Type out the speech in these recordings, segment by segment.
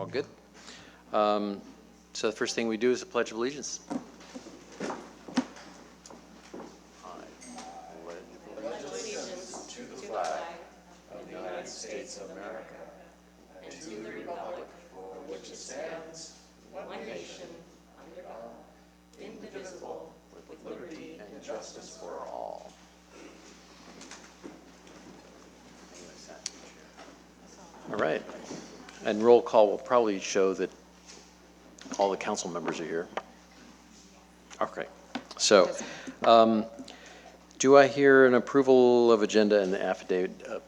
good. So the first thing we do is the Pledge of Allegiance. Allegiance to the flag of the United States of America and to the republic for which it stands, one nation, under God, indivisible, with liberty and justice for all. All right. And roll call will probably show that all the council members are here. Okay. So do I hear an approval of agenda and the affidavit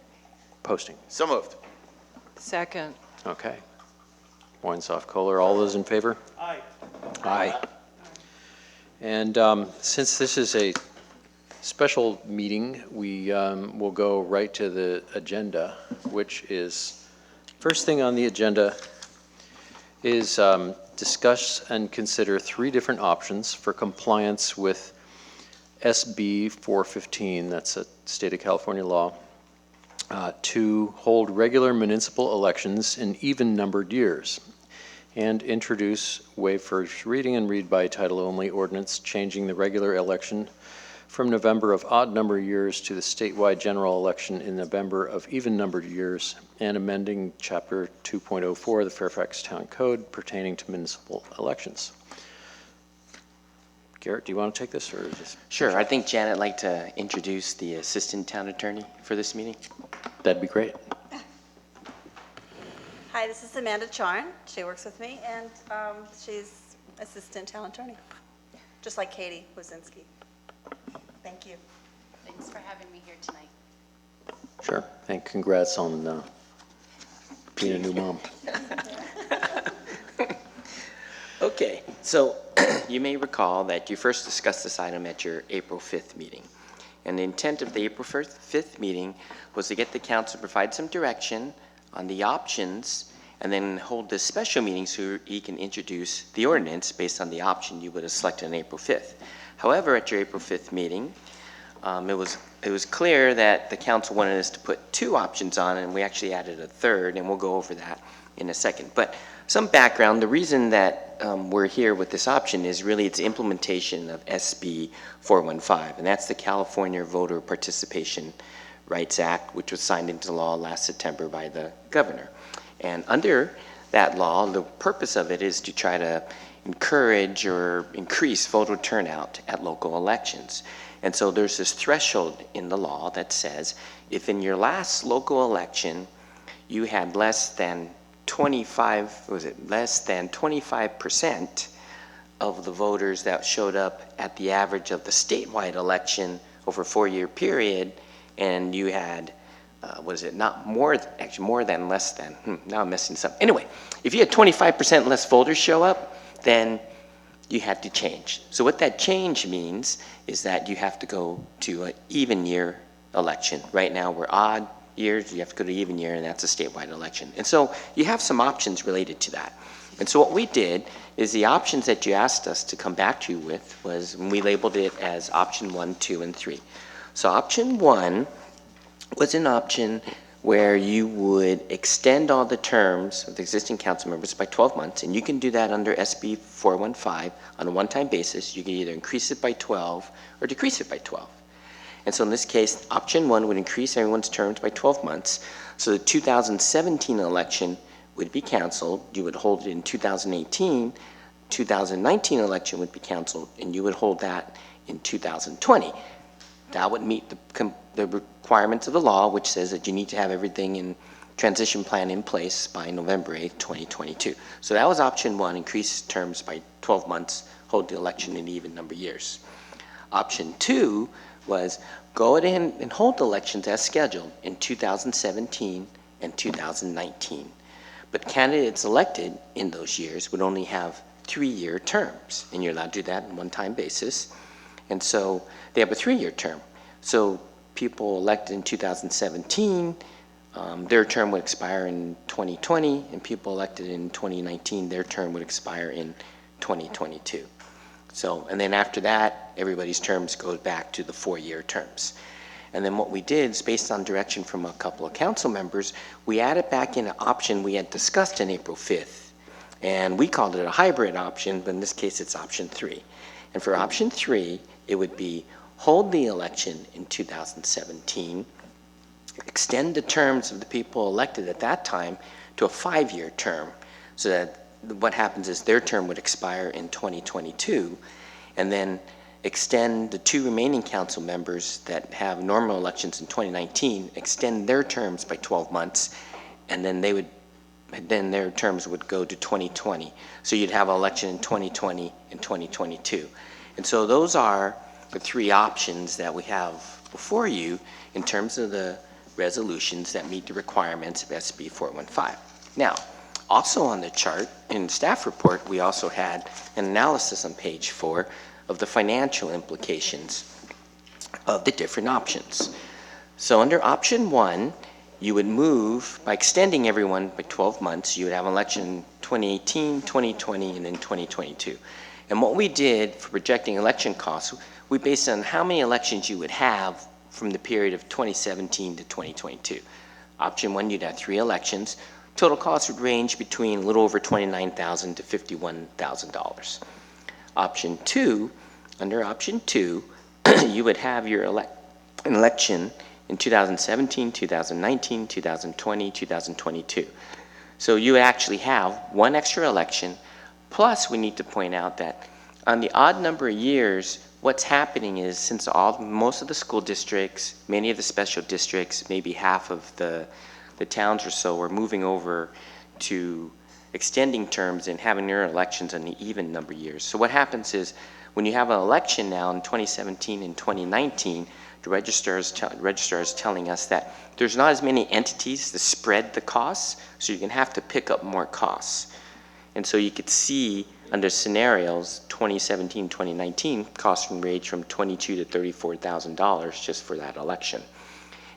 posting? So moved. Second. Okay. Weinsoff, Kohler, all those in favor? Aye. Aye. And since this is a special meeting, we will go right to the agenda, which is, first thing on the agenda is discuss and consider 3 different options for compliance with SB 415, that's a state of California law, to hold regular municipal elections in even-numbered years, and introduce, waive first reading, and read by title only ordinance changing the regular election from November of odd-number years to the statewide general election in November of even-numbered years, and amending Chapter 2.04 of the Fairfax Town Code pertaining to municipal elections. Garrett, do you want to take this, or just? Sure. I think Janet would like to introduce the assistant town attorney for this meeting. That'd be great. Hi, this is Amanda Charn. She works with me, and she's assistant town attorney, just like Katie Wazinski. Thank you. Thanks for having me here tonight. Sure. And congrats on being a new mom. Okay, so you may recall that you first discussed this item at your April 5th meeting. And the intent of the April 5th meeting was to get the council to provide some direction on the options and then hold this special meeting so he can introduce the ordinance based on the option you would have selected on April 5th. However, at your April 5th meeting, it was clear that the council wanted us to put 2 options on, and we actually added a third, and we'll go over that in a second. But some background, the reason that we're here with this option is really its implementation of SB 415, and that's the California Voter Participation Rights Act, which was signed into law last September by the governor. And under that law, the purpose of it is to try to encourage or increase voter turnout at local elections. And so there's this threshold in the law that says if in your last local election you had less than 25% of the voters that showed up at the average of the statewide election over a 4-year period, and you had now I'm messing this up. Anyway, if you had 25% less voters show up, then you had to change. So what that change means is that you have to go to an even year election. Right now we're odd years, you have to go to even year, and that's a statewide election. And so you have some options related to that. And so what we did is the options that you asked us to come back to you with was, and we labeled it as option 1, 2, and 3. So option 1 was an option where you would extend all the terms of the existing council members by 12 months, and you can do that under SB 415 on a one-time basis. You can either increase it by 12 or decrease it by 12. And so in this case, option 1 would increase everyone's terms by 12 months. So the 2017 election would be canceled. You would hold it in 2018. 2019 election would be canceled, and you would hold that in 2020. That would meet the requirements of the law, which says that you need to have everything in transition plan in place by November 8th, 2022. So that was option 1, increase terms by 12 months, hold the election in even number years. Option 2 was go ahead and hold elections as scheduled in 2017 and 2019. But candidates elected in those years would only have 3-year terms, and you're allowed to do that on a one-time basis. And so they have a 3-year term. So people elected in 2017, their term would expire in 2020, and people elected in 2019, their term would expire in 2022. So, and then after that, everybody's terms goes back to the 4-year terms. And then what we did is, based on direction from a couple of council members, we added back in an option we had discussed in April 5th And we called it a hybrid option, but in this case, it's option 3. And for option 3, it would be hold the election in 2017, extend the terms of the people elected at that time to a 5-year term, so that what happens is their term would expire in 2022, and then extend the 2 remaining council members that have normal elections in 2019, extend their terms by 12 months, and then their terms would go to 2020. So you'd have an election in 2020 and 2022. And so those are the 3 options that we have before you in terms of the resolutions that meet the requirements of SB 415. Now, also on the chart in staff report, we also had an analysis on page 4 of the financial implications of the different options. So under option 1, you would move, by extending everyone by 12 months, you would have an election in 2018, 2020, and then 2022. And what we did for projecting election costs, we based on how many elections you would have from the period of 2017 to 2022. Option 1, you'd have 3 elections. Total costs would range between a little over $29,000 to $51,000. Option 2, under option 2, you would have your election in 2017, 2019, 2020, 2022. So you actually have 1 extra election, plus we need to point out that on the odd number of years, what's happening is since most of the school districts, many of the special districts, maybe half of the towns or so are moving over to extending terms and having their elections on an even number of years. So what happens is when you have an election now in 2017 and 2019, the registrar is telling us that there's not as many entities to spread the costs, so you're going to have to pick up more costs. And so you could see under scenarios 2017, 2019, costs can range from $22,000 to $34,000 just for that election.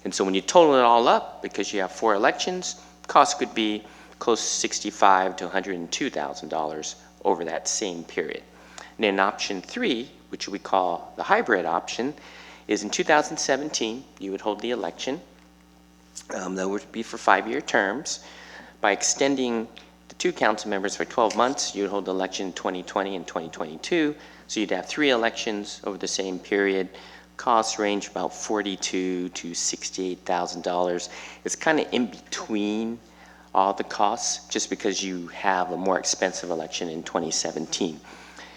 And so when you total it all up, because you have 4 elections, costs could be close to $65,000 to $102,000 over that same period. And then option 3, which we call the hybrid option, is in 2017, you would hold the election. That would be for 5-year terms. By extending the 2 council members for 12 months, you would hold the election in 2020 and 2022. So you'd have 3 elections over the same period. Costs range about $42,000 to $68,000. It's kind of in between all the costs, just because you have a more expensive election in 2017.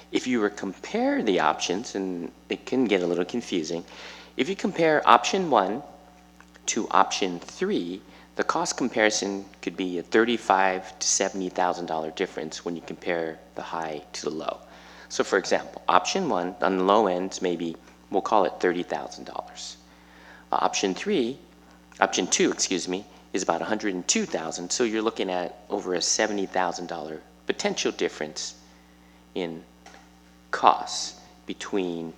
If you were to compare the options, and it can get a little confusing, if you compare option 1 to option 3, the cost comparison could be a $35,000 to $70,000 difference when you compare the high to the low. So for example, option 1 on the low end, maybe we'll call it $30,000. Option 2, is about $102,000. So you're looking at over a $70,000 potential difference in costs between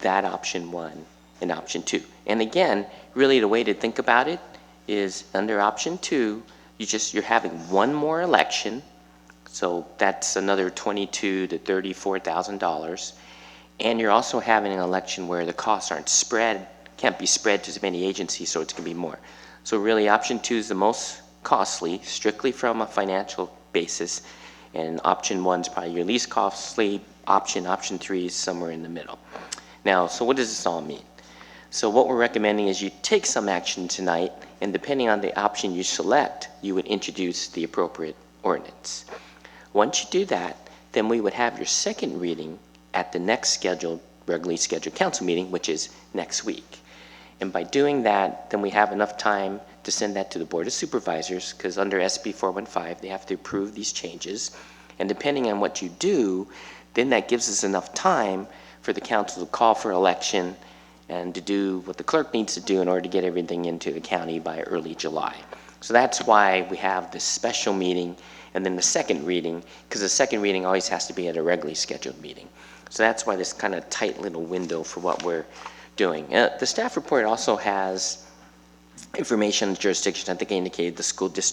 that option 1 and option 2. And again, really the way to think about it is under option 2, you're having 1 more election, so that's another $22,000 to $34,000, and you're also having an election where the costs can't be spread to as many agencies, so it's going to be more. So really option 2 is the most costly, strictly from a financial basis, and option 1 is probably your least costly option. Option 3 is somewhere in the middle. Now, so what does this all mean? So what we're recommending is you take some action tonight, and depending on the option you select, you would introduce the appropriate ordinance. Once you do that, then we would have your second reading at the next regularly scheduled council meeting, which is next week. And by doing that, then we have enough time to send that to the Board of Supervisors, because under SB 415, they have to approve these changes. And depending on what you do, then that gives us enough time for the council to call for election and to do what the clerk needs to do in order to get everything into the county by early July. So that's why we have this special meeting and then the second reading, because the second reading always has to be at a regularly scheduled meeting. So that's why this kind of tight little window for what we're doing. The staff report also has information on jurisdiction. I think I indicated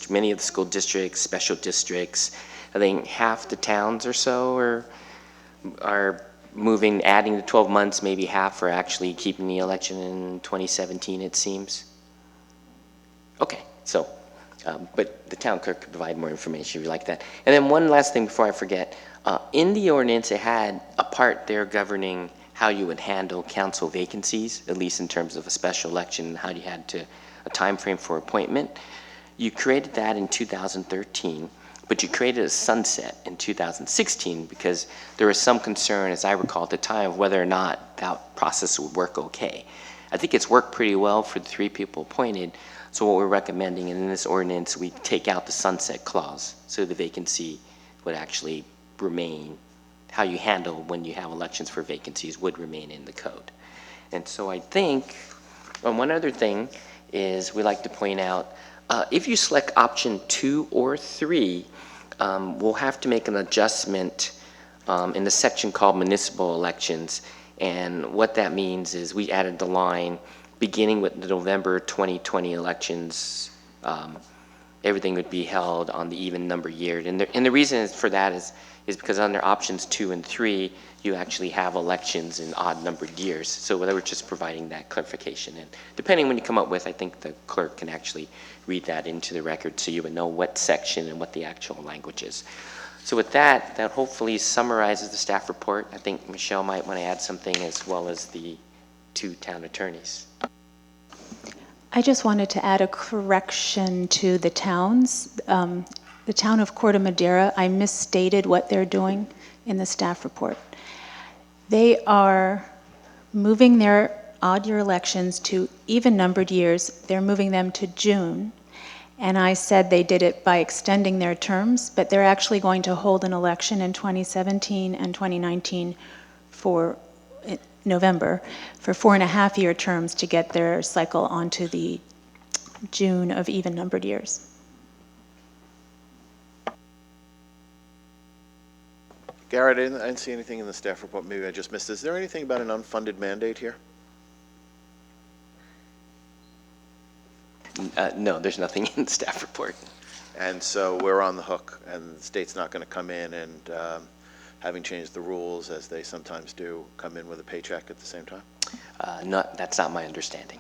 many of the school districts, special districts. I think half the towns or so are moving, adding the 12 months, maybe half are actually keeping the election in 2017, it seems. Okay, so But the town clerk could provide more information if you like that. And then one last thing before I forget. In the ordinance, it had a part there governing how you would handle council vacancies, at least in terms of a special election, and how you had to, a time frame for appointment. You created that in 2013, but you created a sunset in 2016 because there was some concern, as I recall at the time, of whether or not that process would work okay. I think it's worked pretty well for the 3 people appointed. So what we're recommending in this ordinance, we take out the sunset clause, so the vacancy would actually remain, how you handle when you have elections for vacancies would remain in the code. And so I think, and one other thing is we like to point out, if you select option 2 or 3, we'll have to make an adjustment in the section called municipal elections. And what that means is we added the line, beginning with the November 2020 elections, everything would be held on the even number year. And the reason for that is because under options 2 and 3, you actually have elections in odd numbered years. So they were just providing that clarification. And depending when you come up with, I think the clerk can actually read that into the record so you would know what section and what the actual language is. So with that, that hopefully summarizes the staff report. I think Michelle might want to add something as well as the 2 town attorneys. I just wanted to add a correction to the towns. The town of Corte Madera, I misstated what they're doing in the staff report. They are moving their odd year elections to even numbered years. They're moving them to June. And I said they did it by extending their terms, but they're actually going to hold an election in 2017 and 2019 for November for 4.5-year terms to get their cycle onto the June of even numbered years. Garrett, I didn't see anything in the staff report. Maybe I just missed. Is there anything about an unfunded mandate here? No, there's nothing in the staff report. And so we're on the hook, and the state's not going to come in and, having changed the rules, as they sometimes do, come in with a paycheck at the same time? That's not my understanding.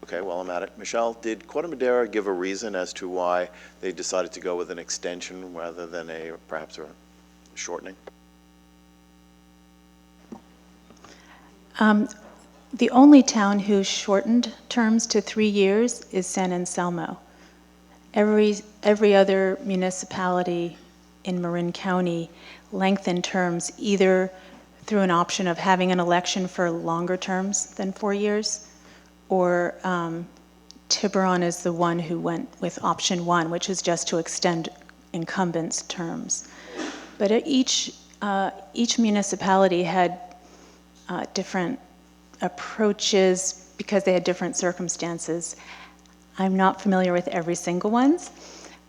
Okay, well, I'm at it. Michelle, did Corte Madera give a reason as to why they decided to go with an extension rather than perhaps a shortening? The only town who shortened terms to 3 years is San Anselmo. Every other municipality in Marin County lengthened terms either through an option of having an election for longer terms than 4 years, or Tiburon is the one who went with option 1, which is just to extend incumbents' terms. But each municipality had different approaches because they had different circumstances. I'm not familiar with every single one.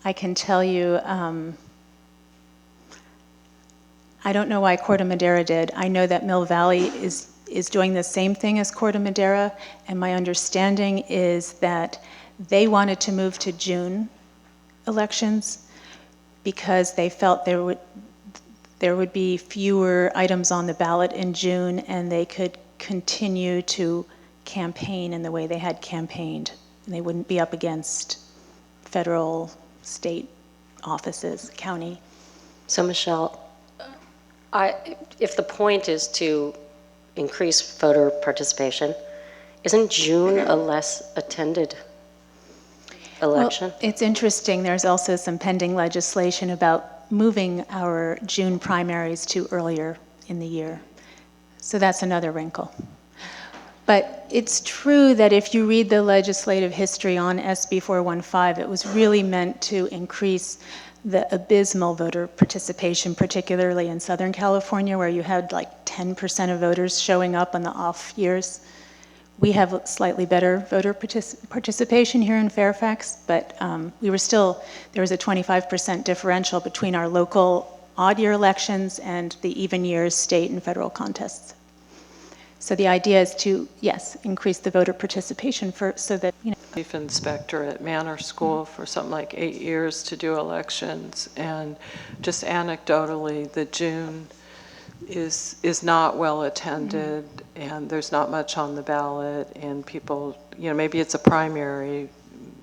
I can tell you, I don't know why Corte Madera did. I know that Mill Valley is doing the same thing as Corte Madera, and my understanding is that they wanted to move to June elections because they felt there would be fewer items on the ballot in June, and they could continue to campaign in the way they had campaigned, and they wouldn't be up against federal, state offices, county. So Michelle, if the point is to increase voter participation, isn't June a less attended election? Well, it's interesting. There's also some pending legislation about moving our June primaries to earlier in the year. So that's another wrinkle. But it's true that if you read the legislative history on SB 415, it was really meant to increase the abysmal voter participation, particularly in Southern California, where you had like 10% of voters showing up on the off years. We have slightly better voter participation here in Fairfax, but there was a 25% differential between our local odd year elections and the even years state and federal contests. So the idea is to, yes, increase the voter participation so that, Chief inspector at Manor School for something like 8 years to do elections, and just anecdotally, the June is not well attended, and there's not much on the ballot, and people, maybe it's a primary,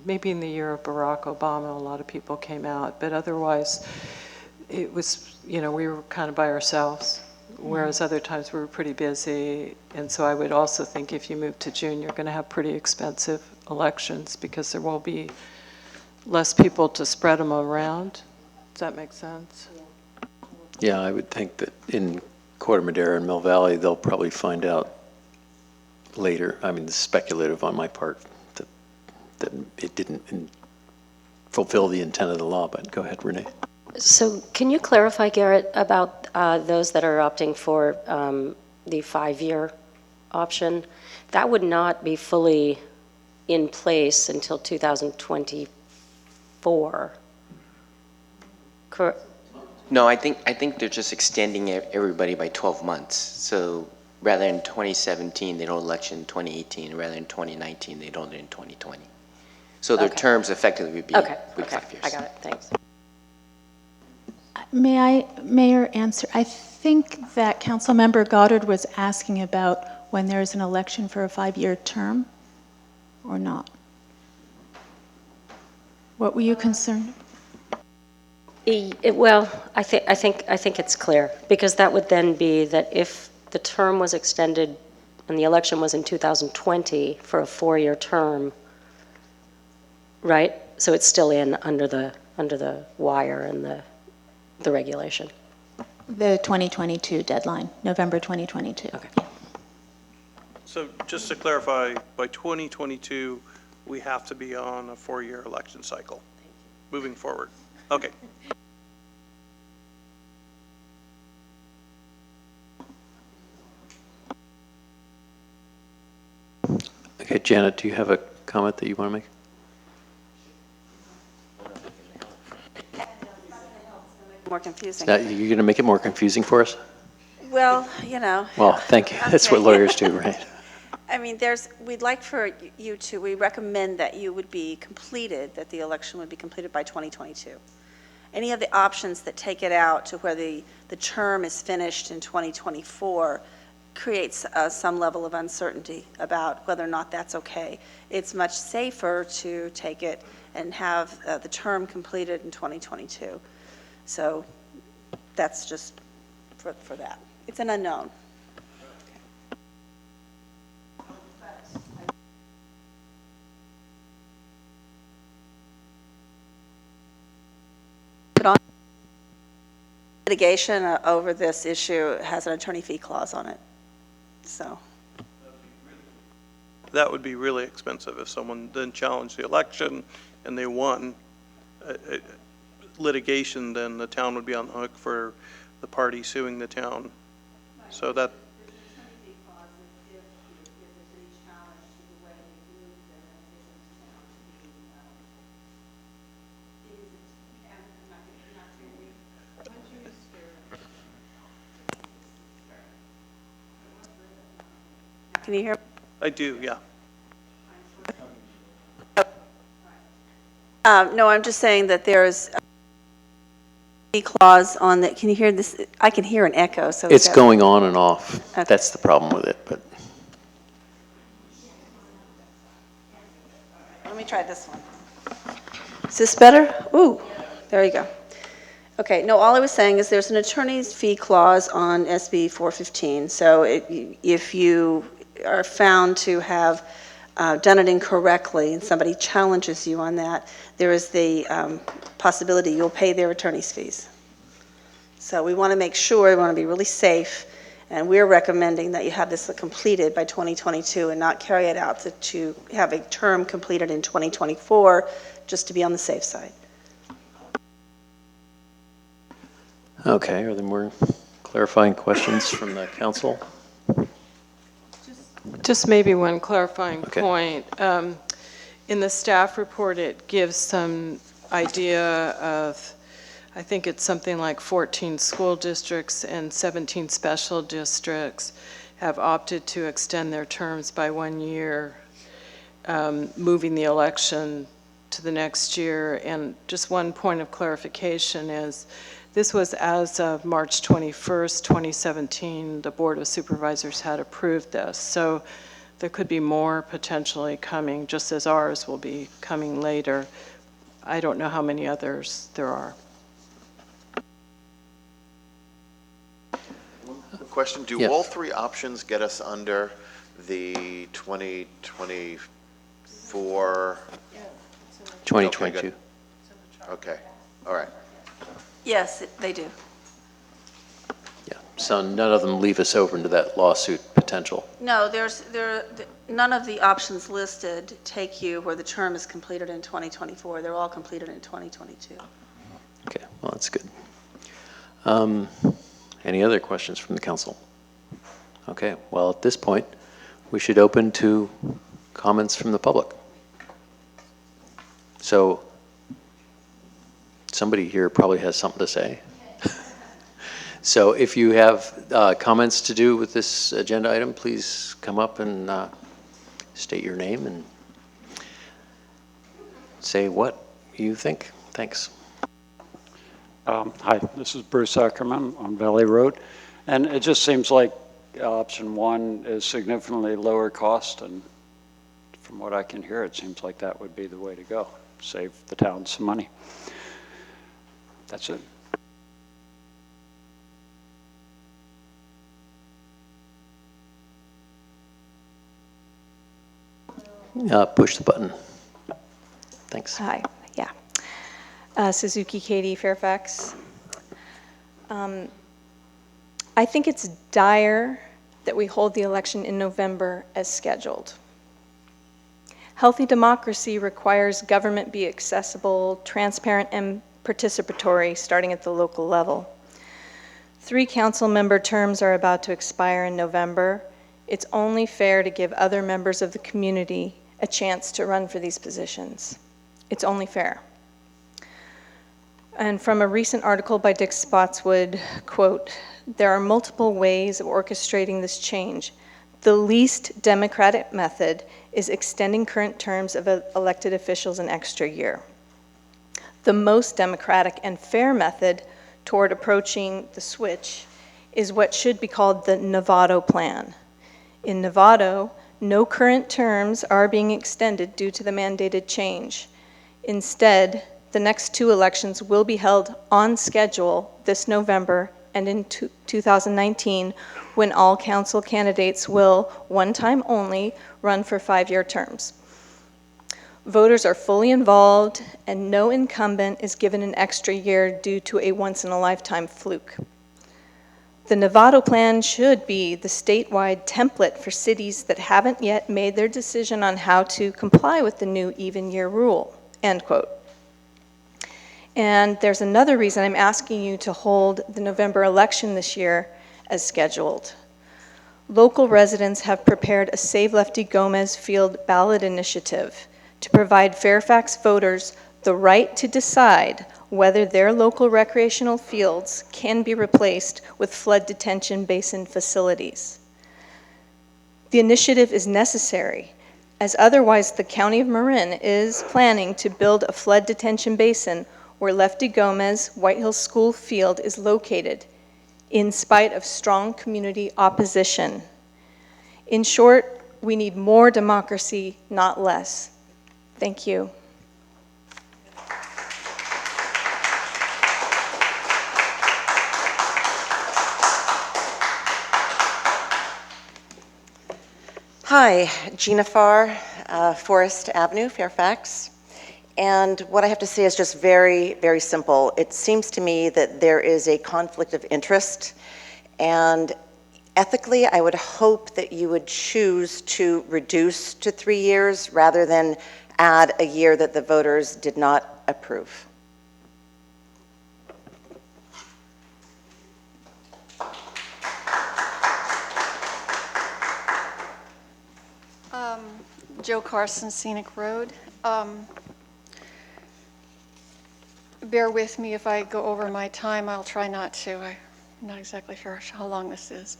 maybe in the year of Barack Obama, a lot of people came out, but otherwise, it was, we were kind of by ourselves, whereas other times we were pretty busy. And so I would also think if you move to June, you're going to have pretty expensive elections because there will be less people to spread them around. Does that make sense? Yeah, I would think that in Corte Madera and Mill Valley, they'll probably find out later. I mean, it's speculative on my part that it didn't fulfill the intent of the law, but go ahead, Renee. So can you clarify, Garrett, about those that are opting for the 5-year option? That would not be fully in place until 2024. Correct? No, I think they're just extending everybody by 12 months. So rather than 2017, they don't election in 2018. Rather than 2019, they don't in 2020. So their Okay. terms effectively would be Okay, 5 years. I got it, thanks. May I, Mayor, answer? I think that Councilmember Goddard was asking about when there is an election for a 5-year term, or not? What were you concerned? Well, I think it's clear, because that would then be that if the term was extended and the election was in 2020 for a 4-year term, right? So it's still in under the wire and the regulation. The 2022 deadline, November 2022. Okay. So just to clarify, by 2022, we have to be on a 4-year election cycle, moving forward. Okay. Okay, Janet, do you have a comment that you want to make? More confusing. Now, you're going to make it more confusing for us? Well, Well, thank you. That's what Okay. lawyers do, right? I mean, we'd like for you to, we recommend that you would be completed, that the election would be completed by 2022. Any of the options that take it out to where the term is finished in 2024 creates some level of uncertainty about whether or not that's okay. It's much safer to take it and have the term completed in 2022. So that's just for that. It's an unknown. Litigation over this issue has an attorney fee clause on it, so. That would be really expensive if someone then challenged the election and they won litigation, then the town would be on the hook for the party suing the town. So that, Can you hear? I do, yeah. No, I'm just saying that there's a fee clause on that. Can you hear this? I can hear an echo, so. It's going on and off. Okay. That's the problem with it, but. Let me try this one. Is this better? Ooh, there you go. Okay, no, all I was saying is there's an attorney's fee clause on SB 415. So if you are found to have done it incorrectly and somebody challenges you on that, there is the possibility you'll pay their attorney's fees. So we want to make sure, we want to be really safe, and we're recommending that you have this completed by 2022 and not carry it out to have a term completed in 2024, just to be on the safe side. Okay, are there more clarifying questions from the council? Just maybe one clarifying Okay. point. In the staff report, it gives some idea of, I think it's something like 14 school districts and 17 special districts have opted to extend their terms by 1 year, moving the election to the next year. And just one point of clarification is, this was as of March 21st, 2017, the Board of Supervisors had approved this. So there could be more potentially coming, just as ours will be coming later. I don't know how many others there are. Question, do Yes. all three options get us under the 2024? 2022. Okay, all right. Yes, they do. Yeah, so none of them leave us open to that lawsuit potential. No, none of the options listed take you where the term is completed in 2024. They're all completed in 2022. Okay, well, that's good. Any other questions from the council? Okay, well, at this point, we should open to comments from the public. So somebody here probably has something to say. So if you have comments to do with this agenda item, please come up and state your name and say what you think. Thanks. Hi, this is Bruce Ackerman on Valley Road, and it just seems like option one is significantly lower cost, and from what I can hear, it seems like that would be the way to go, save the town some money. That's it. Push the button. Thanks. Hi, yeah. Suzuki Katie, Fairfax. I think it's dire that we hold the election in November as scheduled. Healthy democracy requires government be accessible, transparent, and participatory, starting at the local level. 3 council member terms are about to expire in November. It's only fair to give other members of the community a chance to run for these positions. It's only fair. And from a recent article by Dick Spotswood, quote, "There are multiple ways of orchestrating this change. The least democratic method is extending current terms of elected officials an extra year. The most democratic and fair method toward approaching the switch is what should be called the Novato plan. In Novato, no current terms are being extended due to the mandated change. Instead, the next 2 elections will be held on schedule this November and in 2019, when all council candidates will, one time only, run for 5-year terms. Voters are fully involved, and no incumbent is given an extra year due to a once-in-a-lifetime fluke. The Novato plan should be the statewide template for cities that haven't yet made their decision on how to comply with the new even year rule," end quote. And there's another reason I'm asking you to hold the November election this year as scheduled. Local residents have prepared a Save Lefty Gomez Field ballot initiative to provide Fairfax voters the right to decide whether their local recreational fields can be replaced with flood detention basin facilities. The initiative is necessary, as otherwise the County of Marin is planning to build a flood detention basin where Lefty Gomez White Hills School Field is located, in spite of strong community opposition. In short, we need more democracy, not less. Thank you. Hi, Gina Farr, Forest Avenue, Fairfax. And what I have to say is just very, very simple. It seems to me that there is a conflict of interest, and ethically, I would hope that you would choose to reduce to 3 years rather than add a year that the voters did not approve. Joe Carson, Scenic Road. Bear with me if I go over my time. I'll try not to. I'm not exactly sure how long this is.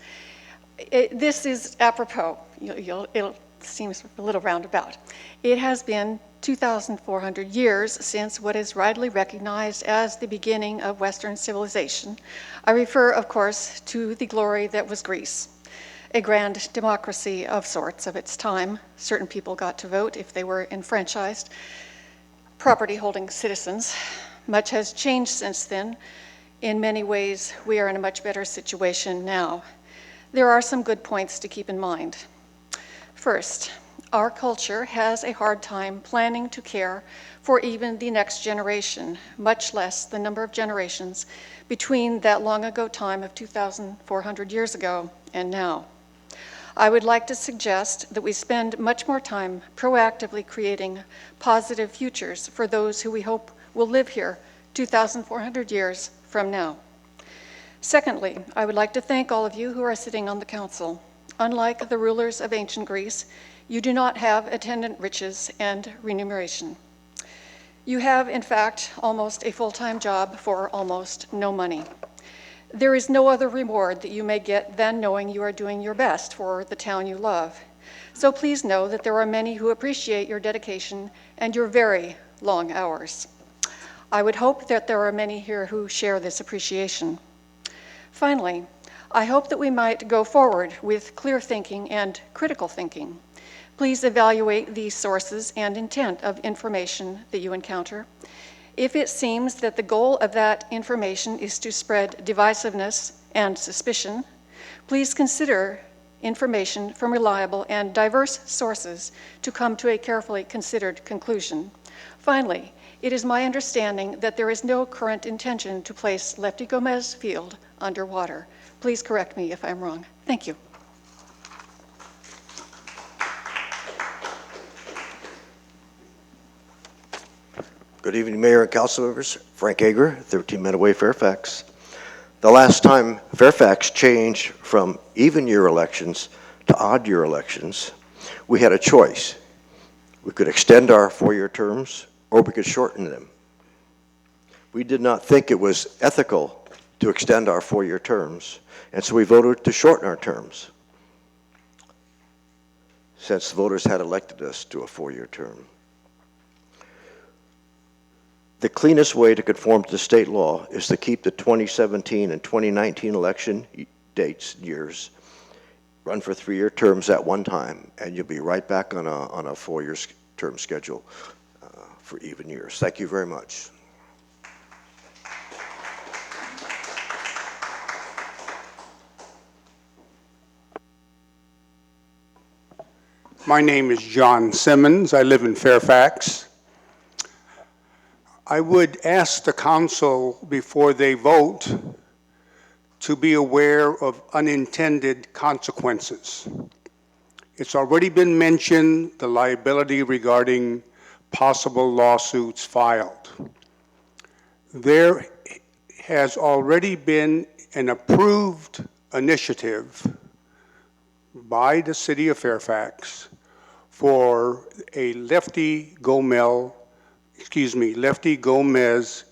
This is apropos. It seems a little roundabout. It has been 2,400 years since what is widely recognized as the beginning of Western civilization. I refer, of course, to the glory that was Greece. a grand democracy of sorts of its time. Certain people got to vote if they were enfranchised property-holding citizens. Much has changed since then. In many ways, we are in a much better situation now. There are some good points to keep in mind. First, our culture has a hard time planning to care for even the next generation, much less the number of generations between that long ago time of 2,400 years ago and now. I would like to suggest that we spend much more time proactively creating positive futures for those who we hope will live here 2,400 years from now. Secondly, I would like to thank all of you who are sitting on the council. Unlike the rulers of ancient Greece, you do not have attendant riches and remuneration. You have, in fact, almost a full-time job for almost no money. There is no other reward that you may get than knowing you are doing your best for the town you love. So please know that there are many who appreciate your dedication and your very long hours. I would hope that there are many here who share this appreciation. Finally, I hope that we might go forward with clear thinking and critical thinking. Please evaluate the sources and intent of information that you encounter. If it seems that the goal of that information is to spread divisiveness and suspicion, please consider information from reliable and diverse sources to come to a carefully considered conclusion. Finally, it is my understanding that there is no current intention to place Lefty Gomez Field underwater. Please correct me if I'm wrong. Thank you. Good evening, Mayor and council members. Frank Ager, 13 Meadoway, Fairfax. The last time Fairfax changed from even year elections to odd year elections, we had a choice. We could extend our 4-year terms or we could shorten them. We did not think it was ethical to extend our 4-year terms, and so we voted to shorten our terms, since voters had elected us to a 4-year term. The cleanest way to conform to the state law is to keep the 2017 and 2019 election years, run for 3-year terms at one time, and you'll be right back on a 4-year term schedule for even years. Thank you very much. My name is John Simmons. I live in Fairfax. I would ask the council before they vote to be aware of unintended consequences. It's already been mentioned, the liability regarding possible lawsuits filed. There has already been an approved initiative by the city of Fairfax for a Lefty Gomez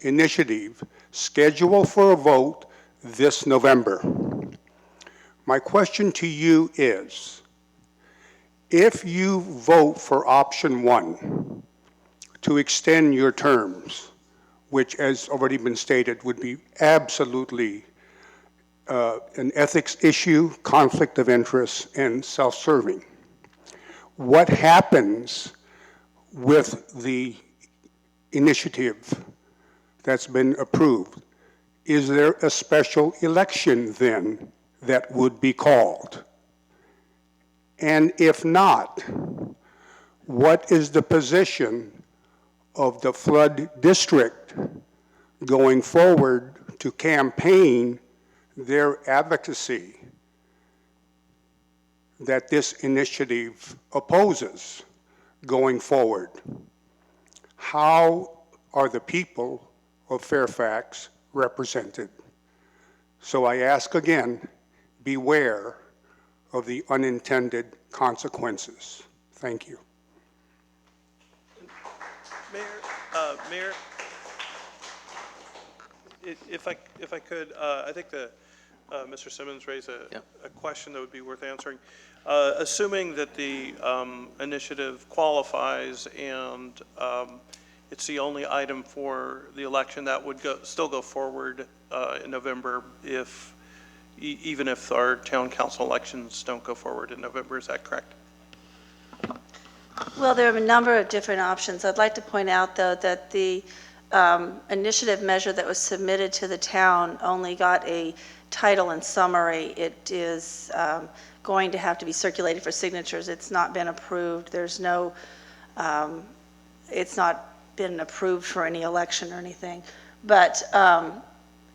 initiative scheduled for a vote this November. My question to you is, if you vote for option 1 to extend your terms, which has already been stated would be absolutely an ethics issue, conflict of interest, and self-serving, what happens with the initiative that's been approved? Is there a special election then that would be called? And if not, what is the position of the flood district going forward to campaign their advocacy that this initiative opposes going forward? How are the people of Fairfax represented? So I ask again, beware of the unintended consequences. Thank you. Mayor, if I could, I think that Mr. Simmons raised a question that would be worth answering. Assuming that the initiative qualifies and it's the only item for the election that would still go forward in November if even if our town council elections don't go forward in November. Is that correct? Well, there are a number of different options. I'd like to point out, though, that the initiative measure that was submitted to the town only got a title and summary. It is going to have to be circulated for signatures. It's not been approved. There's no, it's not been approved for any election or anything. But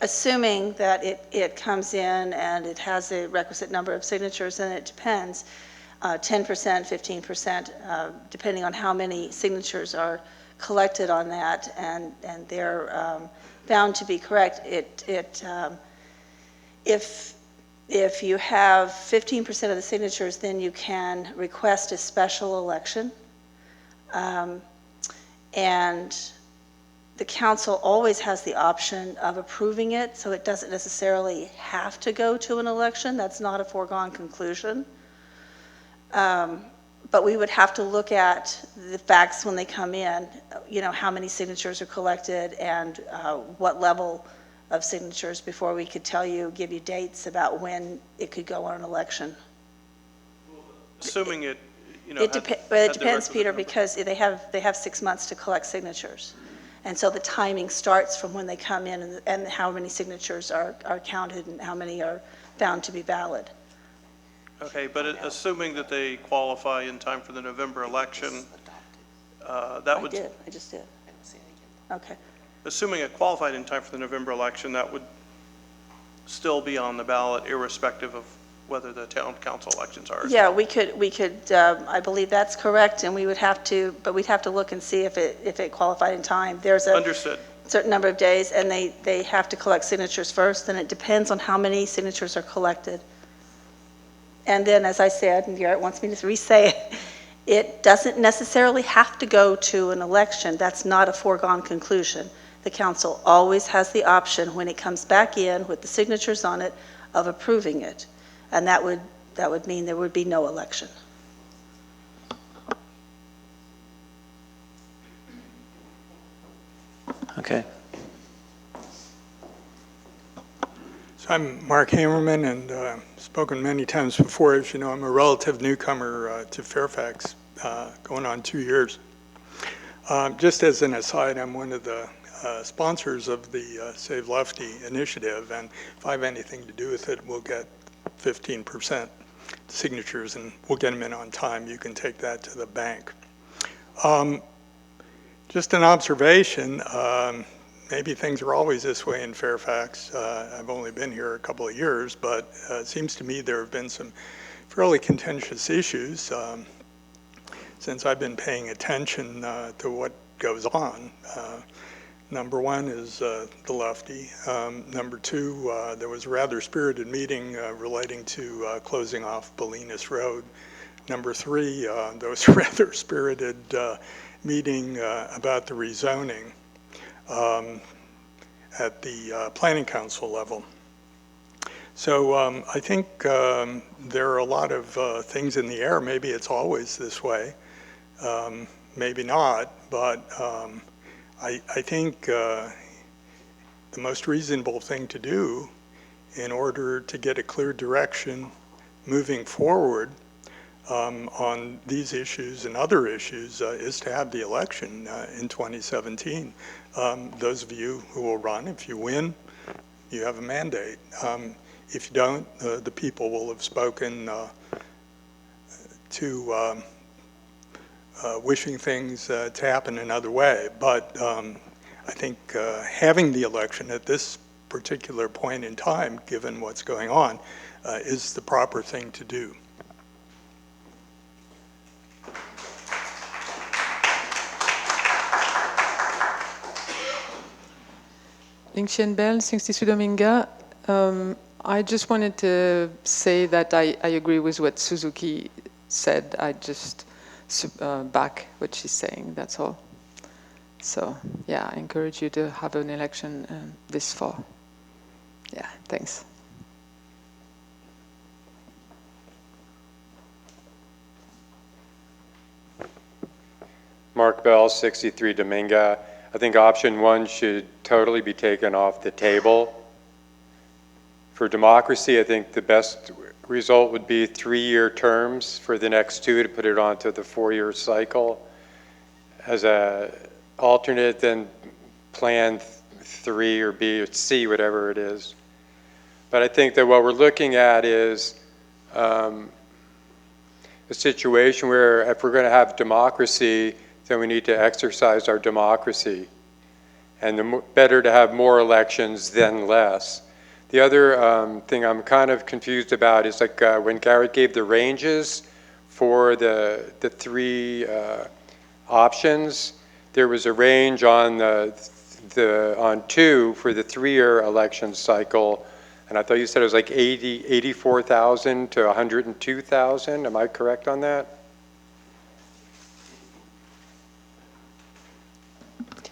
assuming that it comes in and it has a requisite number of signatures, and it depends, 10%, 15%, depending on how many signatures are collected on that, and they're found to be correct. If you have 15% of the signatures, then you can request a special election. And the council always has the option of approving it, so it doesn't necessarily have to go to an election. That's not a foregone conclusion. But we would have to look at the facts when they come in, you know, how many signatures are collected and what level of signatures before we could tell you, give you dates about when it could go on an election. Assuming it, you know, It had depends, the requisite Peter, number. because they have 6 months to collect signatures. And so the timing starts from when they come in and how many signatures are counted and how many are found to be valid. Okay, but assuming that they qualify in time for the November election, that would... I just did. Okay. Assuming it qualified in time for the November election, that would still be on the ballot irrespective of whether the town council elections are. Yeah, we could, I believe that's correct, and we would have to, but we'd have to look and see if it qualified in time. There's a Understood. certain number of days, and they have to collect signatures first, and it depends on how many signatures are collected. And then, as I said, and Garrett wants me to re-say it, it doesn't necessarily have to go to an election. That's not a foregone conclusion. The council always has the option, when it comes back in with the signatures on it, of approving it. And that would mean there would be no election. Okay. So I'm Mark Hamerman, and spoken many times before. As you know, I'm a relative newcomer to Fairfax, going on 2 years. Just as an aside, I'm one of the sponsors of the Save Lefty initiative, and if I have anything to do with it, we'll get 15% signatures, and we'll get them in on time. You can take that to the bank. Just an observation, maybe things are always this way in Fairfax. I've only been here a couple of years, but it seems to me there have been some fairly contentious issues since I've been paying attention to what goes on. Number one is the lefty. Number two, there was a rather spirited meeting relating to closing off Bolinas Road. Number three, there was a rather spirited meeting about the rezoning at the Planning Council level. So I think there are a lot of things in the air. Maybe it's always this way, maybe not, but I think the most reasonable thing to do in order to get a clear direction moving forward on these issues and other issues is to have the election in 2017. Those of you who will run, if you win, you have a mandate. If you don't, the people will have spoken to wishing things to happen another way. But I think having the election at this particular point in time, given what's going on, is the proper thing to do. Ling Bell, 62 Dominga. I just wanted to say that I agree with what Suzuki said. I just back what she's saying, that's all. So, yeah, I encourage you to have an election this fall. Yeah, thanks. Mark Bell, 63 Dominga. I think option one should totally be taken off the table For democracy, I think the best result would be 3-year terms for the next 2 to put it onto the 4-year cycle. As a alternate, then Plan 3 or B or C, whatever it is. But I think that what we're looking at is a situation where if we're going to have democracy, then we need to exercise our democracy. And better to have more elections than less. The other thing I'm kind of confused about is like when Garrett gave the ranges for the 3 options, there was a range on on 2 for the 3-year election cycle, and I thought you said it was like 84,000 to 102,000. Am I correct on that?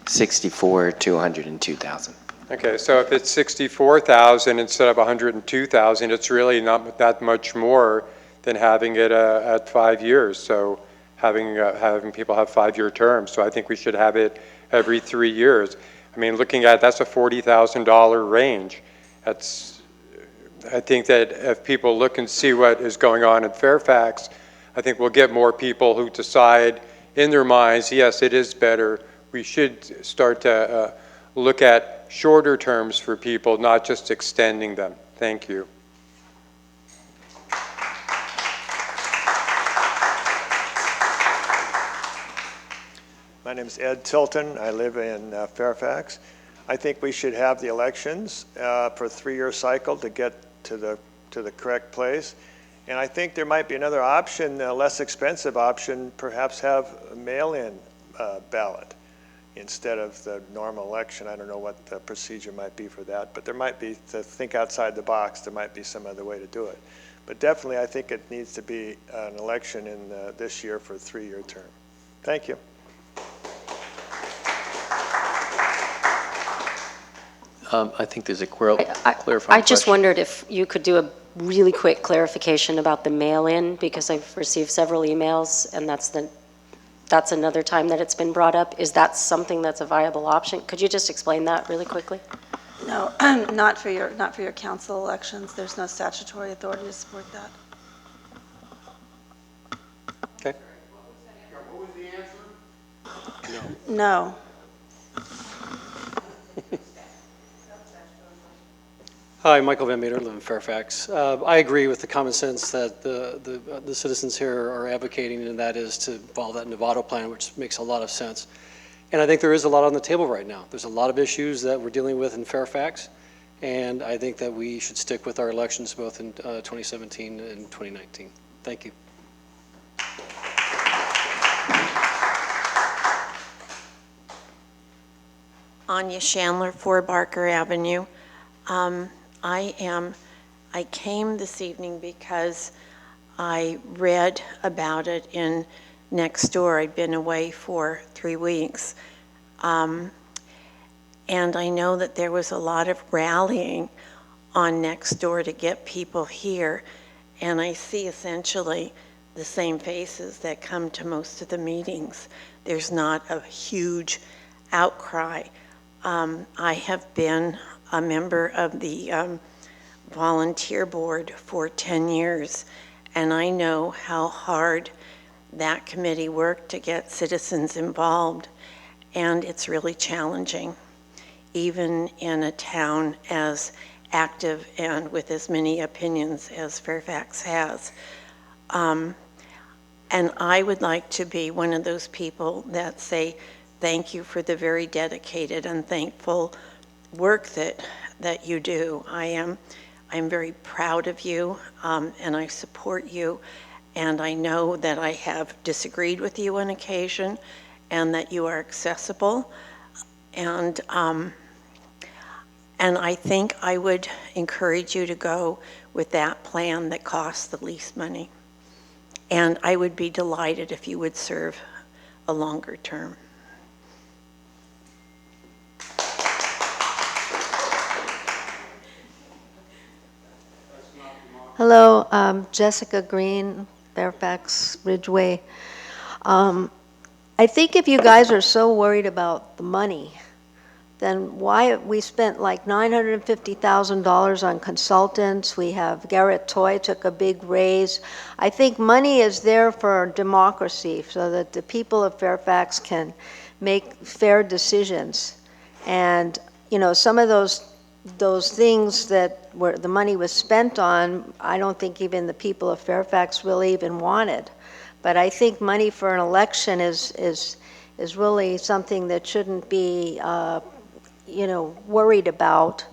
64 to 102,000. Okay, so if it's 64,000 instead of 102,000, it's really not that much more than having it at 5 years. So having people have 5-year terms. So I think we should have it every 3 years. I mean, looking at that's a $40,000 range. I think that if people look and see what is going on in Fairfax, I think we'll get more people who decide in their minds, yes, it is better. We should start to look at shorter terms for people, not just extending them. Thank you. My name is Ed Tilton. I live in Fairfax. I think we should have the elections for a 3-year cycle to get to the correct place. And I think there might be another option, a less expensive option, perhaps have a mail-in ballot instead of the normal election. I don't know what the procedure might be for that, but there might be, to think outside the box, there might be some other way to do it. But definitely I think it needs to be an election in this year for a 3-year term. Thank you. I think there's a clarifying I just question. wondered if you could do a really quick clarification about the mail-in, because I've received several emails, and that's another time that it's been brought up. Is that something that's a viable option? Could you just explain that really quickly? No, not for your council elections. There's no statutory authority to support that. Okay. What was the answer? No. Hi, Michael Van Meter, live in Fairfax. I agree with the common sense that the citizens here are advocating, and that is to follow that Novato plan, which makes a lot of sense. And I think there is a lot on the table right now. There's a lot of issues that we're dealing with in Fairfax, and I think that we should stick with our elections both in 2017 and 2019. Thank you. Anya Chandler, 4 Barker Avenue. I came this evening because I read about it in Nextdoor. I'd been away for 3 weeks. And I know that there was a lot of rallying on Nextdoor to get people here. And I see essentially the same faces that come to most of the meetings. There's not a huge outcry. I have been a member of the volunteer board for 10 years, and I know how hard that committee worked to get citizens involved, and it's really challenging, even in a town as active and with as many opinions as Fairfax has. And I would like to be one of those people that say thank you for the very dedicated and thankful work that you do. I'm very proud of you, and I support you, and I know that I have disagreed with you on occasion, and that you are accessible, and I think I would encourage you to go with that plan that costs the least money, and I would be delighted if you would serve a longer term. Hello, Jessica Green, Fairfax Ridgeway. I think if you guys are so worried about the money, then why, we spent like $950,000 on consultants. We have Garrett Toy took a big raise. I think money is there for democracy so that the people of Fairfax can make fair decisions. And, you know, some of those things that the money was spent on, I don't think even the people of Fairfax really even wanted. But I think money for an election is really something that shouldn't be you know, worried about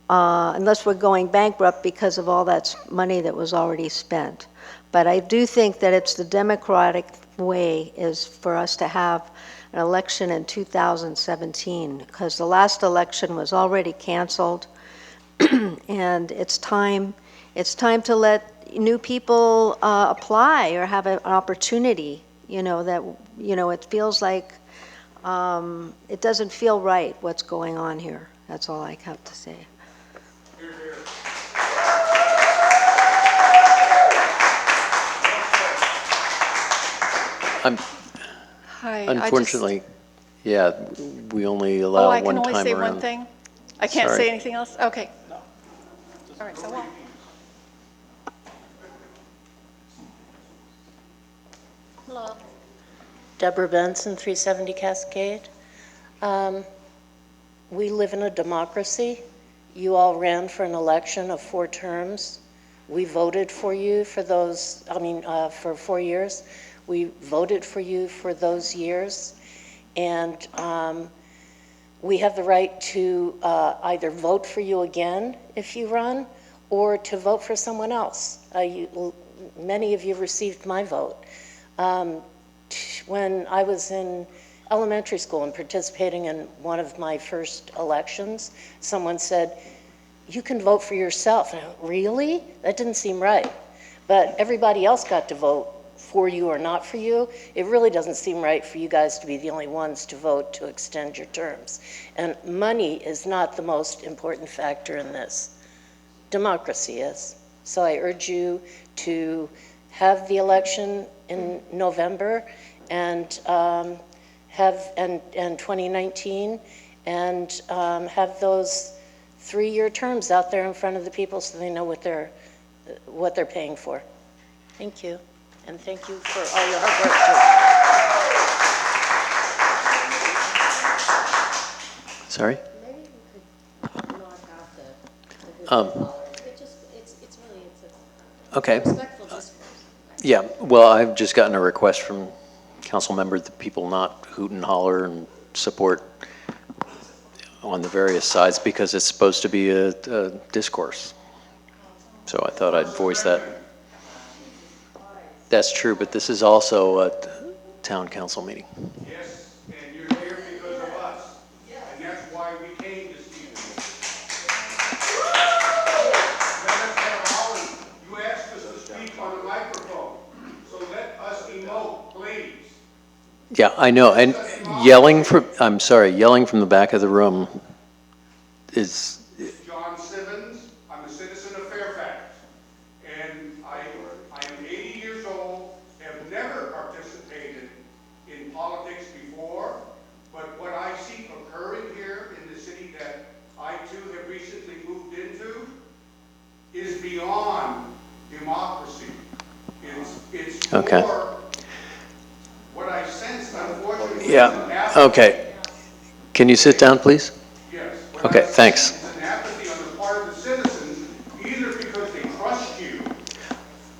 unless we're going bankrupt because of all that money that was already spent. But I do think that it's the democratic way is for us to have an election in 2017, because the last election was already canceled, and it's time to let new people apply or have an opportunity. You know, that, you know, it feels like it doesn't feel right what's going on here. That's all I have to say. Hi. Unfortunately, yeah, we only allow I one can time only say around. one thing? I can't Sorry. say anything else? Okay. All right, so well. Hello. Deborah Benson, 370 Cascade. We live in a democracy. You all ran for an election of 4 terms. We voted for you for those, for 4 years. We voted for you for those years. And we have the right to either vote for you again if you run, or to vote for someone else. Many of you received my vote. When I was in elementary school and participating in one of my first elections, someone said, "You can vote for yourself." And I went, "Really? That didn't seem right." But everybody else got to vote for you or not for you. It really doesn't seem right for you guys to be the only ones to vote to extend your terms. And money is not the most important factor in this. Democracy is. So I urge you to have the election in November and and 2019, and have those 3-year terms out there in front of the people so they know what they're paying for. Thank you, and thank you for all your hard work too. Sorry? Maybe you could knock out the it's really Okay. respectful discourse. Yeah, well, I've just gotten a request from council members that people not hoot and holler and support on the various sides because it's supposed to be a discourse. So I thought I'd voice that. That's true, but this is also a town council meeting. Yes, and you're here because of us, and that's why we came this evening. You asked us to speak on the microphone, so let us emote, please. Yeah, I know, and yelling from the back of the room is... John Simmons, I'm a citizen of Fairfax, and I'm 80 years old, have never participated in politics before, but what I see occurring here in the city that I too have recently moved into is beyond democracy. It's Okay. more what I sense, unfortunately. Yeah, okay. Can you sit down, please? Yes. Okay, thanks. It's an apathy on the part of the citizens, either because they trust you,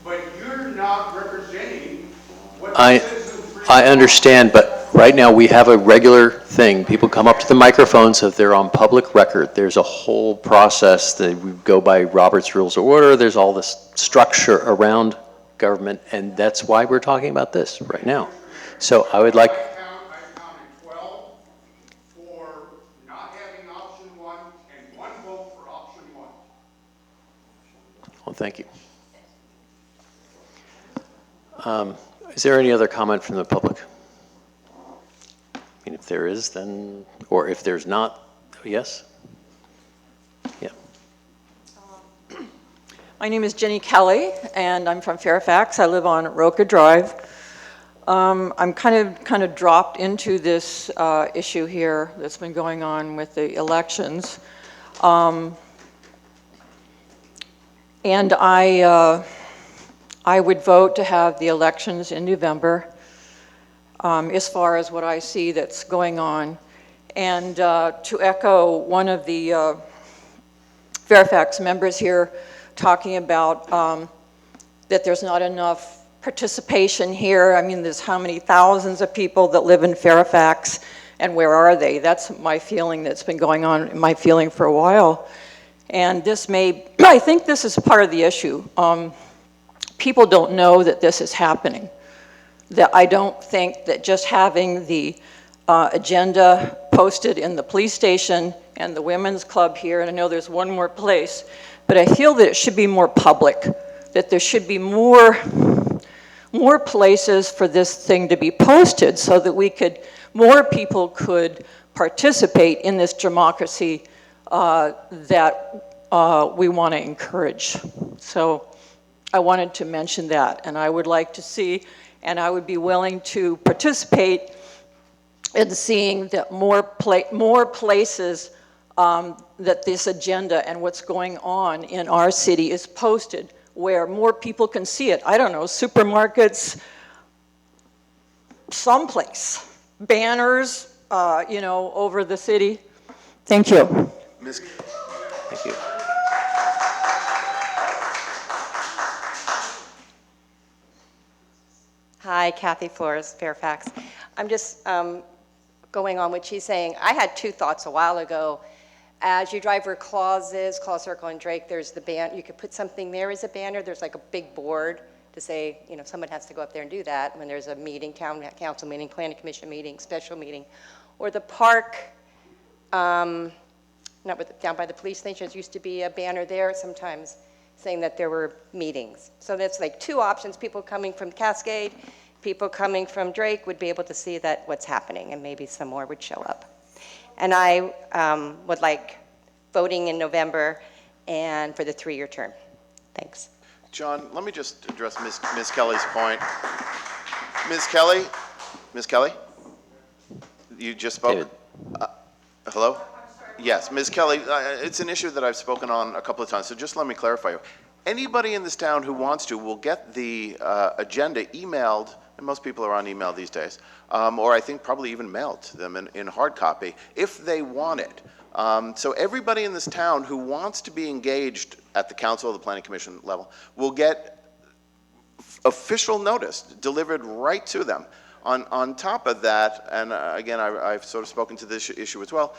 but you're not representing what the citizens really I understand, but right now we have a regular thing. People come up to the microphones if they're on public record. There's a whole process that we go by Robert's Rules of Order. There's all this structure around government, and that's why we're talking about this right now. So I would like... I counted 12 for not having option 1 and 1 vote for option 1. Well, thank you. Is there any other comment from the public? I mean, if there is, then, or if there's not, yes? Yeah. My name is Jenny Kelly, and I'm from Fairfax. I live on Roca Drive. I'm kind of dropped into this issue here that's been going on with the elections. And I would vote to have the elections in November, as far as what I see that's going on. And to echo one of the Fairfax members here talking about that there's not enough participation here. I mean, there's how many thousands of people that live in Fairfax, and where are they? That's my feeling that's been going on, my feeling for a while. And this may, I think this is part of the issue. People don't know that this is happening. That I don't think that just having the agenda posted in the police station and the women's club here, and I know there's one more place, but I feel that it should be more public, that there should be more places for this thing to be posted so that more people could participate in this democracy that we want to encourage. So I wanted to mention that, and I would like to see, and I would be willing to participate in seeing that more places that this agenda and what's going on in our city is posted, where more people can see it. I don't know, supermarkets, someplace, banners, over the city. Thank you. Thank you. Hi, Kathy Flores, Fairfax. I'm just going on what she's saying. I had two thoughts a while ago. As you drive where Claus is, Claus Circle and Drake, there's the banner. You could put something there as a banner. There's like a big board to say, someone has to go up there and do that when there's a meeting, town council meeting, planning commission meeting, special meeting. Or the park, down by the police station, there used to be a banner there sometimes saying that there were meetings. So that's like two options. People coming from Cascade, people coming from Drake would be able to see that what's happening, and maybe some more would show up. And I would like voting in November and for the 3-year term. Thanks. John, let me just address Ms. Kelly's point. Ms. Kelly, you just spoke. Hello? Yes, Ms. Kelly, it's an issue that I've spoken on a couple of times, so just let me clarify. Anybody in this town who wants to will get the agenda emailed, and most people are on email these days, or I think probably even mailed to them in hard copy, if they want it. So everybody in this town who wants to be engaged at the council or the planning commission level will get official notice delivered right to them. On top of that, and again, I've sort of spoken to this issue as well,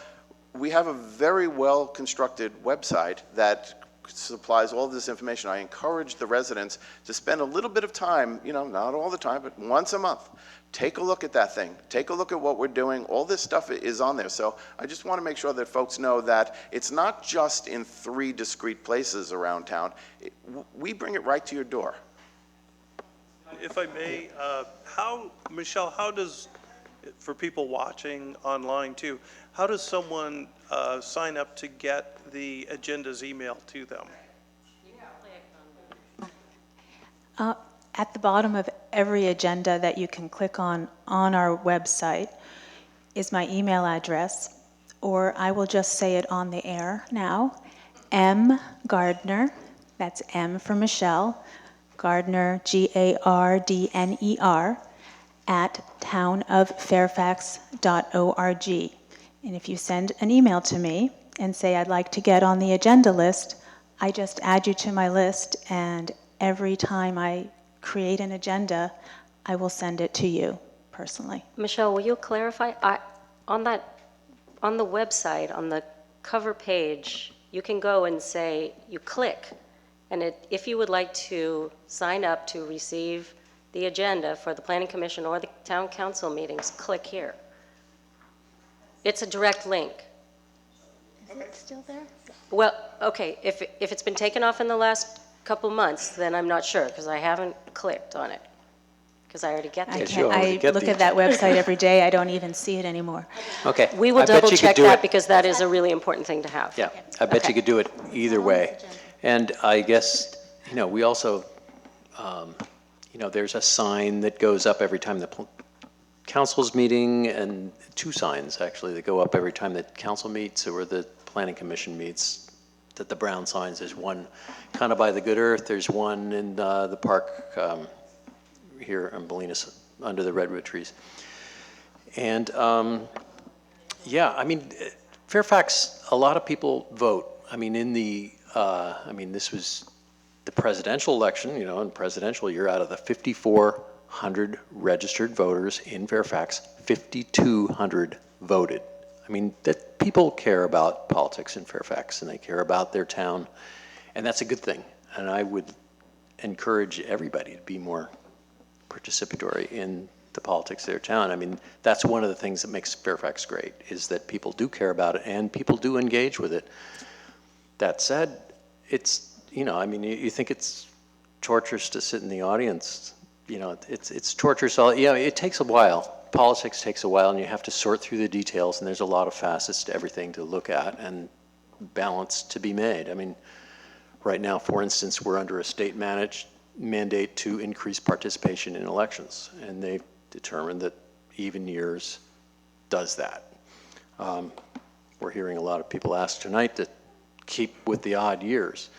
we have a very well-constructed website that supplies all of this information. I encourage the residents to spend a little bit of time, not all the time, but once a month. Take a look at that thing. Take a look at what we're doing. All this stuff is on there. So I just want to make sure that folks know that it's not just in 3 discrete places around town. We bring it right to your door. If I may, Michelle, how does, for people watching online too, how does someone sign up to get the agendas emailed to them? At the bottom of every agenda that you can click on our website is my email address, or I will just say it on the air now, M. Gardner, that's M for Michelle, Gardner, Gardner, at townoffairfax.org. And if you send an email to me and say I'd like to get on the agenda list, I just add you to my list, and every time I create an agenda, I will send it to you personally. Michelle, will you clarify? On the website, on the cover page, you can go and say, you click, and if you would like to sign up to receive the agenda for the Planning Commission or the Town Council meetings, click here. It's a direct link. Is it still there? Well, okay, if it's been taken off in the last couple months, then I'm not sure, because I haven't clicked on it, because I already get the I look at that website every day. I don't even see it anymore. Okay. We will I bet double you check could do that, it. because that is a really important thing to have. Yeah, I bet you could do it either way. And I guess, we also, there's a sign that goes up every time the council's meeting, and 2 signs actually that go up every time the council meets or the planning commission meets. That the brown signs, there's one kind of by the Good Earth, there's one in the park here in Bolinas under the redwood trees. And yeah, I mean, Fairfax, a lot of people vote. I mean, this was the presidential election, in presidential year, out of the 5,400 registered voters in Fairfax, 5,200 voted. I mean, that people care about politics in Fairfax, and they care about their town, and that's a good thing. And I would encourage everybody to be more participatory in the politics of their town. I mean, that's one of the things that makes Fairfax great, is that people do care about it, and people do engage with it. That said, it's, you think it's torturous to sit in the audience. It's torturous. It takes a while. Politics takes a while, and you have to sort through the details, and there's a lot of facets to everything to look at and balance to be made. I mean, right now, for instance, we're under a state mandate to increase participation in elections, and they've determined that even years does that. We're hearing a lot of people ask tonight to keep with the odd years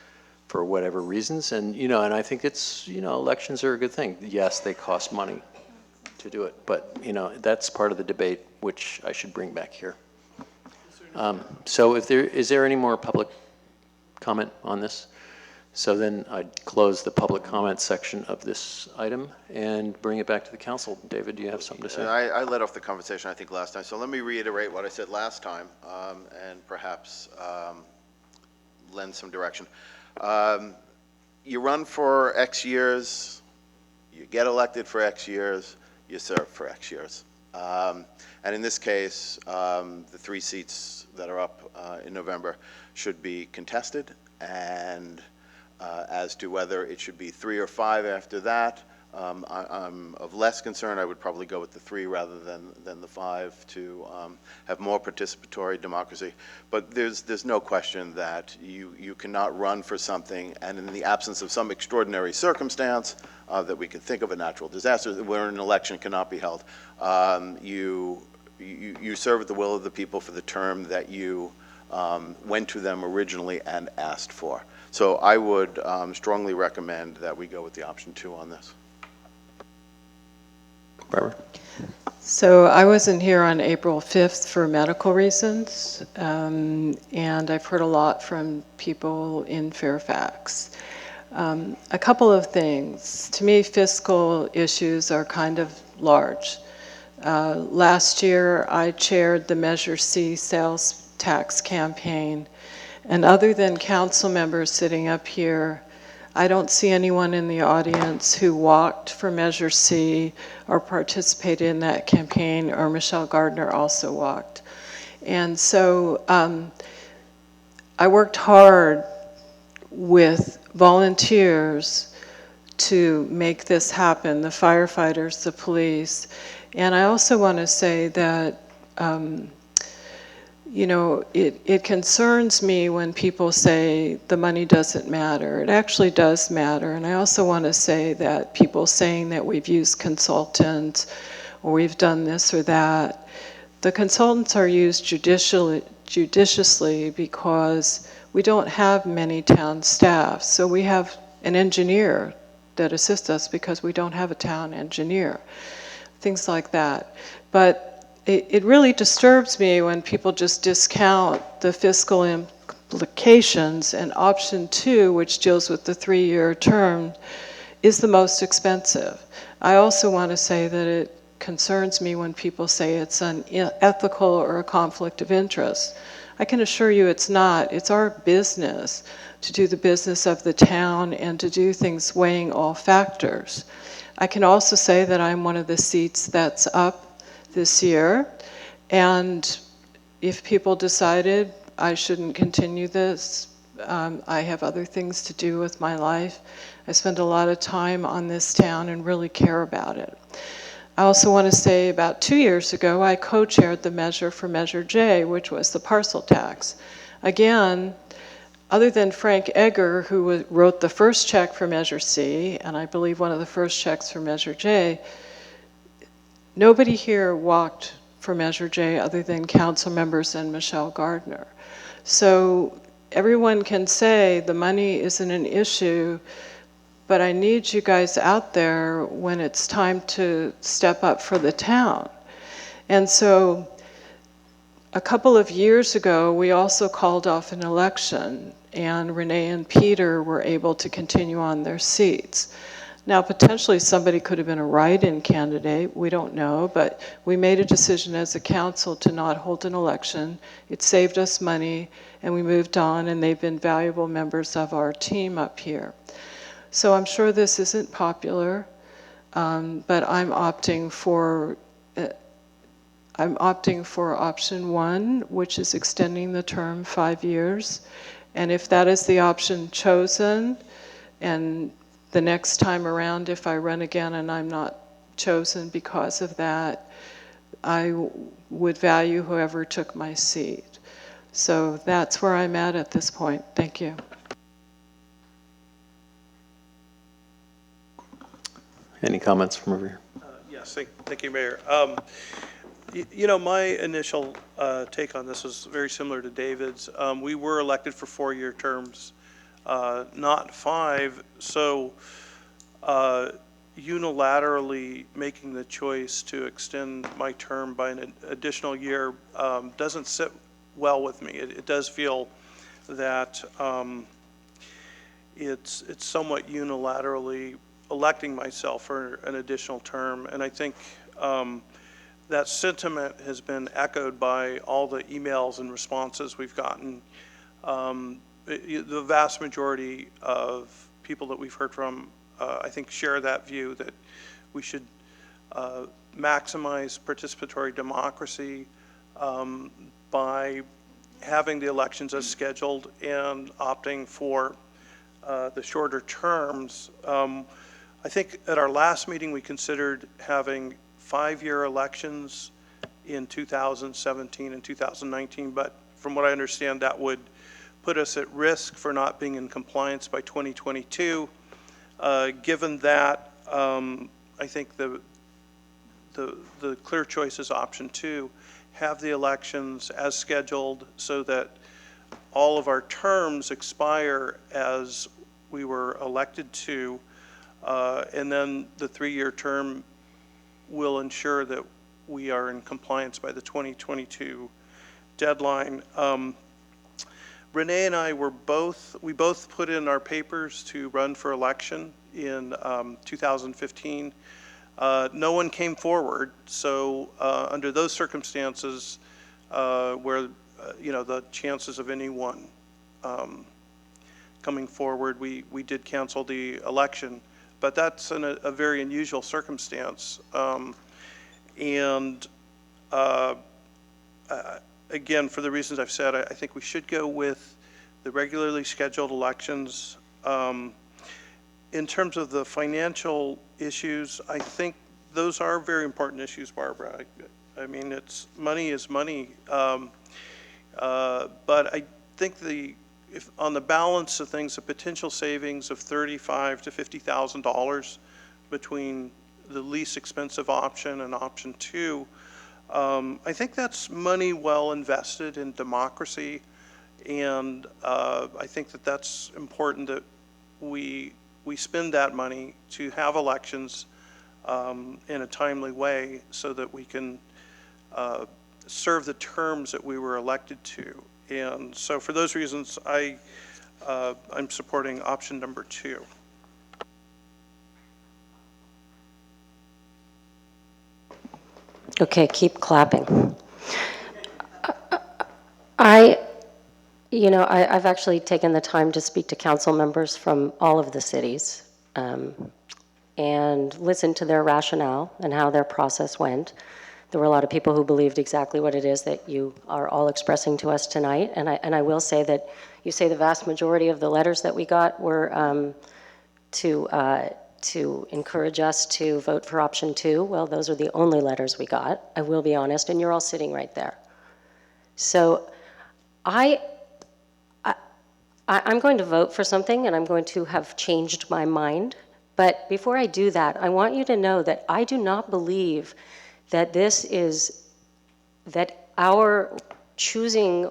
for whatever reasons, and and I think it's elections are a good thing. Yes, they cost money to do it, but that's part of the debate which I should bring back here. So is there any more public comment on this? So then I'd close the public comment section of this item and bring it back to the council. David, do you have something to say? I led off the conversation, I think, last time, so let me reiterate what I said last time, and perhaps lend some direction. You run for X years, you get elected for X years, you serve for X years. And in this case, the 3 seats that are up in November should be contested, and as to whether it should be 3 or 5 after that, I'm of less concern. I would probably go with the 3 rather than the 5 to have more participatory democracy. But there's no question that you cannot run for something, and in the absence of some extraordinary circumstance that we can think of, a natural disaster where an election cannot be held, you serve at the will of the people for the term that you went to them originally and asked for. So I would strongly recommend that we go with the option 2 on this. Barbara? So I wasn't here on April 5th for medical reasons, and I've heard a lot from people in Fairfax. A couple of things. To me, fiscal issues are kind of large. Last year, I chaired the Measure C sales tax campaign, and other than council members sitting up here, I don't see anyone in the audience who walked for Measure C or participated in that campaign, or Michelle Gardner also walked. And so I worked hard with volunteers to make this happen, the firefighters, the police. And I also want to say that it concerns me when people say the money doesn't matter. It actually does matter. And I also want to say that people saying that we've used consultants or we've done this or that, the consultants are used judiciously because we don't have many town staff. So we have an engineer that assists us because we don't have a town engineer, things like that. But it really disturbs me when people just discount the fiscal implications, and option 2, which deals with the 3-year term, is the most expensive. I also want to say that it concerns me when people say it's unethical or a conflict of interest. I can assure you it's not. It's our business to do the business of the town and to do things weighing all factors. I can also say that I'm one of the seats that's up this year, and if people decided I shouldn't continue this, I have other things to do with my life. I spend a lot of time on this town and really care about it. I also want to say about 2 years ago, I co-chaired the measure for Measure J, which was the parcel tax. Again, other than Frank Egger, who wrote the first check for Measure C, and I believe one of the first checks for Measure J, nobody here walked for Measure J other than council members and Michelle Gardner. So everyone can say the money isn't an issue, but I need you guys out there when it's time to step up for the town. And so a couple of years ago, we also called off an election, and Renee and Peter were able to continue on their seats. Now, potentially somebody could have been a write-in candidate, we don't know, but we made a decision as a council to not hold an election. It saved us money, and we moved on, and they've been valuable members of our team up here. So I'm sure this isn't popular, but I'm opting for option one, which is extending the term 5 years. And if that is the option chosen, and the next time around, if I run again and I'm not chosen because of that, I would value whoever took my seat. So that's where I'm at this point. Thank you. Any comments from over here? Yes, thank you, Mayor. You know, my initial take on this was very similar to David's. We were elected for 4-year terms, not 5, so unilaterally making the choice to extend my term by an additional year doesn't sit well with me. It does feel that it's somewhat unilaterally electing myself for an additional term, and I think that sentiment has been echoed by all the emails and responses we've gotten. The vast majority of people that we've heard from, I think, share that view that we should maximize participatory democracy by having the elections as scheduled and opting for the shorter terms. I think at our last meeting we considered having 5-year elections in 2017 and 2019, but from what I understand, that would put us at risk for not being in compliance by 2022. Given that, I think the clear choice is option 2, have the elections as scheduled so that all of our terms expire as we were elected to, and then the 3-year term will ensure that we are in compliance by the 2022 deadline. Renee and I we both put in our papers to run for election in 2015. No one came forward, so under those circumstances, where the chances of anyone coming forward, we did cancel the election. But that's a very unusual circumstance. Again, for the reasons I've said, I think we should go with the regularly scheduled elections. In terms of the financial issues, I think those are very important issues, Barbara. I mean, money is money. But I think if on the balance of things, a potential savings of $35,000 to $50,000 between the least expensive option and option 2, I think that's money well invested in democracy, and I think that that's important that we spend that money to have elections in a timely way so that we can serve the terms that we were elected to. And so for those reasons, I'm supporting option number 2. Okay, keep clapping. I've actually taken the time to speak to council members from all of the cities and listen to their rationale and how their process went. There were a lot of people who believed exactly what it is that you are all expressing to us tonight. And I will say that you say the vast majority of the letters that we got were to encourage us to vote for option 2. Well, those are the only letters we got, I will be honest, and you're all sitting right there. So I'm going to vote for something, and I'm going to have changed my mind. But before I do that, I want you to know that I do not believe that that our choosing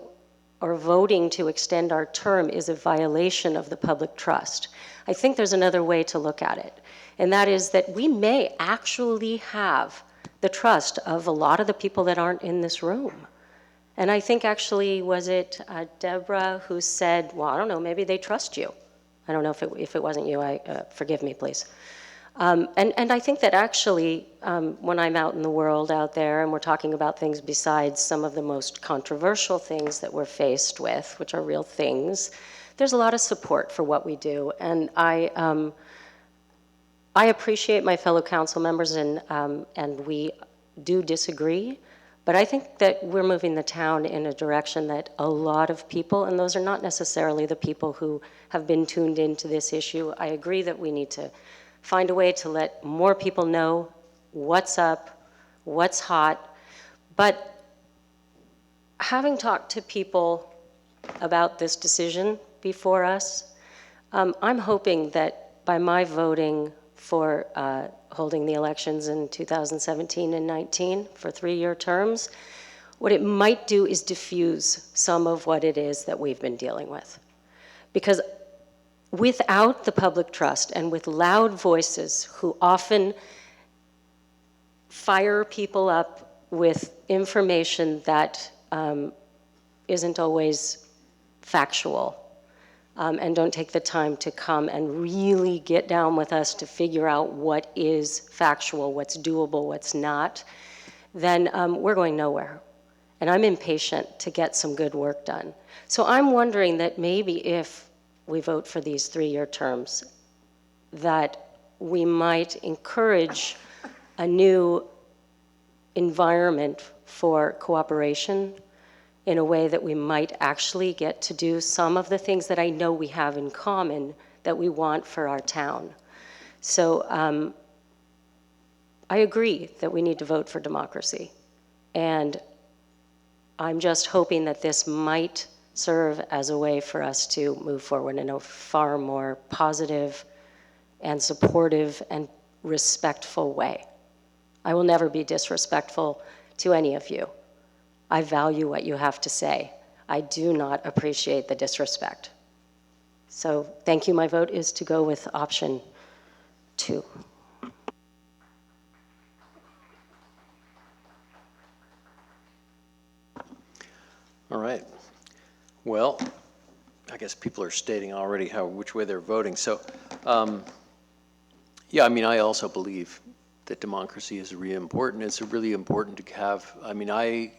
or voting to extend our term is a violation of the public trust. I think there's another way to look at it, and that is that we may actually have the trust of a lot of the people that aren't in this room. And I think actually, was it Deborah who said, well, I don't know, maybe they trust you. I don't know if it wasn't you, forgive me, please. And I think that actually, when I'm out in the world out there and we're talking about things besides some of the most controversial things that we're faced with, which are real things, there's a lot of support for what we do. And I appreciate my fellow council members, and we do disagree, but I think that we're moving the town in a direction that a lot of people, and those are not necessarily the people who have been tuned into this issue, I agree that we need to find a way to let more people know what's up, what's hot. But having talked to people about this decision before us, I'm hoping that by my voting for holding the elections in 2017 and 19 for 3-year terms, what it might do is diffuse some of what it is that we've been dealing with. Because without the public trust and with loud voices who often fire people up with information that isn't always factual, and don't take the time to come and really get down with us to figure out what is factual, what's doable, what's not, then we're going nowhere. And I'm impatient to get some good work done. So I'm wondering that maybe if we vote for these 3-year terms, that we might encourage a new environment for cooperation in a way that we might actually get to do some of the things that I know we have in common that we want for our town. So I agree that we need to vote for democracy. And I'm just hoping that this might serve as a way for us to move forward in a far more positive and supportive and respectful way. I will never be disrespectful to any of you. I value what you have to say. I do not appreciate the disrespect. So thank you. My vote is to go with option 2. All right. Well, I guess people are stating already which way they're voting. So, yeah, I mean, I also believe that democracy is really important. It's really important to have, I mean, I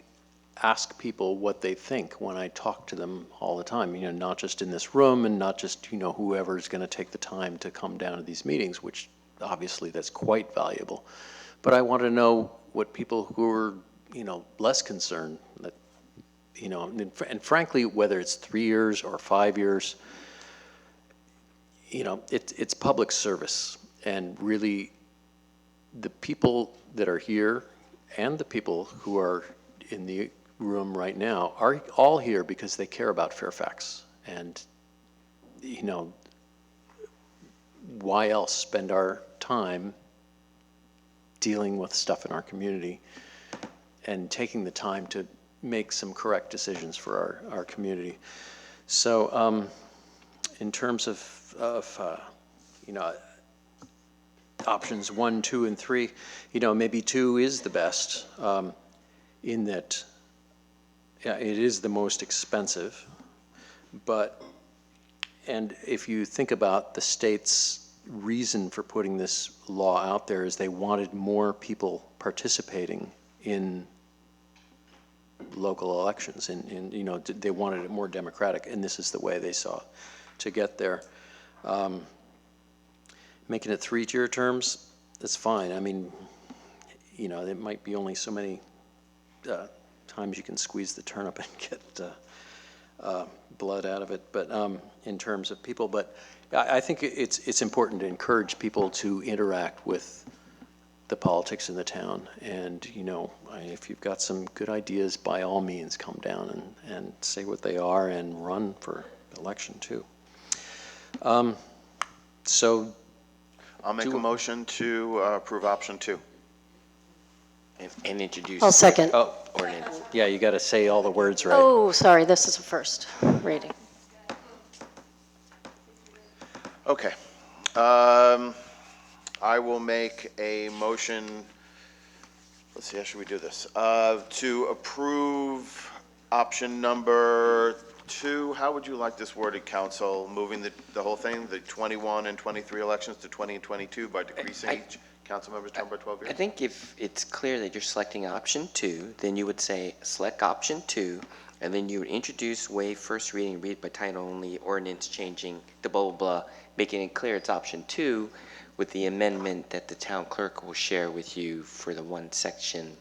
ask people what they think when I talk to them all the time, you know, not just in this room and not just, you know, whoever's going to take the time to come down to these meetings, which obviously that's quite valuable. But I want to know what people who are, you know, less concerned, that, you know, and frankly, whether it's 3 years or 5 years, you know, it's public service. And really, the people that are here and the people who are in the room right now are all here because they care about Fairfax. And, you know, why else spend our time dealing with stuff in our community and taking the time to make some correct decisions for our community. So in terms of you know, options 1, 2, and 3, you know, maybe 2 is the best, in that, yeah, it is the most expensive, but, and if you think about the state's reason for putting this law out there is they wanted more people participating in local elections, and you know, they wanted it more democratic, and this is the way they saw to get there. Making it 3-year terms, that's fine. I mean, you know, it might be only so many times you can squeeze the turnip and get blood out of it, but in terms of people, but I think it's important to encourage people to interact with the politics in the town. And, you know, if you've got some good ideas, by all means, come down and say what they are and run for election, too. So I'll make a motion to approve option 2. And introduce. I'll second. Oh, ordinance. yeah, you got to say all the words right. Oh, sorry, this is a first reading. Okay. I will make a motion, let's see, how should we do this? To approve option number 2. How would you like this worded, council? Moving the whole thing, the 21 and 23 elections to 20 and 22 by decreasing each council member's term by 12 years? I think if it's clear that you're selecting option 2, then you would say select option 2, and then you would introduce, waive first reading, read by title only, ordinance changing the blah, blah, blah, making it clear it's option 2 with the amendment that the town clerk will share with you for the one section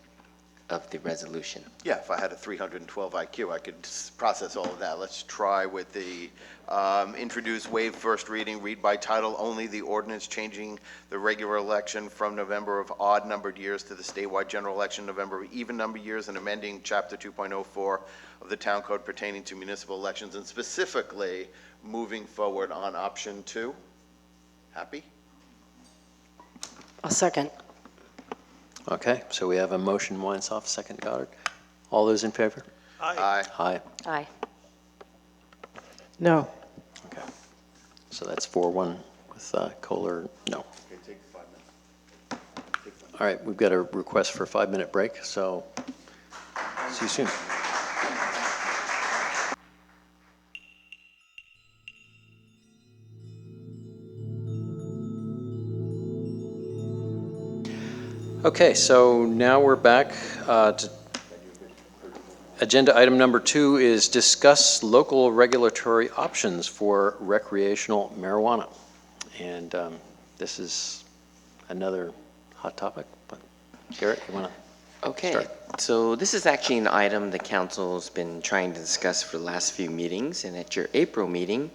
of the resolution. Yeah, if I had a 312 IQ, I could process all of that. Let's try with the introduce, waive first reading, read by title only, the ordinance changing the regular election from November of odd numbered years to the statewide general election November of even numbered years, and amending chapter 2.04 of the town code pertaining to municipal elections, and specifically moving forward on option 2. Happy? A second. Okay, so we have a motion, Weinsoff, second Goddard. All those in favor? Aye. Aye. Aye. No. Okay. So that's 4-1 with Kohler, no. All right, we've got a request for a 5-minute break, so see you soon. Okay, so now we're back to agenda item number 2 is discuss local regulatory options for recreational marijuana. And this is another hot topic, but Garrett, you want to Okay, start? so this is actually an item the council's been trying to discuss for the last few meetings, and at your April meeting,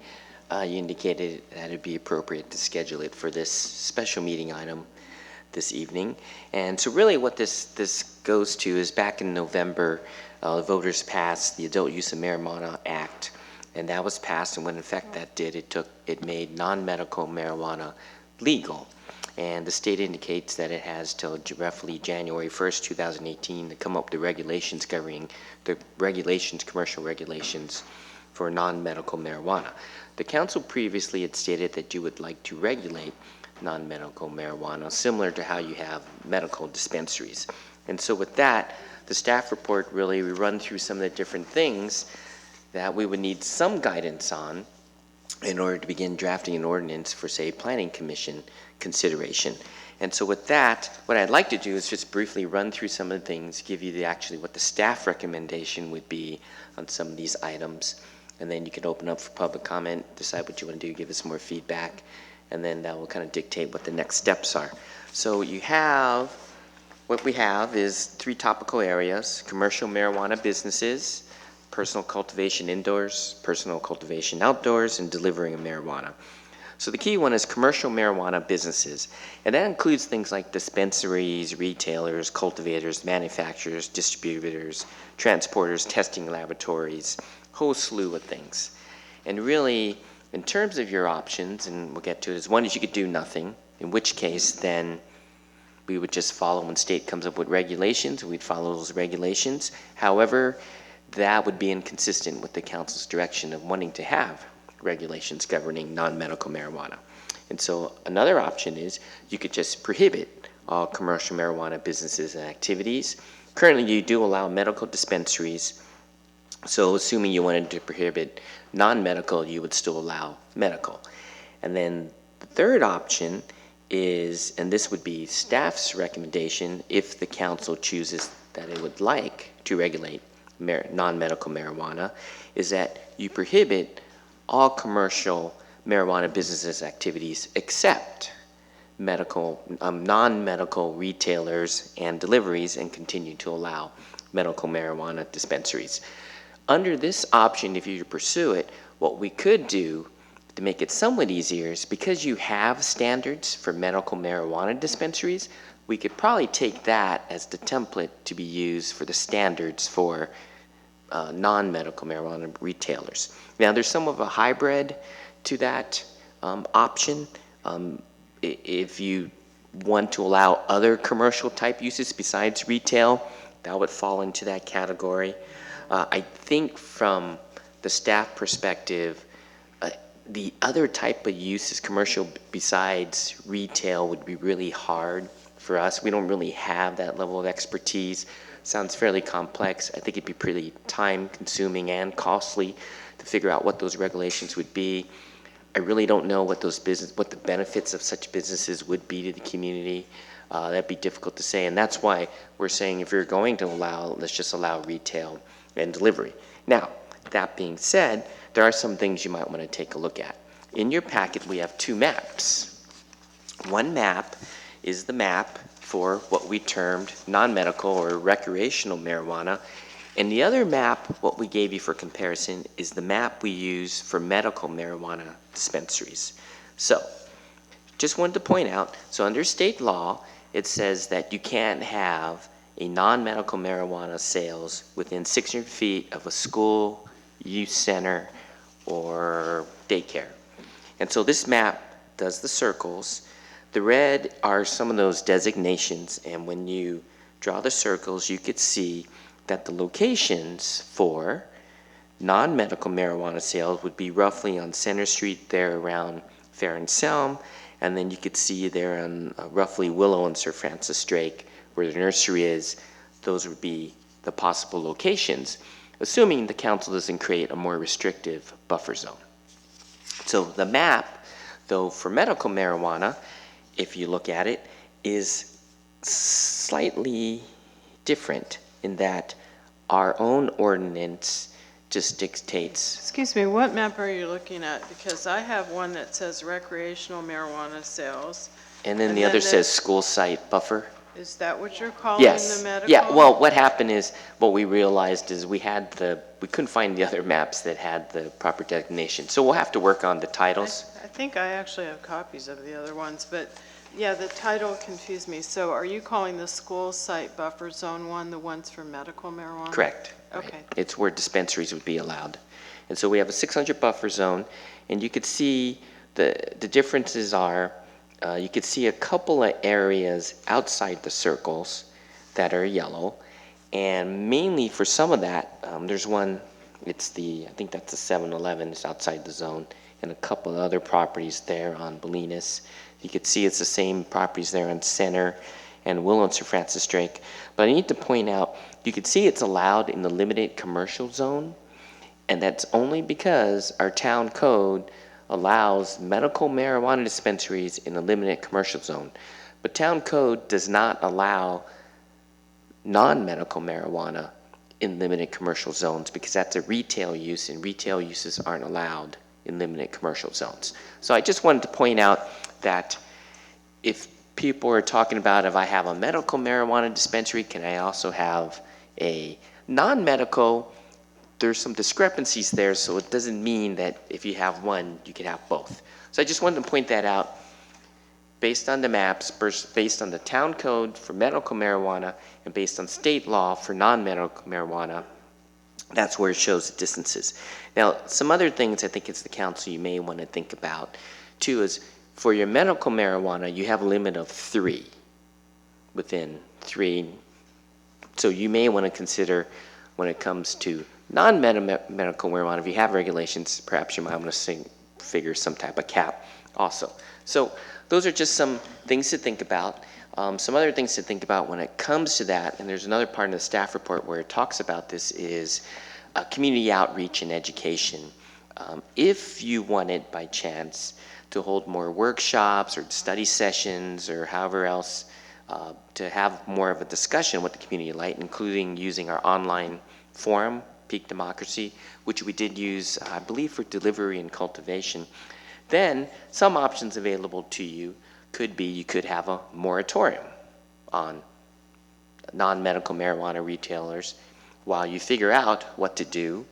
you indicated that it'd be appropriate to schedule it for this special meeting item this evening. And so really what this goes to is back in November, the voters passed the Adult Use of Marijuana Act, and that was passed, and what in effect that did, it made non-medical marijuana legal. And the state indicates that it has till roughly January 1st, 2018 to come up with the regulations governing the commercial regulations for non-medical marijuana. The council previously had stated that you would like to regulate non-medical marijuana, similar to how you have medical dispensaries. And so with that, the staff report really, we run through some of the different things that we would need some guidance on in order to begin drafting an ordinance for, say, planning commission consideration. And so with that, what I'd like to do is just briefly run through some of the things, give you what the staff recommendation would be on some of these items, and then you can open up for public comment, decide what you want to do, give us more feedback, and then that will kind of dictate what the next steps are. So what we have is 3 topical areas: commercial marijuana businesses, personal cultivation indoors, personal cultivation outdoors, and delivering of marijuana. So the key one is commercial marijuana businesses, and that includes things like dispensaries, retailers, cultivators, manufacturers, distributors, transporters, testing laboratories, whole slew of things. And really, in terms of your options, and we'll get to it, is one is you could do nothing, in which case then we would just follow when state comes up with regulations, we'd follow those regulations. However, that would be inconsistent with the council's direction of wanting to have regulations governing non-medical marijuana. And so another option is you could just prohibit all commercial marijuana businesses and activities. Currently, you do allow medical dispensaries. So assuming you wanted to prohibit non-medical, you would still allow medical. And then the third option is, and this would be staff's recommendation if the council chooses that it would like to regulate non-medical marijuana, is that you prohibit all commercial marijuana businesses activities except non-medical retailers and deliveries, and continue to allow medical marijuana dispensaries. Under this option, if you pursue it, what we could do to make it somewhat easier is, because you have standards for medical marijuana dispensaries, we could probably take that as the template to be used for the standards for non-medical marijuana retailers. Now, there's some of a hybrid to that option. If you want to allow other commercial type uses besides retail, that would fall into that category. I think from the staff perspective, the other type of uses, commercial besides retail, would be really hard for us. We don't really have that level of expertise. Sounds fairly complex. I think it'd be pretty time consuming and costly to figure out what those regulations would be. I really don't know what what the benefits of such businesses would be to the community. That'd be difficult to say, and that's why we're saying if you're going to allow, let's just allow retail and delivery. Now, that being said, there are some things you might want to take a look at. In your packet, we have two maps. One map is the map for what we termed non-medical or recreational marijuana, and the other map, what we gave you for comparison, is the map we use for medical marijuana dispensaries. So, just wanted to point out, so under state law, it says that you can't have a non-medical marijuana sales within 600 feet of a school, youth center, or daycare. And so this map does the circles. The red are some of those designations, and when you draw the circles, you could see that the locations for non-medical marijuana sales would be roughly on Center Street there around Fair and Selm, and then you could see there on roughly Willow and Sir Francis Drake where the nursery is. Those would be the possible locations, assuming the council doesn't create a more restrictive buffer zone. So the map, though, for medical marijuana, if you look at it, is slightly different in that our own ordinance just dictates. Excuse me, what map are you looking at? Because I have one that says recreational marijuana sales. And then the other says school site buffer. Is that what you're calling Yes. the medical? Yeah, well, what happened is, what we realized is we couldn't find the other maps that had the proper designation. So we'll have to work on the titles. I think I actually have copies of the other ones, but yeah, the title confused me. So are you calling the school site buffer zone one the ones for medical marijuana? Correct. Okay. Right. It's where dispensaries would be allowed. And so we have a 600 buffer zone, and you could see the differences are, you could see a couple of areas outside the circles that are yellow, and mainly for some of that, there's one, I think that's the 7-Eleven, it's outside the zone, and a couple of other properties there on Bolinas. You could see it's the same properties there on Center and Willow and Sir Francis Drake. But I need to point out, you could see it's allowed in the limited commercial zone, and that's only because our town code allows medical marijuana dispensaries in a limited commercial zone. But town code does not allow non-medical marijuana in limited commercial zones because that's a retail use, and retail uses aren't allowed in limited commercial zones. So I just wanted to point out that if people are talking about if I have a medical marijuana dispensary, can I also have a non-medical? There's some discrepancies there, so it doesn't mean that if you have one, you can have both. So I just wanted to point that out based on the maps, based on the town code for medical marijuana, and based on state law for non-medical marijuana. That's where it shows the distances. Now, some other things I think it's the council you may want to think about, too, is for your medical marijuana, you have a limit of 3 within 3. So you may want to consider when it comes to non-medical marijuana, if you have regulations, perhaps you might want to figure some type of cap also. So those are just some things to think about. Some other things to think about when it comes to that, and there's another part of the staff report where it talks about this, is community outreach and education. If you wanted, by chance, to hold more workshops or study sessions or however else, to have more of a discussion with the community light, including using our online forum, Peak Democracy, which we did use, I believe, for delivery and cultivation, then some options available to you could be you could have a moratorium on non-medical marijuana retailers while you figure out what to do.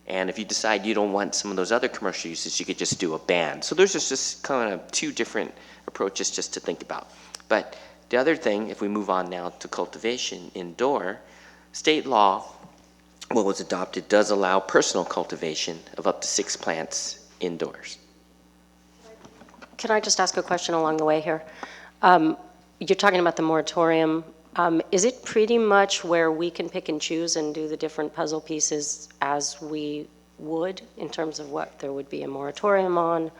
And if you decide you don't want some of those other commercial uses, you could just do a ban. So there's just kind of 2 different approaches just to think about. But the other thing, if we move on now to cultivation indoor, state law what was adopted does allow personal cultivation of up to 6 plants indoors. Can I just ask a question along the way here? You're talking about the moratorium. Is it pretty much where we can pick and choose and do the different puzzle pieces as we would in terms of what there would be a moratorium on,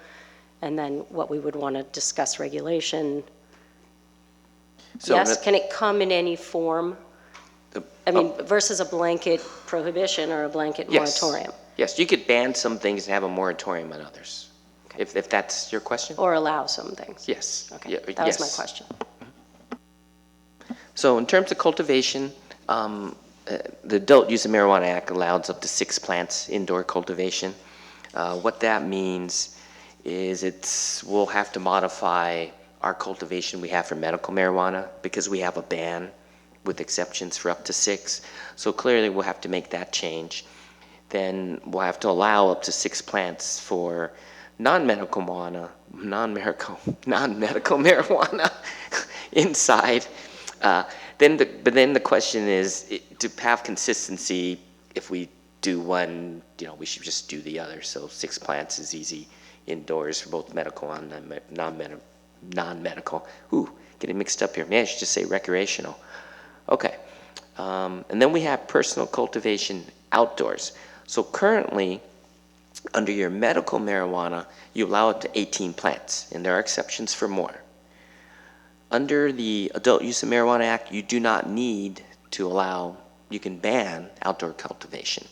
and then what we would want to discuss regulation? So Yes, can it come in any form? I mean, versus a blanket prohibition or a blanket Yes. moratorium? Yes, you could ban some things and have a moratorium on others, if that's your question? Or allow some things? Yes. Okay, Yeah, that was my yes. question. So in terms of cultivation, the Adult Use of Marijuana Act allows up to 6 plants indoor cultivation. What that means is we'll have to modify our cultivation we have for medical marijuana because we have a ban with exceptions for up to 6. So clearly we'll have to make that change. Then we'll have to allow up to 6 plants for non-medical marijuana inside. But then the question is, to have consistency, if we do one, we should just do the other. So 6 plants is easy indoors for both medical and non-medical. Ooh, getting mixed up here. Maybe I should just say recreational. Okay. And then we have personal cultivation outdoors. So currently, under your medical marijuana, you allow up to 18 plants, and there are exceptions for more. Under the Adult Use of Marijuana Act, you do not need to allow, you can ban outdoor cultivation.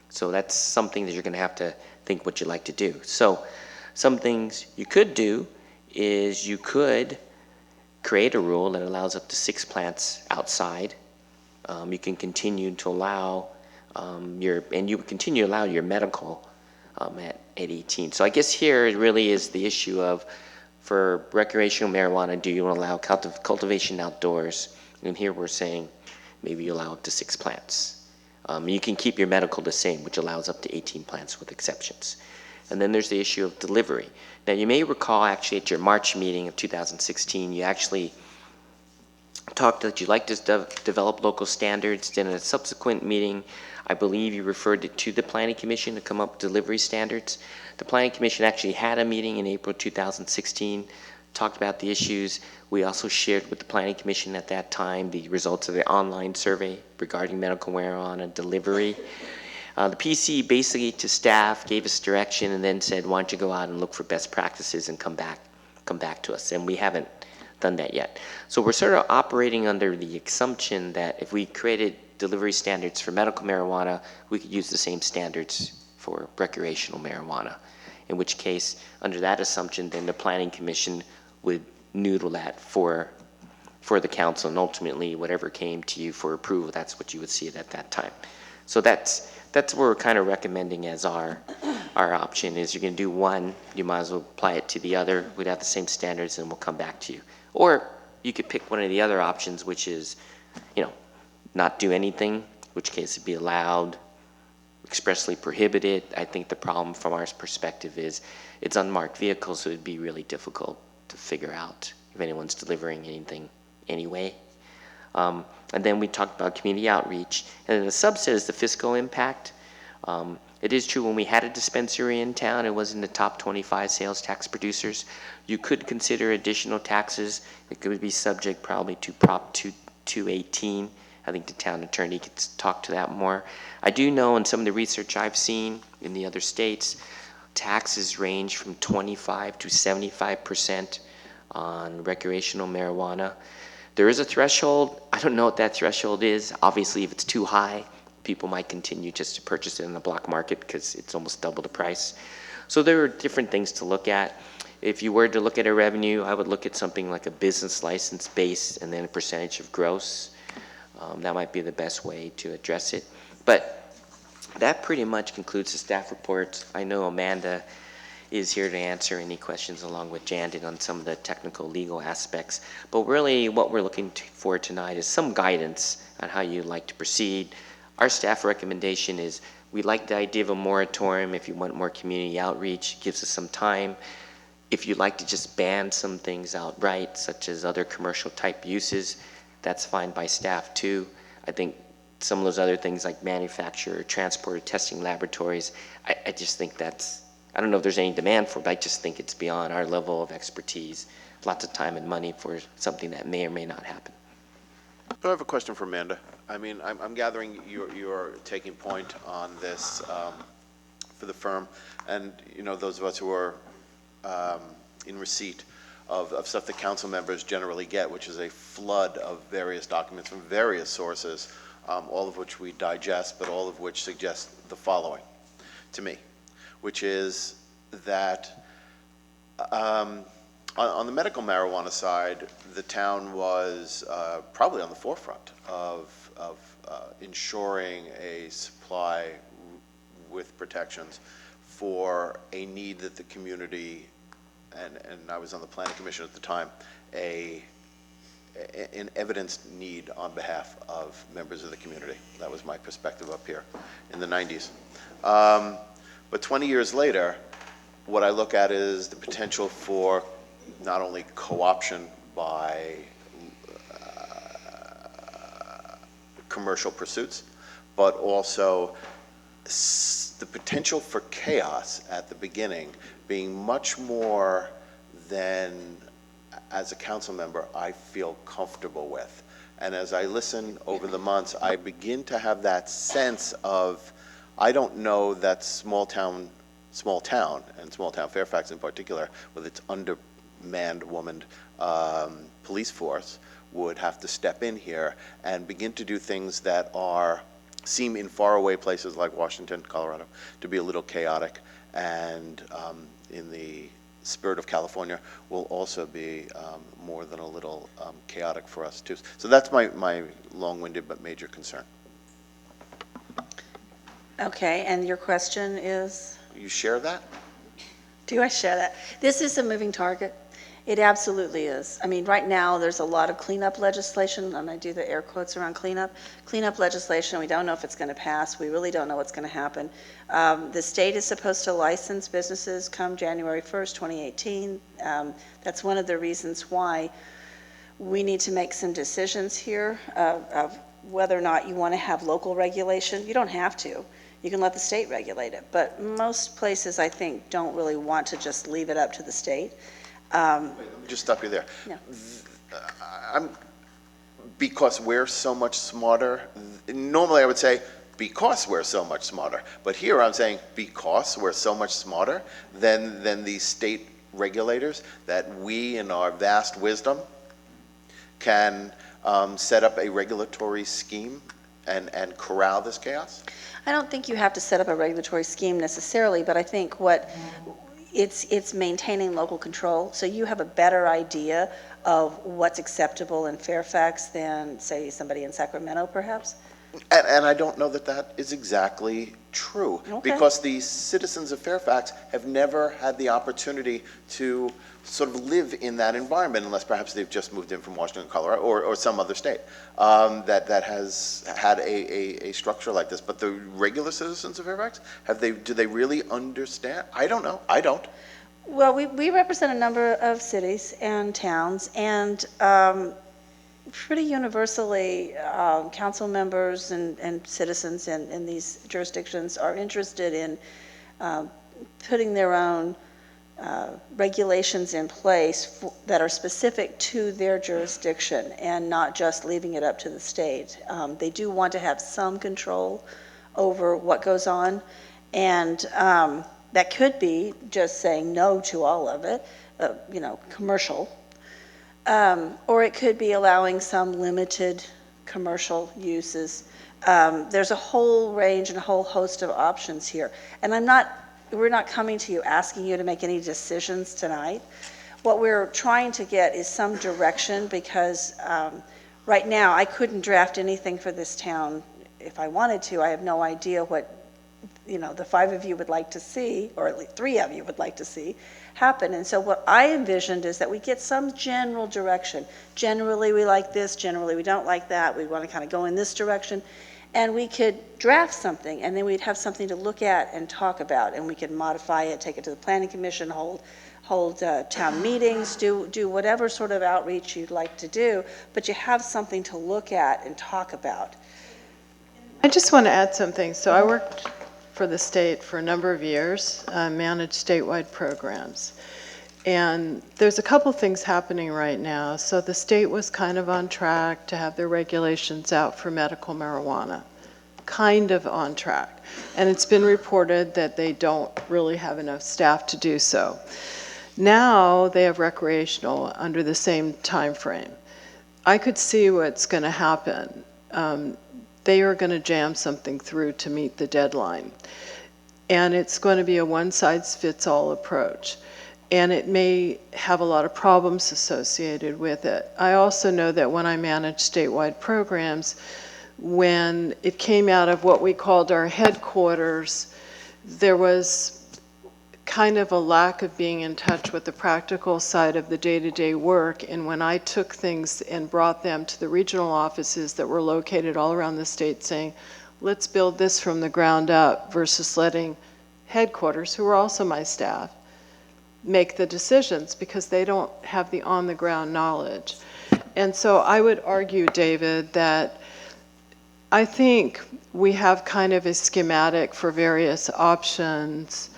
So that's something that you're going to have to think what you'd like to do. So some things you could do is you could create a rule that allows up to 6 plants outside. You can continue to allow and you would continue to allow your medical at 18. So I guess here it really is the issue of, for recreational marijuana, do you allow cultivation outdoors? And here we're saying maybe you allow up to 6 plants. You can keep your medical the same, which allows up to 18 plants with exceptions. And then there's the issue of delivery. Now you may recall actually at your March meeting of 2016, you actually talked that you'd like to develop local standards. Then in a subsequent meeting, I believe you referred it to the Planning Commission to come up with delivery standards. The Planning Commission actually had a meeting in April 2016, talked about the issues. We also shared with the Planning Commission at that time the results of the online survey regarding medical marijuana delivery. The PC basically to staff gave us direction and then said, why don't you go out and look for best practices and come back to us. And we haven't done that yet. So we're sort of operating under the assumption that if we created delivery standards for medical marijuana, we could use the same standards for recreational marijuana. In which case, under that assumption, then the Planning Commission would noodle that for the council, and ultimately whatever came to you for approval, that's what you would see it at that time. So that's what we're kind of recommending as our option is. You're going to do one, you might as well apply it to the other. We'd have the same standards and we'll come back to you. Or you could pick one of the other options, which is, not do anything, which case it'd be allowed, expressly prohibited. I think the problem from our perspective is it's unmarked vehicles, so it'd be really difficult to figure out if anyone's delivering anything anyway. And then we talked about community outreach. And then the subset is the fiscal impact. It is true when we had a dispensary in town, it was in the top 25 sales tax producers. You could consider additional taxes. It could be subject probably to Prop 218. I think the town attorney could talk to that more. I do know in some of the research I've seen in the other states, taxes range from 25 to 75% on recreational marijuana. There is a threshold. I don't know what that threshold is. Obviously, if it's too high, people might continue just to purchase it in the black market because it's almost double the price. So there are different things to look at. If you were to look at a revenue, I would look at something like a business license base and then a percentage of gross. That might be the best way to address it. But that pretty much concludes the staff reports. I know Amanda is here to answer any questions along with Jandon on some of the technical legal aspects. But really what we're looking for tonight is some guidance on how you'd like to proceed. Our staff recommendation is we like the idea of a moratorium if you want more community outreach. It gives us some time. If you'd like to just ban some things outright, such as other commercial type uses, that's fine by staff too. I think some of those other things like manufacturer, transport, testing laboratories, I just think that's, I don't know if there's any demand for it, but I just think it's beyond our level of expertise, lots of time and money for something that may or may not happen. So I have a question for Amanda. I mean, I'm gathering you're taking point on this for the firm, and those of us who are in receipt of stuff that council members generally get, which is a flood of various documents from various sources, all of which we digest, but all of which suggest the following to me, which is that on the medical marijuana side, the town was probably on the forefront of ensuring a supply with protections for a need that the community, and I was on the planning commission at the time, an evidenced need on behalf of members of the community. That was my perspective up here in the 90s. But 20 years later, what I look at is the potential for not only co-option by commercial pursuits, but also the potential for chaos at the beginning being much more than, as a council member, I feel comfortable with. And as I listen over the months, I begin to have that sense of, I don't know that small town, and small town Fairfax in particular, with its undermanned, womaned police force, would have to step in here and begin to do things that seem in faraway places like Washington, Colorado, to be a little chaotic, and in the spirit of California will also be more than a little chaotic for us too. So that's my long-winded but major concern. Okay, and your question is? You share that? Do I share that? This is a moving target. It absolutely is. I mean, right now, there's a lot of cleanup legislation, and I do the air quotes around cleanup. Cleanup legislation, we don't know if it's going to pass. We really don't know what's going to happen. The state is supposed to license businesses come January 1st, 2018. That's one of the reasons why we need to make some decisions here of whether or not you want to have local regulation. You don't have to. You can let the state regulate it. But most places, I think, don't really want to just leave it up to the state. Wait, let me just stop you there. Yeah. Because we're so much smarter. Normally I would say, because we're so much smarter. But here I'm saying, because we're so much smarter than these state regulators, that we in our vast wisdom can set up a regulatory scheme and corral this chaos? I don't think you have to set up a regulatory scheme necessarily, but I think it's maintaining local control. So you have a better idea of what's acceptable in Fairfax than, say, somebody in Sacramento, perhaps? And I don't know that is exactly true. Okay. Because the citizens of Fairfax have never had the opportunity to sort of live in that environment, unless perhaps they've just moved in from Washington, Colorado, or some other state that has had a structure like this. But the regular citizens of Fairfax, do they really understand? I don't know. I don't. Well, we represent a number of cities and towns, and pretty universally, council members and citizens in these jurisdictions are interested in putting their own regulations in place that are specific to their jurisdiction and not just leaving it up to the state. They do want to have some control over what goes on, and that could be just saying no to all of it, commercial. Or it could be allowing some limited commercial uses. There's a whole range and a whole host of options here. And we're not coming to you asking you to make any decisions tonight. What we're trying to get is some direction, because right now I couldn't draft anything for this town if I wanted to. I have no idea what the 5 of you would like to see, or at least 3 of you would like to see happen. And so what I envisioned is that we get some general direction. Generally we like this, generally we don't like that, we want to kind of go in this direction, and we could draft something, and then we'd have something to look at and talk about, and we could modify it, take it to the planning commission, hold town meetings, do whatever sort of outreach you'd like to do, but you have something to look at and talk about. I just want to add something. So I worked for the state for a number of years, managed statewide programs. And there's a couple things happening right now. So the state was kind of on track to have their regulations out for medical marijuana, kind of on track. And it's been reported that they don't really have enough staff to do so. Now they have recreational under the same time frame. I could see what's going to happen. They are going to jam something through to meet the deadline. And it's going to be a one-size-fits-all approach. And it may have a lot of problems associated with it. I also know that when I managed statewide programs, when it came out of what we called our headquarters, there was kind of a lack of being in touch with the practical side of the day-to-day work. And when I took things and brought them to the regional offices that were located all around the state saying, let's build this from the ground up versus letting headquarters, who are also my staff, make the decisions because they don't have the on-the-ground knowledge. And so I would argue, David, that I think we have kind of a schematic for various options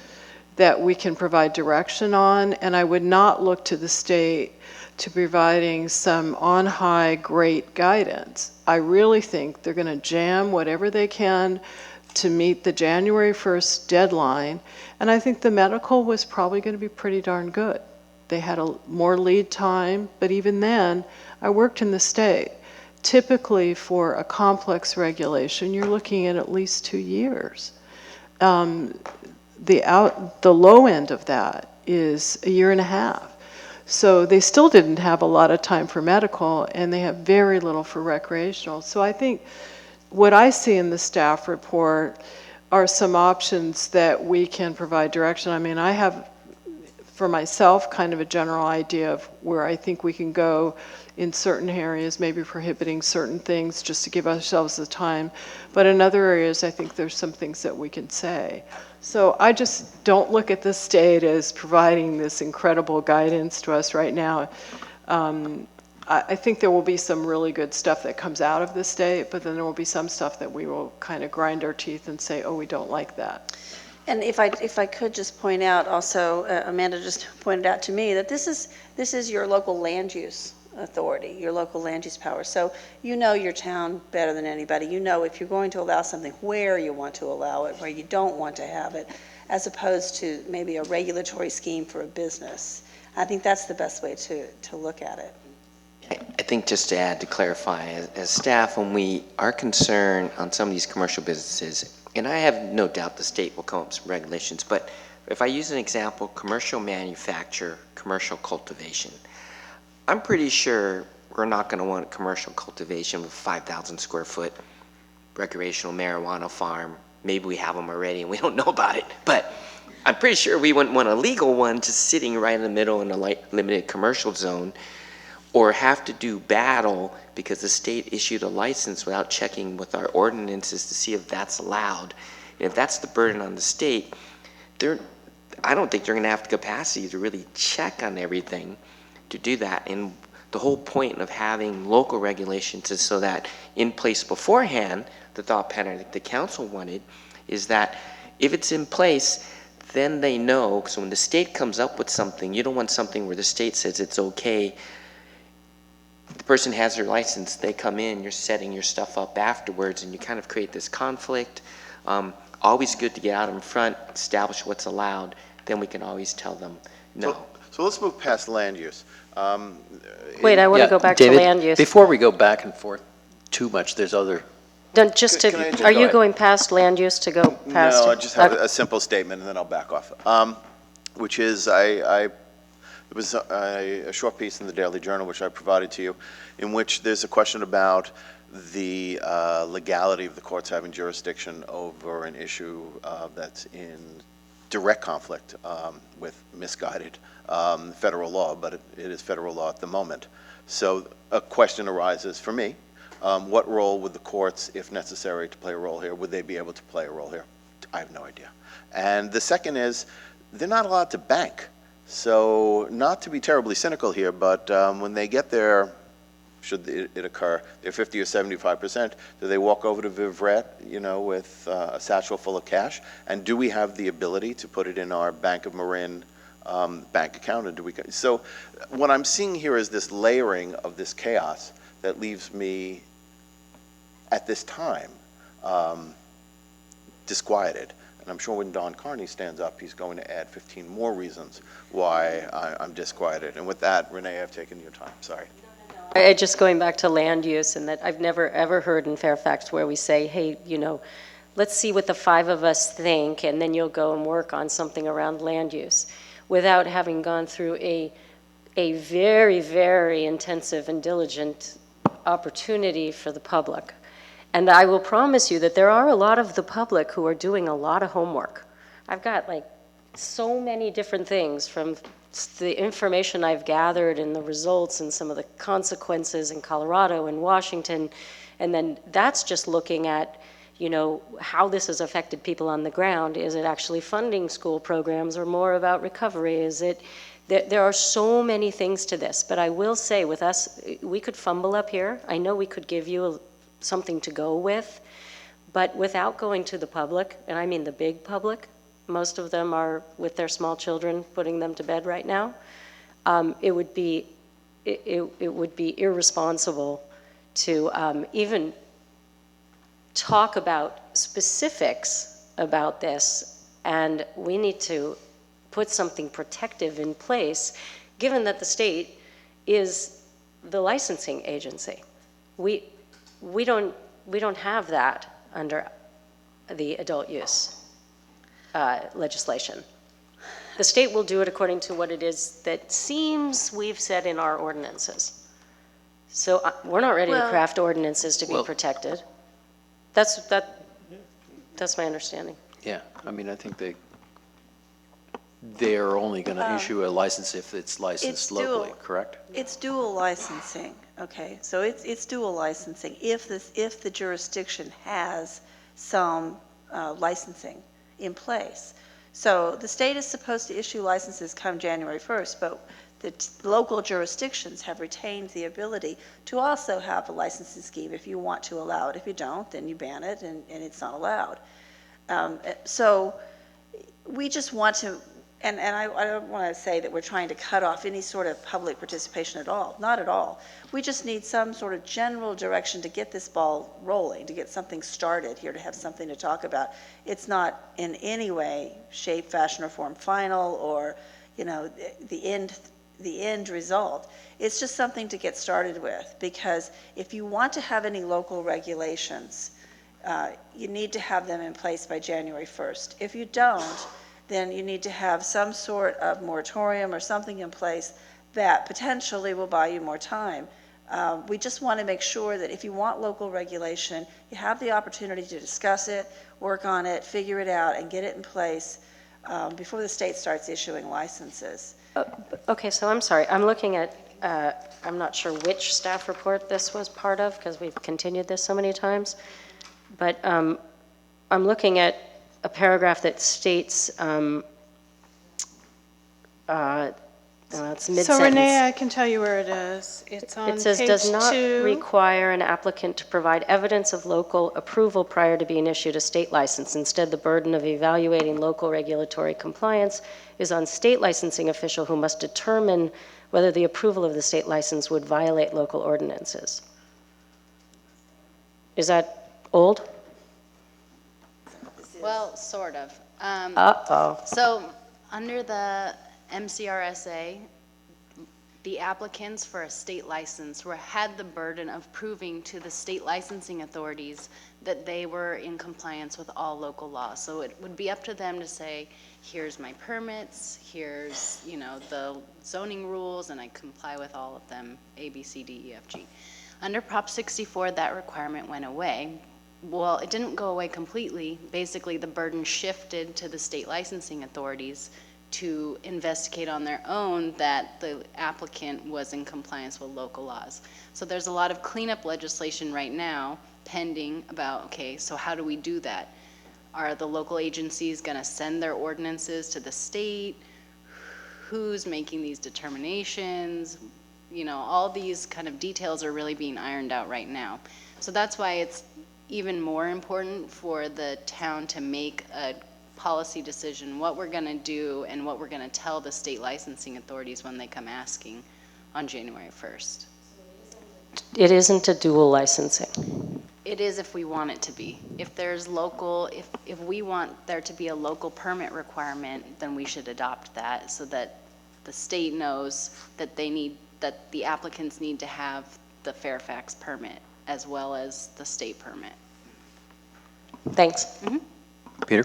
that we can provide direction on, and I would not look to the state to providing some on-high great guidance. I really think they're going to jam whatever they can to meet the January 1st deadline, and I think the medical was probably going to be pretty darn good. They had more lead time, but even then, I worked in the state. Typically for a complex regulation, you're looking at least 2 years. The low end of that is 1.5 years. So they still didn't have a lot of time for medical, and they have very little for recreational. So I think what I see in the staff report are some options that we can provide direction. I mean, I have, for myself, kind of a general idea of where I think we can go in certain areas, maybe prohibiting certain things just to give ourselves the time. But in other areas, I think there's some things that we can say. So I just don't look at the state as providing this incredible guidance to us right now. I think there will be some really good stuff that comes out of the state, but then there will be some stuff that we will kind of grind our teeth and say, oh, we don't like that. And if I could just point out also, Amanda just pointed out to me that this is your local land use authority, your local land use power. So you know your town better than anybody. You know if you're going to allow something, where you want to allow it, where you don't want to have it, as opposed to maybe a regulatory scheme for a business. I think that's the best way to look at it. I think just to add, to clarify, as staff, when we are concerned on some of these commercial businesses, and I have no doubt the state will come up with some regulations, but if I use an example, commercial manufacture, commercial cultivation, I'm pretty sure we're not going to want commercial cultivation with 5,000 square foot recreational marijuana farm. Maybe we have them already and we don't know about it, but I'm pretty sure we wouldn't want a legal one just sitting right in the middle in a limited commercial zone, or have to do battle because the state issued a license without checking with our ordinances to see if that's allowed. And if that's the burden on the state, I don't think they're going to have the capacity to really check on everything to do that. And the whole point of having local regulations is so that in place beforehand, the thought pattern that the council wanted is that if it's in place, then they know. So when the state comes up with something, you don't want something where the state says it's okay. The person has their license, they come in, you're setting your stuff up afterwards, and you kind of create this conflict. Always good to get out in front, establish what's allowed, then we can always tell them no. So let's move past land use. Wait, I want to go back David, to land use. Before we go back and forth too much, there's other. Are you going past land use to go past? No, I just have a simple statement and then I'll back off. Which is, it was a short piece in the Daily Journal, which I provided to you, in which there's a question about the legality of the courts having jurisdiction over an issue that's in direct conflict with misguided federal law, but it is federal law at the moment. So a question arises for me, what role would the courts, if necessary to play a role here, would they be able to play a role here? I have no idea. And the second is, they're not allowed to bank. So not to be terribly cynical here, but when they get their should it occur. They're 50 or 75%. Do they walk over to Vivret, with a satchel full of cash? And do we have the ability to put it in our Bank of Marin bank account? And so what I'm seeing here is this layering of this chaos that leaves me, at this time, disquieted. And I'm sure when Don Carney stands up, he's going to add 15 more reasons why I'm disquieted. And with that, Renee, I've taken your time. Sorry. Just going back to land use, and that I've never ever heard in Fairfax where we say, hey, let's see what the 5 of us think, and then you'll go and work on something around land use, without having gone through a very, very intensive and diligent opportunity for the public. And I will promise you that there are a lot of the public who are doing a lot of homework. I've got so many different things, from the information I've gathered and the results and some of the consequences in Colorado and Washington. And then that's just looking at, how this has affected people on the ground. Is it actually funding school programs, or more about recovery? Is it, there are so many things to this, but I will say with us, we could fumble up here. I know we could give you something to go with, but without going to the public, and I mean the big public, most of them are with their small children, putting them to bed right now. It would be irresponsible to even talk about specifics about this, and we need to put something protective in place, given that the state is the licensing agency. We don't have that under the adult use legislation. The state will do it according to what it is that seems we've said in our ordinances. So we're not ready to craft ordinances to be protected. That's my understanding. Yeah, I mean, I think they're only going to issue a license if it's licensed locally, correct? It's dual licensing, okay? So it's dual licensing if the jurisdiction has some licensing in place. So the state is supposed to issue licenses come January 1st, but the local jurisdictions have retained the ability to also have a licensing scheme if you want to allow it. If you don't, then you ban it and it's not allowed. So we just want to, and I don't want to say that we're trying to cut off any sort of public participation at all, not at all. We just need some sort of general direction to get this ball rolling, to get something started here, to have something to talk about. It's not in any way, shape, fashion, or form final, or the end result. It's just something to get started with, because if you want to have any local regulations, you need to have them in place by January 1st. If you don't, then you need to have some sort of moratorium or something in place that potentially will buy you more time. We just want to make sure that if you want local regulation, you have the opportunity to discuss it, work on it, figure it out, and get it in place before the state starts issuing licenses. Okay, so I'm sorry. I'm looking at, I'm not sure which staff report this was part of, because we've continued this so many times, but I'm looking at a paragraph that states, it's mid-sentence. So Renee, I can tell you where it is. It's on It says, page does not 2. require an applicant to provide evidence of local approval prior to being issued a state license. Instead, the burden of evaluating local regulatory compliance is on state licensing official, who must determine whether the approval of the state license would violate local ordinances. Is that old? Well, sort of. Uh-oh. So under the MCRSA, the applicants for a state license had the burden of proving to the state licensing authorities that they were in compliance with all local laws. So it would be up to them to say, here's my permits, here's, the zoning rules, and I comply with all of them, A, B, C, D, E, F, G. Under Prop 64, that requirement went away. Well, it didn't go away completely. Basically, the burden shifted to the state licensing authorities to investigate on their own that the applicant was in compliance with local laws. So there's a lot of cleanup legislation right now pending about, okay, so how do we do that? Are the local agencies going to send their ordinances to the state? Who's making these determinations? You know, all these kind of details are really being ironed out right now. So that's why it's even more important for the town to make a policy decision, what we're going to do and what we're going to tell the state licensing authorities when they come asking on January 1st. It isn't a dual licensing. It is if we want it to be. If there's local, if we want there to be a local permit requirement, then we should adopt that so that the state knows that that the applicants need to have the Fairfax permit as well as the state permit. Thanks. Mm-hmm. Peter?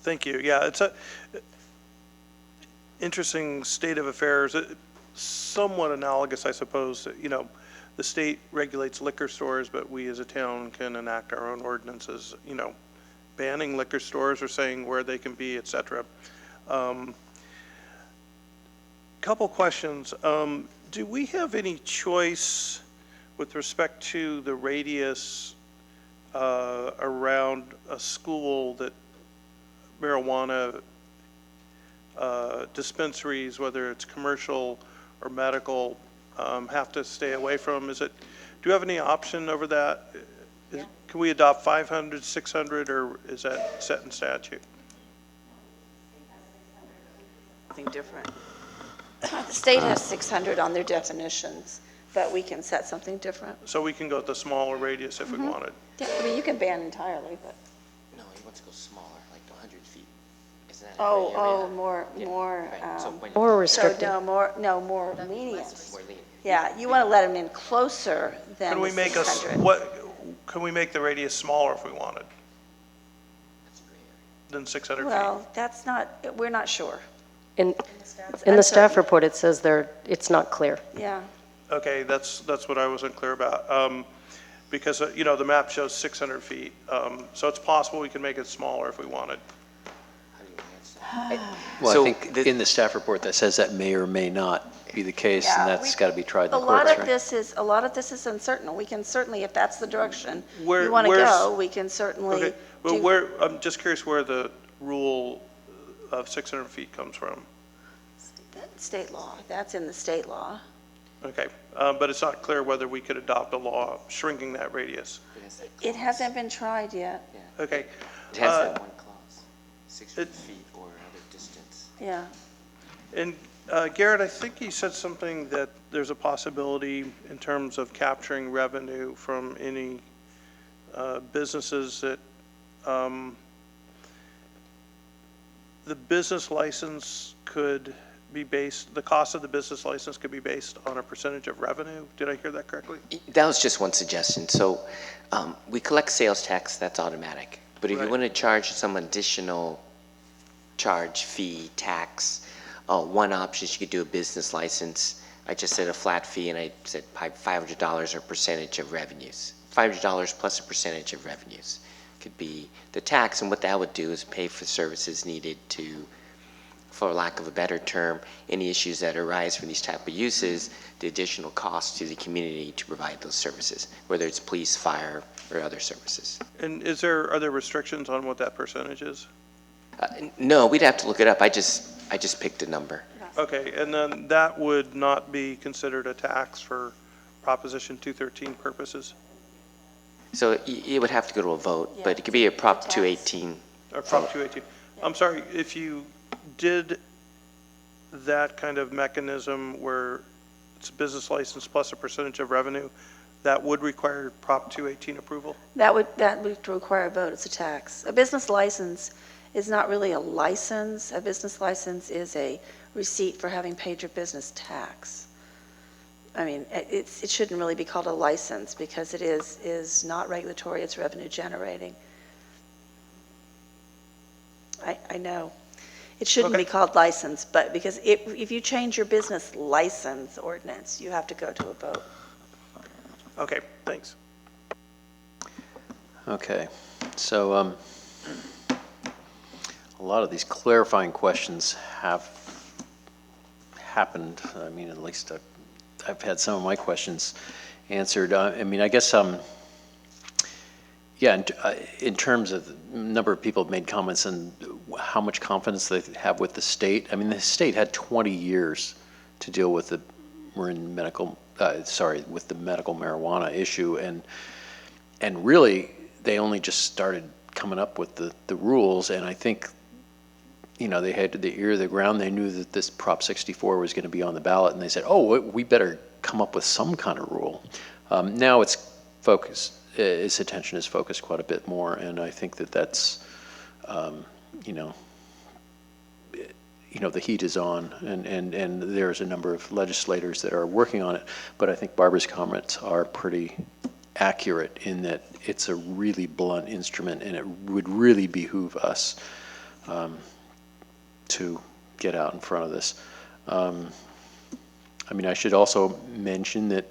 Thank you. Yeah, it's a interesting state of affairs. Somewhat analogous, I suppose. You know, the state regulates liquor stores, but we as a town can enact our own ordinances, you know, banning liquor stores or saying where they can be, et cetera. Couple questions. Do we have any choice with respect to the radius around a school that marijuana dispensaries, whether it's commercial or medical, have to stay away from? Do you have any option over that? Can we adopt 500, 600, or is that set in statute? Something different. The state has 600 on their definitions, but we can set something different. So we can go with the smaller radius if we wanted. Yeah, I mean, you can ban entirely, but. No, he wants to go smaller, like 100 feet. Isn't that a Oh, gray area? more. Right, so when- Or restricted. So more lenient. Yeah, you want to let them in closer than Can we the make 600. can we make the radius smaller if we wanted? Than 600 feet? Well, that's not, we're not sure. In I'm the staff sorry. report, it says it's not clear. Yeah. Okay, that's what I wasn't clear about. Because, you know, the map shows 600 feet. So it's possible we can make it smaller if we wanted. Well, So I think in the staff report that says that may or may not be the case, Yeah, and that's got to be tried in A the lot courts, of right? this is uncertain. We can certainly, if that's the direction Where- you want to where's- go, we can certainly. Okay, but do- I'm just curious where the rule of 600 feet comes from. State law, that's in the state law. Okay, but it's not clear whether we could adopt a law shrinking that radius. It hasn't been tried yet. Okay. It has that one clause, 600 feet or other distance. Yeah. And Garrett, I think you said something that there's a possibility in terms of capturing revenue from any businesses that the business license could be based, the cost of the business license could be based on a percentage of revenue. Did I hear that correctly? That was just one suggestion. So we collect sales tax, that's automatic. But if you Right. want to charge some additional charge, fee, tax, one option is you could do a business license. I just said a flat fee, and I said $500 or percentage of revenues. $500 plus a percentage of revenues could be the tax, and what that would do is pay for services needed to, for lack of a better term, any issues that arise from these type of uses, the additional cost to the community to provide those services, whether it's police, fire, or other services. And are there restrictions on what that percentage is? No, we'd have to look it up. I just picked a number. Okay, and then that would not be considered a tax for Proposition 213 purposes? So it would have to go to a vote, but it could be a Prop 218. Or Prop 218. I'm sorry, if you did that kind of mechanism where it's a business license plus a percentage of revenue, that would require Prop 218 approval? That would require a vote. It's a tax. A business license is not really a license. A business license is a receipt for having paid your business tax. I mean, it shouldn't really be called a license because it is not regulatory, it's revenue generating. I know. It shouldn't be called license, but because if you change your business license ordinance, you have to go to a vote. Okay, thanks. Okay, so a lot of these clarifying questions have happened. I mean, at least I've had some of my questions answered. I mean, I guess, yeah, in terms of the number of people have made comments on how much confidence they have with the state. I mean, the state had 20 years to deal with the with the medical marijuana issue, and really, they only just started coming up with the rules, and I think, they had the ear to the ground. They knew that this Prop 64 was going to be on the ballot, and they said, oh, we better come up with some kind of rule. Now its attention is focused quite a bit more, and I think that's, the heat is on, and there's a number of legislators that are working on it, but I think Barbara's comments are pretty accurate in that it's a really blunt instrument, and it would really behoove us to get out in front of this. I should also mention that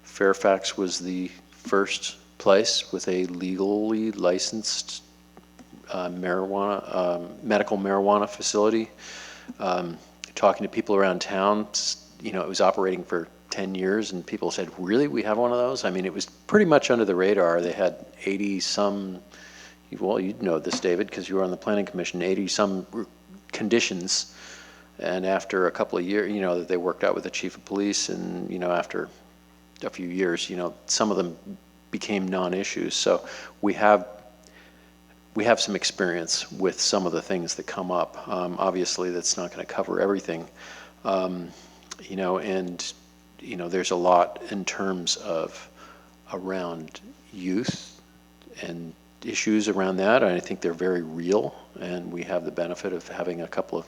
Fairfax was the first place with a legally licensed medical marijuana facility. Talking to people around town, it was operating for 10 years, and people said, really, we have one of those? It was pretty much under the radar. They had 80-some, well, you'd know this, David, because you were on the Planning Commission, 80-some conditions, and after a couple of years, that they worked out with the chief of police, and, after a few years, some of them became non-issues. So we have some experience with some of the things that come up. Obviously, that's not going to cover everything, and there's a lot in terms of around youth and issues around that. And I think they're very real, and we have the benefit of having a couple of,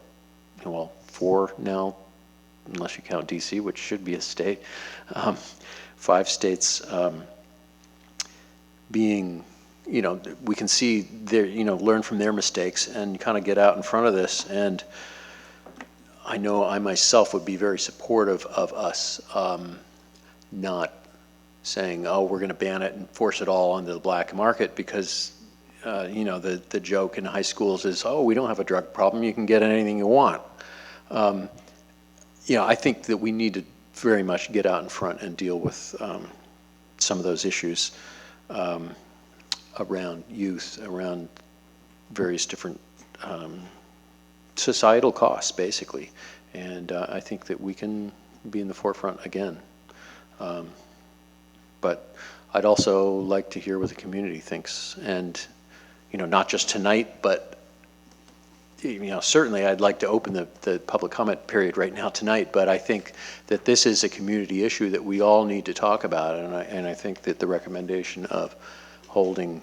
4 now, unless you count DC, which should be a state, 5 states being, we can see their, learn from their mistakes and kind of get out in front of this. And I know I myself would be very supportive of us not saying, oh, we're going to ban it and force it all onto the black market, because the joke in high schools is, oh, we don't have a drug problem, you can get anything you want. I think that we need to very much get out in front and deal with some of those issues around youth, around various different societal costs, basically. And I think that we can be in the forefront again. But I'd also like to hear what the community thinks, and not just tonight, but certainly I'd like to open the public comment period right now tonight, but I think that this is a community issue that we all need to talk about, and I think that the recommendation of holding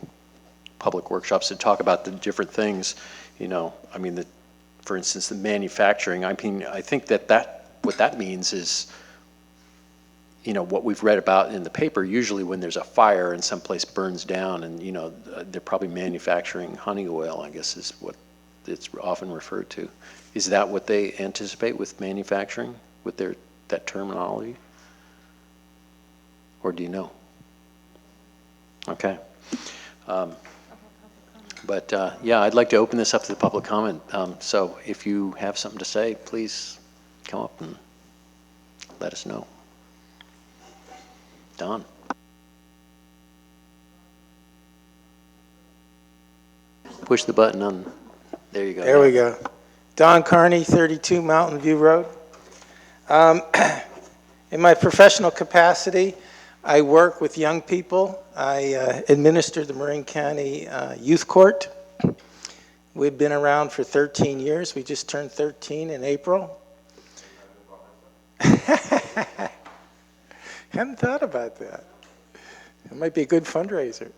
public workshops to talk about the different things, for instance, the manufacturing, I think that what that means is, what we've read about in the paper, usually when there's a fire and someplace burns down, and they're probably manufacturing honey oil, I guess is what it's often referred to. Is that what they anticipate with manufacturing, with that terminology? Or do you know? Okay. Yeah, I'd like to open this up to the public comment. So if you have something to say, please come up and let us know. Don. Push the button on. There you go. There we go. Don Carney, 32 Mountain View Road. In my professional capacity, I work with young people. I administer the Marin County Youth Court. We've been around for 13 years. We just turned 13 in April. Hadn't thought about that. It might be a good fundraiser.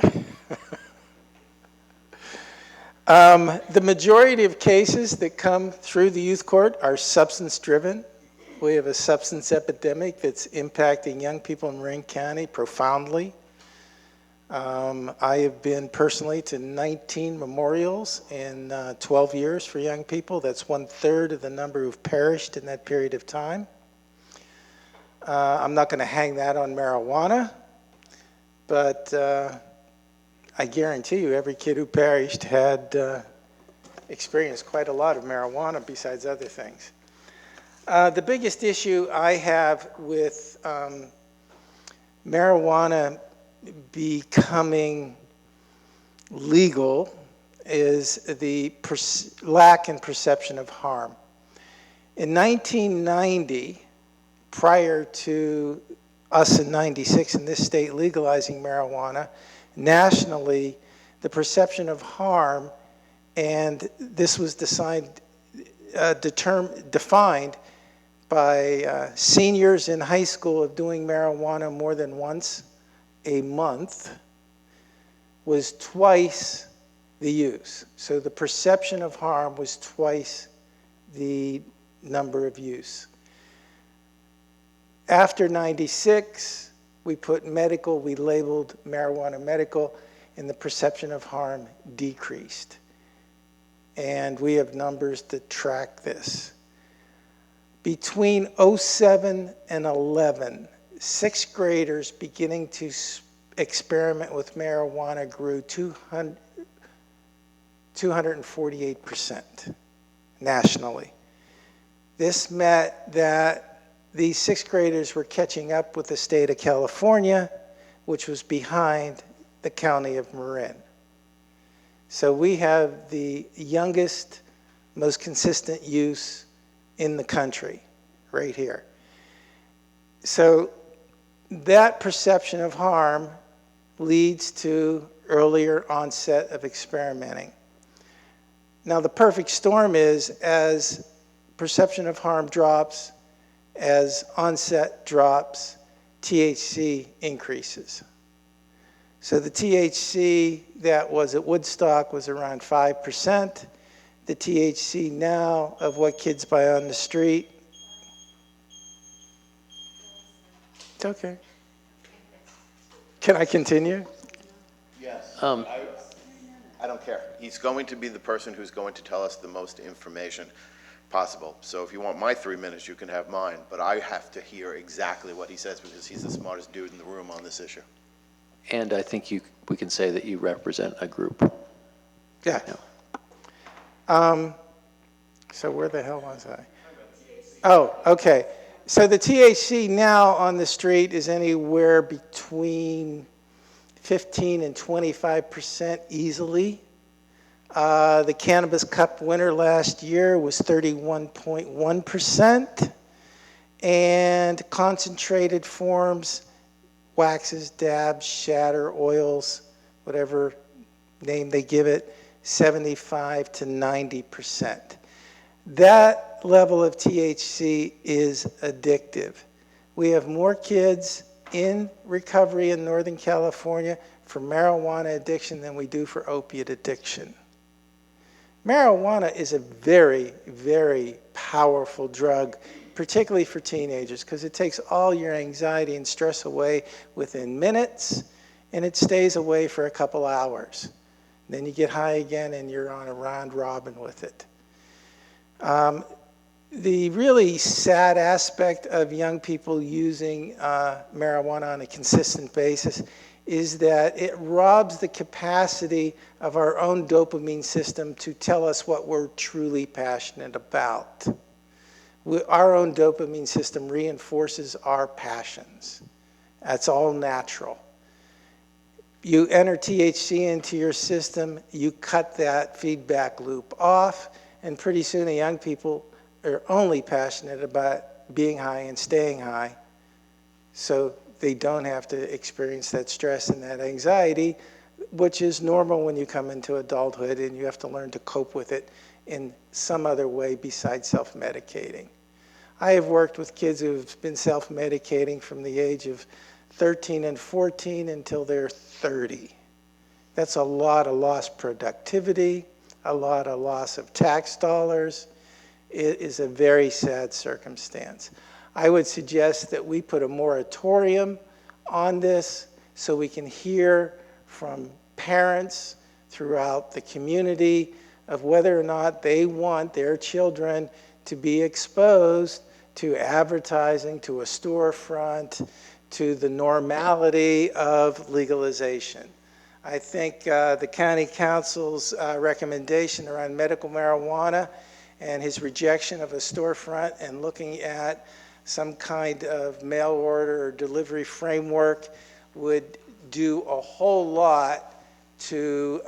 The majority of cases that come through the youth court are substance-driven. We have a substance epidemic that's impacting young people in Marin County profoundly. I have been personally to 19 memorials in 12 years for young people. That's 1/3 of the number who've perished in that period of time. I'm not going to hang that on marijuana, but I guarantee you every kid who perished had experienced quite a lot of marijuana besides other things. The biggest issue I have with marijuana becoming legal is the lack in perception of harm. In 1990, prior to us in 96 in this state legalizing marijuana, nationally, the perception of harm, and this was defined by seniors in high school of doing marijuana more than once a month, was twice the use. So the perception of harm was twice the number of use. After 96, we put medical, we labeled marijuana medical, and the perception of harm decreased. And we have numbers that track this. Between 07 and 11, sixth graders beginning to experiment with marijuana grew 248% nationally. This meant that these sixth graders were catching up with the state of California, which was behind the county of Marin. So we have the youngest, most consistent use in the country, right here. So that perception of harm leads to earlier onset of experimenting. Now the perfect storm is, as perception of harm drops, as onset drops, THC increases. So the THC that was at Woodstock was around 5%. The THC now of what kids buy on the street. It's okay. Can I continue? Yes. I don't care. He's going to be the person who's going to tell us the most information possible. So if you want my 3 minutes, you can have mine. But I have to hear exactly what he says because he's the smartest dude in the room on this issue. And I think we can say that you represent a group. Yeah. So where the hell was I? Oh, okay. So the THC now on the street is anywhere between 15 and 25% easily. The Cannabis Cup winner last year was 31.1%. And concentrated forms, waxes, dabs, shatter, oils, whatever name they give it, 75 to 90%. That level of THC is addictive. We have more kids in recovery in Northern California for marijuana addiction than we do for opiate addiction. Marijuana is a very, very powerful drug, particularly for teenagers, because it takes all your anxiety and stress away within minutes, and it stays away for a couple hours. Then you get high again, and you're on a round robin with it. The really sad aspect of young people using marijuana on a consistent basis is that it robs the capacity of our own dopamine system to tell us what we're truly passionate about. Our own dopamine system reinforces our passions. That's all natural. You enter THC into your system, you cut that feedback loop off, and pretty soon the young people are only passionate about being high and staying high, so they don't have to experience that stress and that anxiety, which is normal when you come into adulthood, and you have to learn to cope with it in some other way besides self-medicating. I have worked with kids who've been self-medicating from the age of 13 and 14 until they're 30. That's a lot of lost productivity, a lot of loss of tax dollars. It is a very sad circumstance. I would suggest that we put a moratorium on this so we can hear from parents throughout the community of whether or not they want their children to be exposed to advertising, to a storefront, to the normality of legalization. I think the county council's recommendation around medical marijuana and his rejection of a storefront and looking at some kind of mail order or delivery framework would do a whole lot to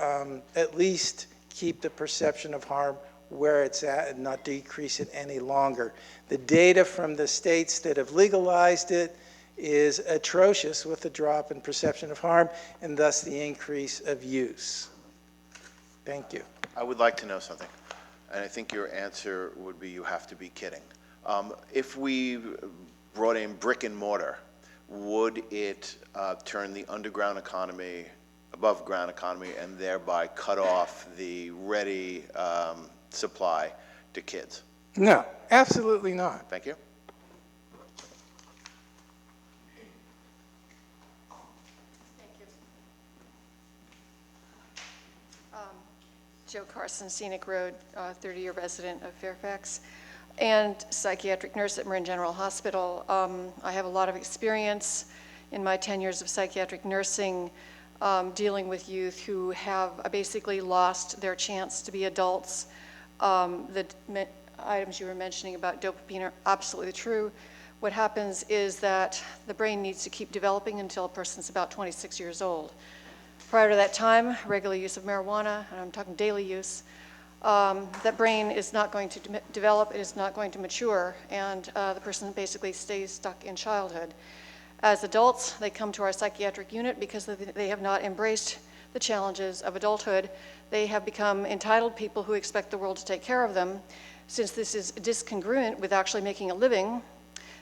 at least keep the perception of harm where it's at and not decrease it any longer. The data from the states that have legalized it is atrocious, with the drop in perception of harm and thus the increase of use. Thank you. I would like to know something, and I think your answer would be you have to be kidding. If we brought in brick and mortar, would it turn the underground economy, above ground economy, and thereby cut off the ready supply to kids? No, absolutely not. Thank you. Joe Carson, Scenic Road, 30-year resident of Fairfax, and psychiatric nurse at Marin General Hospital. I have a lot of experience in my 10 years of psychiatric nursing dealing with youth who have basically lost their chance to be adults. The items you were mentioning about dopamine are absolutely true. What happens is that the brain needs to keep developing until a person's about 26 years old. Prior to that time, regular use of marijuana, and I'm talking daily use, that brain is not going to develop, it is not going to mature, and the person basically stays stuck in childhood. As adults, they come to our psychiatric unit because they have not embraced the challenges of adulthood. They have become entitled people who expect the world to take care of them. Since this is discongruent with actually making a living,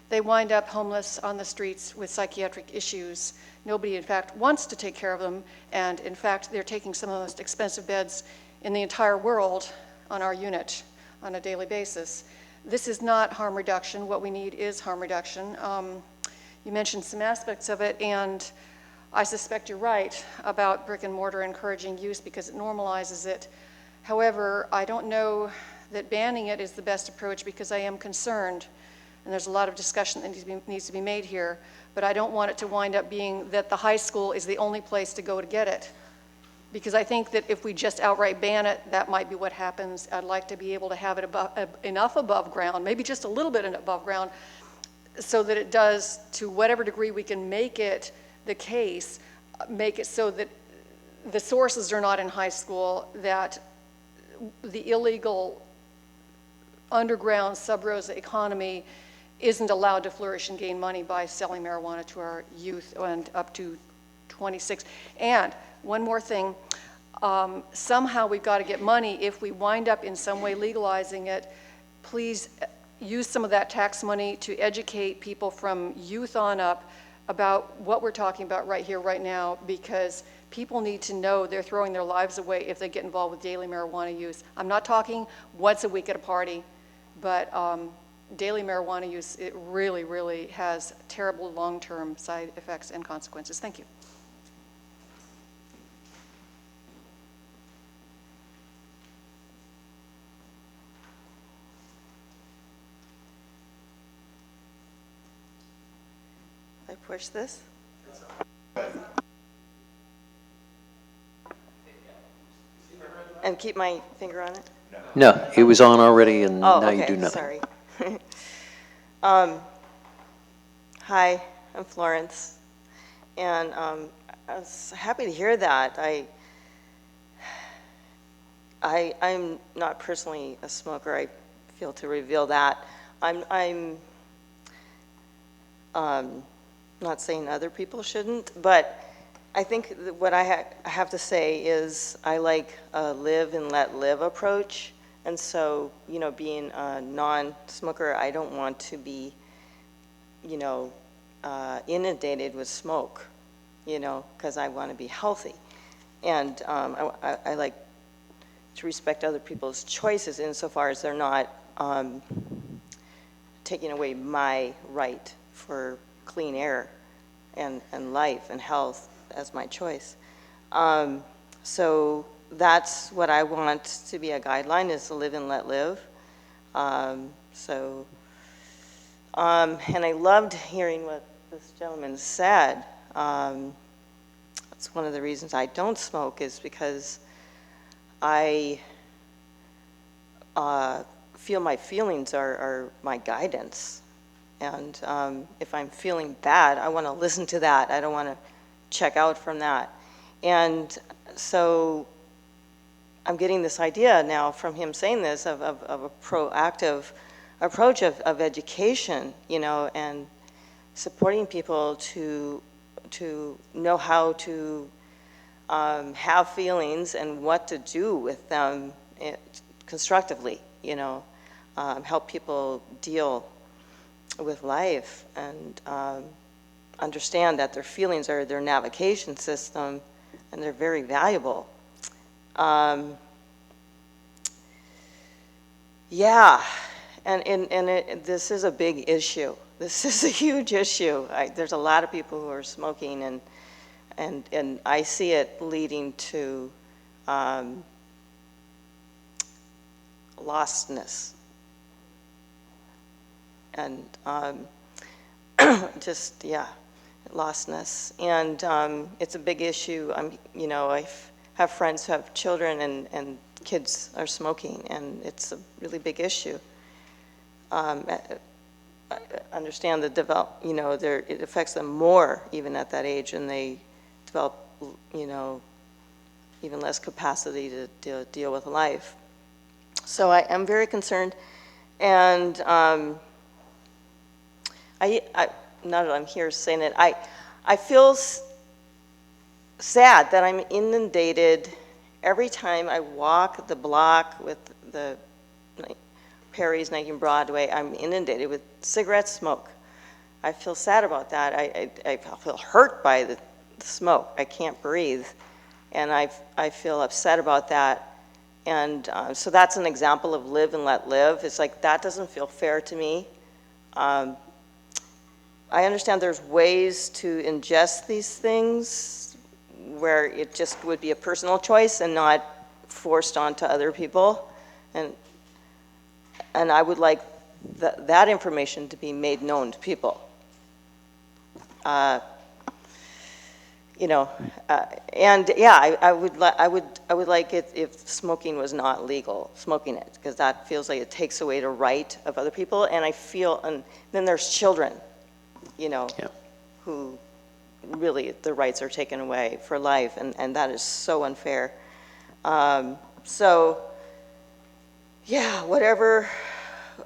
they wind up homeless on the streets with psychiatric issues. Nobody, in fact, wants to take care of them, and in fact, they're taking some of the most expensive beds in the entire world on our unit on a daily basis. This is not harm reduction. What we need is harm reduction. You mentioned some aspects of it, and I suspect you're right about brick and mortar encouraging use because it normalizes it. However, I don't know that banning it is the best approach because I am concerned, and there's a lot of discussion that needs to be made here, but I don't want it to wind up being that the high school is the only place to go to get it. Because I think that if we just outright ban it, that might be what happens. I'd like to be able to have it enough above ground, maybe just a little bit above ground, so that it does, to whatever degree we can make it the case, make it so that the sources are not in high school, that the illegal underground sub-rosa economy isn't allowed to flourish and gain money by selling marijuana to our youth and up to 26. And one more thing, somehow we've got to get money. If we wind up in some way legalizing it, please use some of that tax money to educate people from youth on up about what we're talking about right here, right now, because people need to know they're throwing their lives away if they get involved with daily marijuana use. I'm not talking once a week at a party, but daily marijuana use, it really, really has terrible long-term side effects and consequences. Thank you. I push this? And keep my finger on it? No, it was on already, and Oh, now you okay, do nothing. sorry. Hi, I'm Florence, and I was happy to hear that. I'm not personally a smoker. I feel to reveal that. I'm not saying other people shouldn't, but I think that what I have to say is I like a live and let live approach. And so, you know, being a non-smoker, I don't want to be, you know, inundated with smoke, you know, because I want to be healthy. And I like to respect other people's choices insofar as they're not taking away my right for clean air and life and health as my choice. So that's what I want to be a guideline, is to live and let live. And I loved hearing what this gentleman said. That's one of the reasons I don't smoke, is because I feel my feelings are my guidance. And if I'm feeling bad, I want to listen to that. I don't want to check out from that. And so I'm getting this idea now from him saying this of a proactive approach of education, you know, and supporting people to know how to have feelings and what to do with them constructively, you know, help people deal with life and understand that their feelings are their navigation system and they're very valuable. Yeah, and this is a big issue. This is a huge issue. There's a lot of people who are smoking, and I see it leading to lostness. And just, yeah, lostness. And it's a big issue. You know, I have friends who have children and kids are smoking, and it's a really big issue. I understand the you know, it affects them more even at that age, and they develop, you know, even less capacity to deal with life. So I am very concerned, and not that I'm here saying it, I feel sad that I'm inundated every time I walk the block with the Perry's 19 Broadway. I'm inundated with cigarette smoke. I feel sad about that. I feel hurt by the smoke. I can't breathe, and I feel upset about that. And so that's an example of live and let live. It's like, that doesn't feel fair to me. I understand there's ways to ingest these things where it just would be a personal choice and not forced onto other people. And I would like that information to be made known to people. You know, and yeah, I would like it if smoking was not legal, smoking it, because that feels like it takes away the right of other people. And I feel, and then there's children, you know, who really the rights are taken away for life, and that is so unfair. So, yeah, whatever,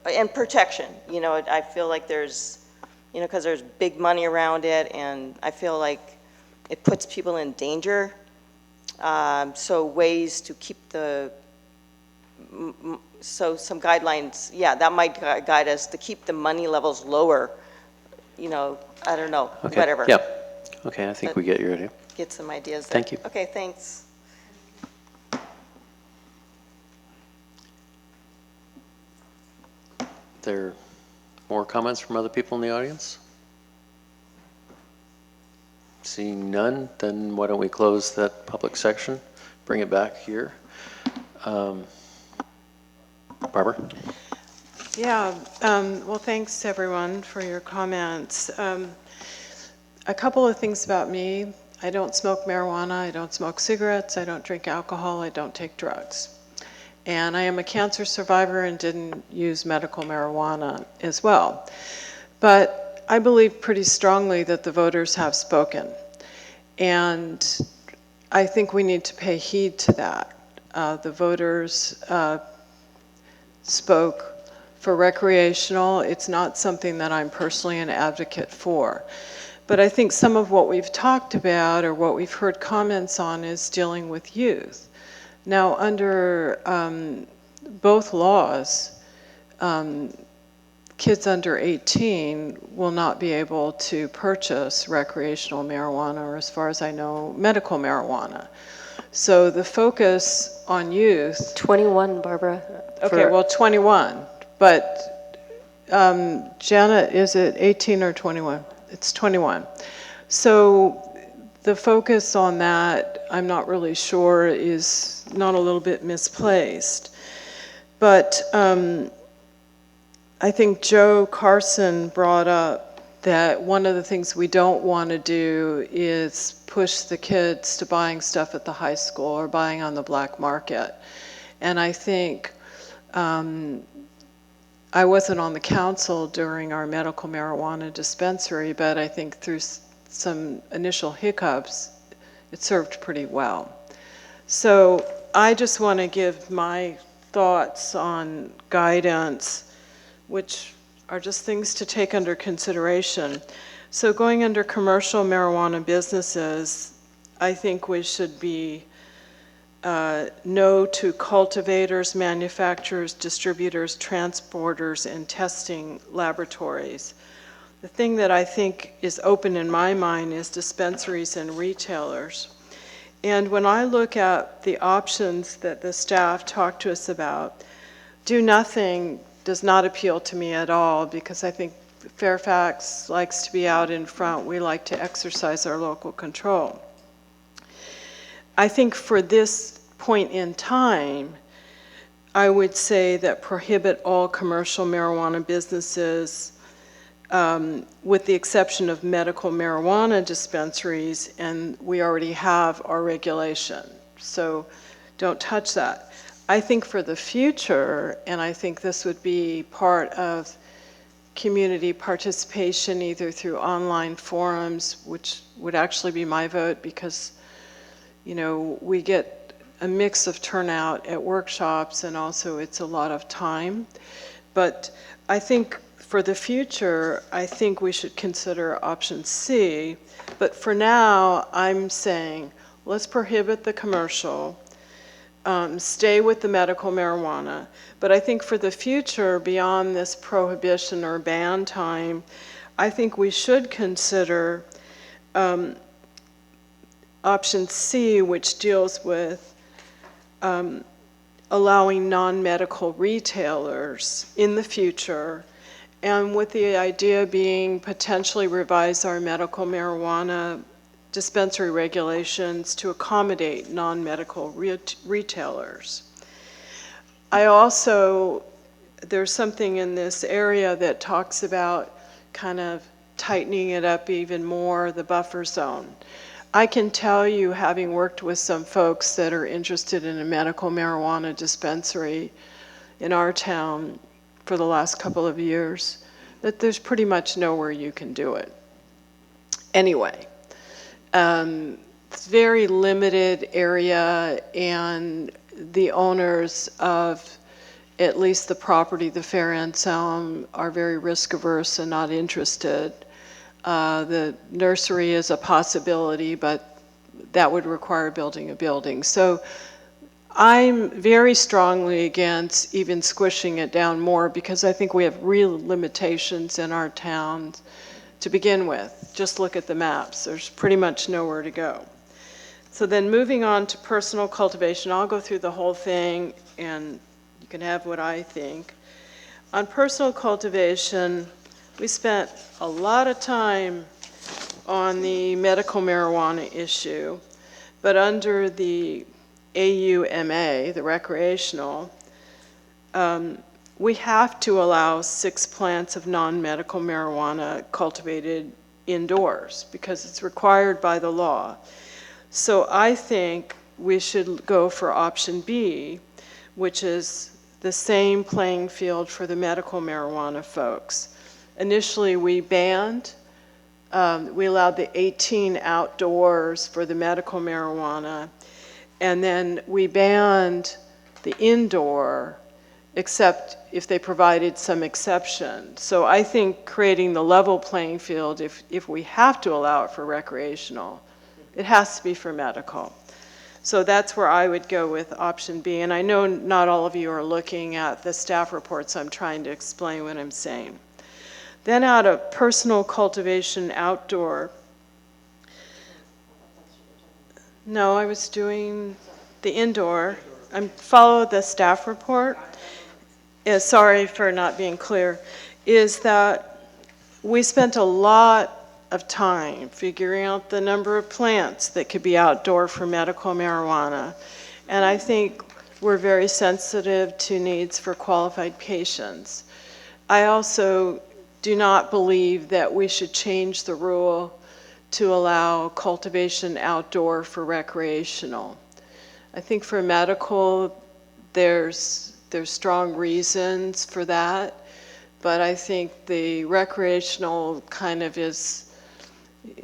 and protection, you know, I feel like there's, you know, because there's big money around it, and I feel like it puts people in danger. So ways to keep so some guidelines, yeah, that might guide us to keep the money levels lower, you know, I don't know, Okay. whatever. Yeah. Okay, I think we get your idea. Get some ideas there. Thank you. Okay, thanks. There more comments from other people in the audience? Seeing none, then why don't we close that public section, bring it back here. Barbara? Yeah, well, thanks everyone for your comments. A couple of things about me. I don't smoke marijuana, I don't smoke cigarettes, I don't drink alcohol, I don't take drugs. And I am a cancer survivor and didn't use medical marijuana as well. But I believe pretty strongly that the voters have spoken. And I think we need to pay heed to that. The voters spoke for recreational. It's not something that I'm personally an advocate for. But I think some of what we've talked about or what we've heard comments on is dealing with youth. Now, under both laws, kids under 18 will not be able to purchase recreational marijuana, or as far as I know, medical marijuana. So the focus on youth... 21, Barbara. Okay, well, 21. But Janet, is it 18 or 21? It's 21. So the focus on that, I'm not really sure, is not a little bit misplaced. But I think Joe Carson brought up that one of the things we don't want to do is push the kids to buying stuff at the high school or buying on the black market. And I think I wasn't on the council during our medical marijuana dispensary, but I think through some initial hiccups, it served pretty well. So I just want to give my thoughts on guidance, which are just things to take under consideration. So going under commercial marijuana businesses, I think we should be no to cultivators, manufacturers, distributors, transporters, and testing laboratories. The thing that I think is open in my mind is dispensaries and retailers. And when I look at the options that the staff talked to us about, do nothing does not appeal to me at all, because I think Fairfax likes to be out in front. We like to exercise our local control. I think for this point in time, I would say that prohibit all commercial marijuana businesses with the exception of medical marijuana dispensaries, and we already have our regulation. So don't touch that. I think for the future, and I think this would be part of community participation either through online forums, which would actually be my vote because, you know, we get a mix of turnout at workshops and also it's a lot of time. But I think for the future, I think we should consider option C. But for now, I'm saying let's prohibit the commercial, stay with the medical marijuana. But I think for the future, beyond this prohibition or ban time, I think we should consider option C, which deals with allowing non-medical retailers in the future, and with the idea being potentially revise our medical marijuana dispensary regulations to accommodate non-medical retailers. I also, there's something in this area that talks about kind of tightening it up even more, the buffer zone. I can tell you, having worked with some folks that are interested in a medical marijuana dispensary in our town for the last couple of years, that there's pretty much nowhere you can do it. Anyway, it's very limited area, and the owners of at least the property, the Fair End Sound, are very risk averse and not interested. The nursery is a possibility, but that would require building a building. So I'm very strongly against even squishing it down more, because I think we have real limitations in our towns to begin with. Just look at the maps. There's pretty much nowhere to go. So then moving on to personal cultivation, I'll go through the whole thing and you can have what I think. On personal cultivation, we spent a lot of time on the medical marijuana issue, but under the AUMA, the recreational, we have to allow 6 plants of non-medical marijuana cultivated indoors because it's required by the law. So I think we should go for option B, which is the same playing field for the medical marijuana folks. Initially, we banned, we allowed the 18 outdoors for the medical marijuana, and then we banned the indoor, except if they provided some exception. So I think creating the level playing field, if we have to allow it for recreational, it has to be for medical. So that's where I would go with option B. And I know not all of you are looking at the staff reports, so I'm trying to explain what I'm saying. Then out of personal cultivation outdoor, no, I was doing the indoor. I follow the staff report. Sorry for not being clear. Is that we spent a lot of time figuring out the number of plants that could be outdoor for medical marijuana. And I think we're very sensitive to needs for qualified patients. I also do not believe that we should change the rule to allow cultivation outdoor for recreational. I think for medical, there's strong reasons for that, but I think the recreational kind of is,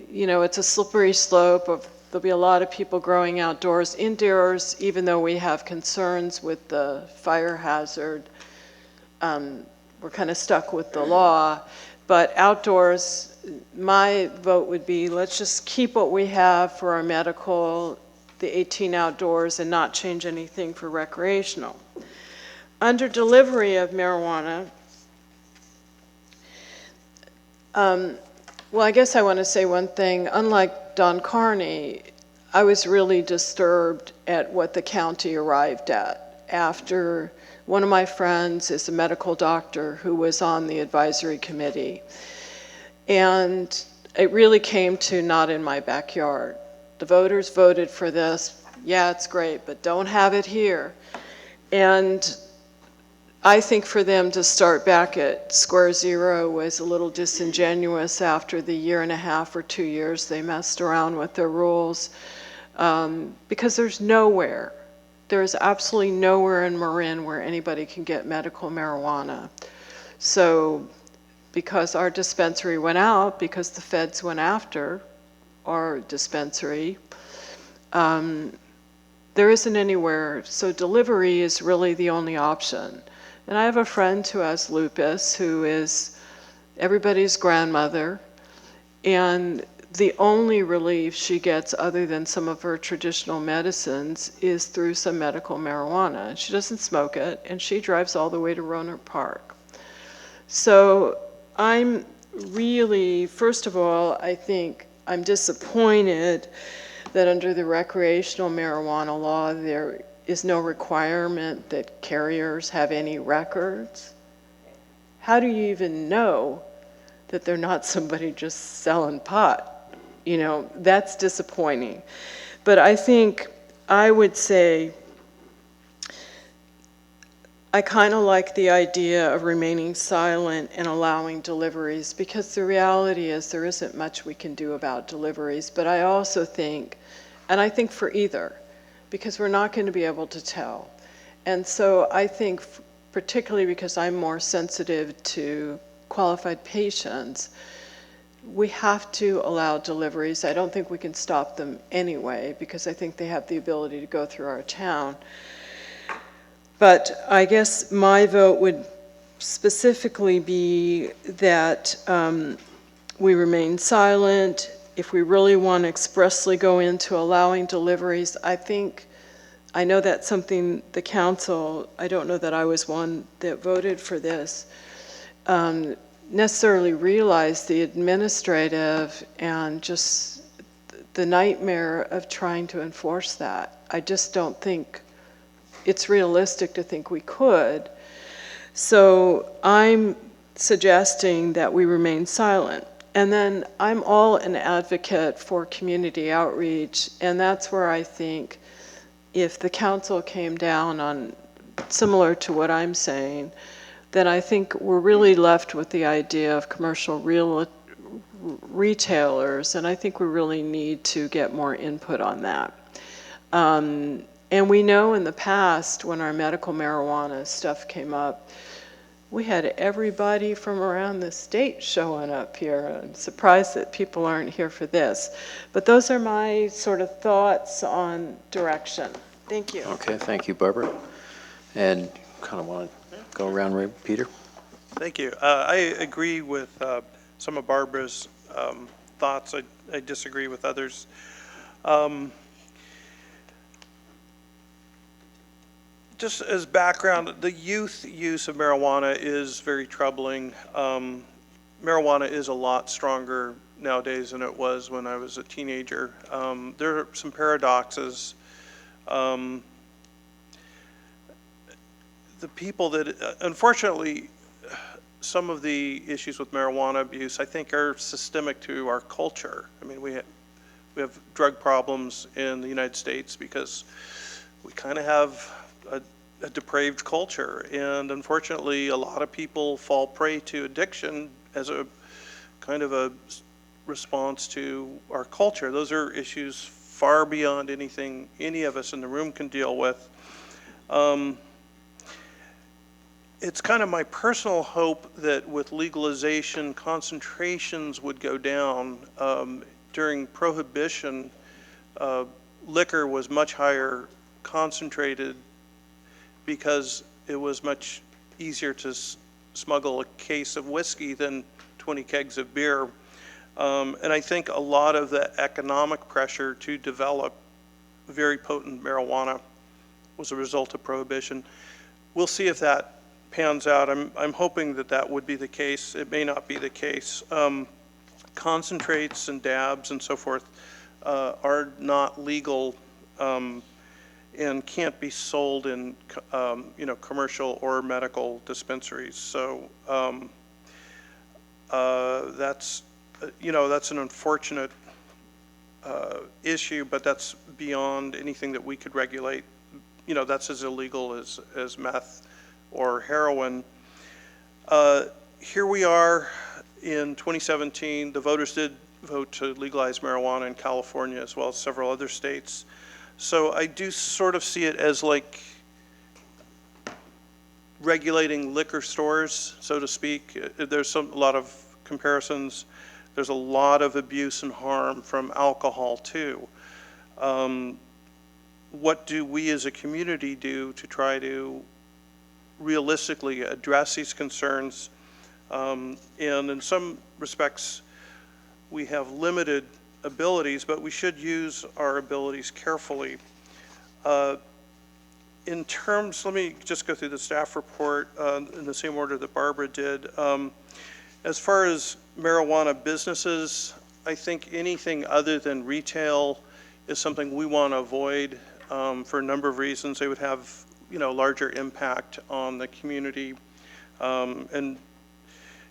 you know, it's a slippery slope of there'll be a lot of people growing outdoors. Indoors, even though we have concerns with the fire hazard, we're kind of stuck with the law. But outdoors, my vote would be, let's just keep what we have for our medical, the 18 outdoors, and not change anything for recreational. Under delivery of marijuana, well, I guess I want to say one thing. Unlike Don Carney, I was really disturbed at what the county arrived at after one of my friends is a medical doctor who was on the advisory committee. And it really came to not in my backyard. The voters voted for this. Yeah, it's great, but don't have it here. And I think for them to start back at square zero was a little disingenuous after the 1.5 or 2 years they messed around with their rules, because there's absolutely nowhere in Marin where anybody can get medical marijuana. So because our dispensary went out, because the feds went after our dispensary, there isn't anywhere. So delivery is really the only option. And I have a friend who has lupus, who is everybody's grandmother, and the only relief she gets other than some of her traditional medicines is through some medical marijuana. She doesn't smoke it, and she drives all the way to Roanoke Park. So I'm really, first of all, I think I'm disappointed that under the recreational marijuana law, there is no requirement that carriers have any records. How do you even know that they're not somebody just selling pot? You know, that's disappointing. But I think I would say I kind of like the idea of remaining silent and allowing deliveries, because the reality is there isn't much we can do about deliveries. But I also think, and I think for either, because we're not going to be able to tell. And so I think, particularly because I'm more sensitive to qualified patients, we have to allow deliveries. I don't think we can stop them anyway, because I think they have the ability to go through our town. But I guess my vote would specifically be that we remain silent. If we really want to expressly go into allowing deliveries, I know that's something the council, I don't know that I was one that voted for this, necessarily realized the administrative and just the nightmare of trying to enforce that. I just don't think it's realistic to think we could. So I'm suggesting that we remain silent. And then I'm all an advocate for community outreach, and that's where I think if the council came down on similar to what I'm saying, then I think we're really left with the idea of commercial retailers, and I think we really need to get more input on that. And we know in the past when our medical marijuana stuff came up, we had everybody from around the state showing up here. I'm surprised that people aren't here for this. But those are my sort of thoughts on direction. Thank you. Okay, thank you, Barbara. And kind of want to go around, right, Peter? Thank you. I agree with some of Barbara's thoughts. I disagree with others. Just as background, the youth use of marijuana is very troubling. Marijuana is a lot stronger nowadays than it was when I was a teenager. There are some paradoxes. The people that, unfortunately, some of the issues with marijuana abuse, I think, are systemic to our culture. I mean, we have drug problems in the United States because we kind of have a depraved culture, and unfortunately a lot of people fall prey to addiction as a kind of a response to our culture. Those are issues far beyond anything any of us in the room can deal with. It's kind of my personal hope that with legalization, concentrations would go down. During Prohibition, liquor was much higher concentrated because it was much easier to smuggle a case of whiskey than 20 kegs of beer. And I think a lot of the economic pressure to develop very potent marijuana was a result of prohibition. We'll see if that pans out. I'm hoping that that would be the case. It may not be the case. Concentrates and dabs and so forth are not legal and can't be sold in commercial or medical dispensaries. So that's an unfortunate issue, but that's beyond anything that we could regulate. That's as illegal as meth or heroin. Here we are in 2017. The voters did vote to legalize marijuana in California as well as several other states. So I do sort of see it as like regulating liquor stores, so to speak. There's a lot of comparisons. There's a lot of abuse and harm from alcohol too. What do we as a community do to try to realistically address these concerns? And in some respects, we have limited abilities, but we should use our abilities carefully. In terms, let me just go through the staff report in the same order that Barbara did. As far as marijuana businesses, I think anything other than retail is something we want to avoid for a number of reasons. They would have, larger impact on the community. And,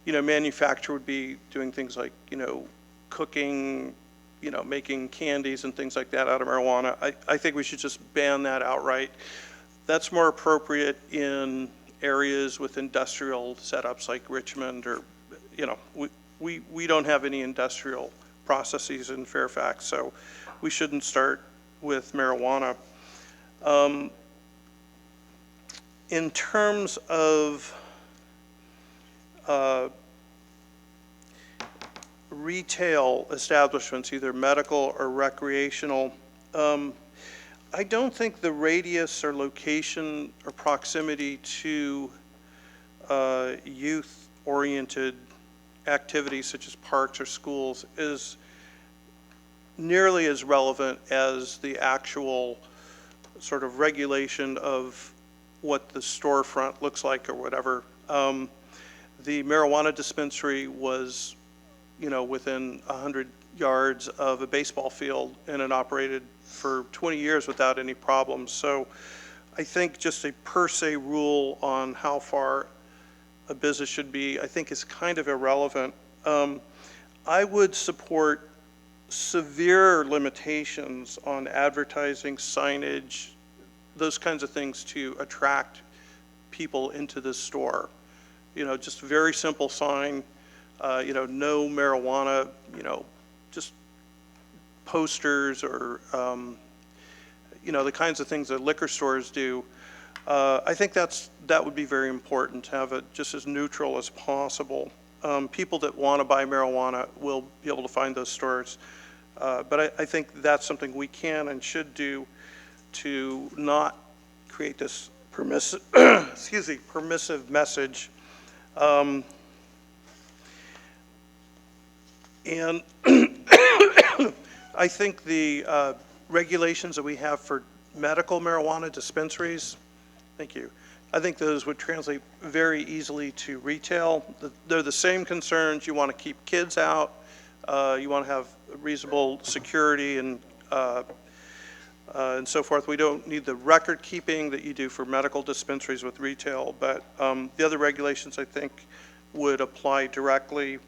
manufacture would be doing things like, cooking, making candies and things like that out of marijuana. I think we should just ban that outright. That's more appropriate in areas with industrial setups like Richmond or, we don't have any industrial processes in Fairfax, so we shouldn't start with marijuana. In terms of retail establishments, either medical or recreational, I don't think the radius or location or proximity to youth-oriented activities such as parks or schools is nearly as relevant as the actual sort of regulation of what the storefront looks like or whatever. The marijuana dispensary was, within 100 yards of a baseball field, and it operated for 20 years without any problems. So I think just a per se rule on how far a business should be, I think is kind of irrelevant. I would support severe limitations on advertising, signage, those kinds of things to attract people into the store. Just a very simple sign, no marijuana, just posters or, the kinds of things that liquor stores do. I think that would be very important to have it just as neutral as possible. People that want to buy marijuana will be able to find those stores. But I think that's something we can and should do to not create this permissive, permissive message. And I think the regulations that we have for medical marijuana dispensaries, thank you, I think those would translate very easily to retail. They're the same concerns. You want to keep kids out. You want to have reasonable security and so forth. We don't need the record keeping that you do for medical dispensaries with retail, but the other regulations I think would apply directly.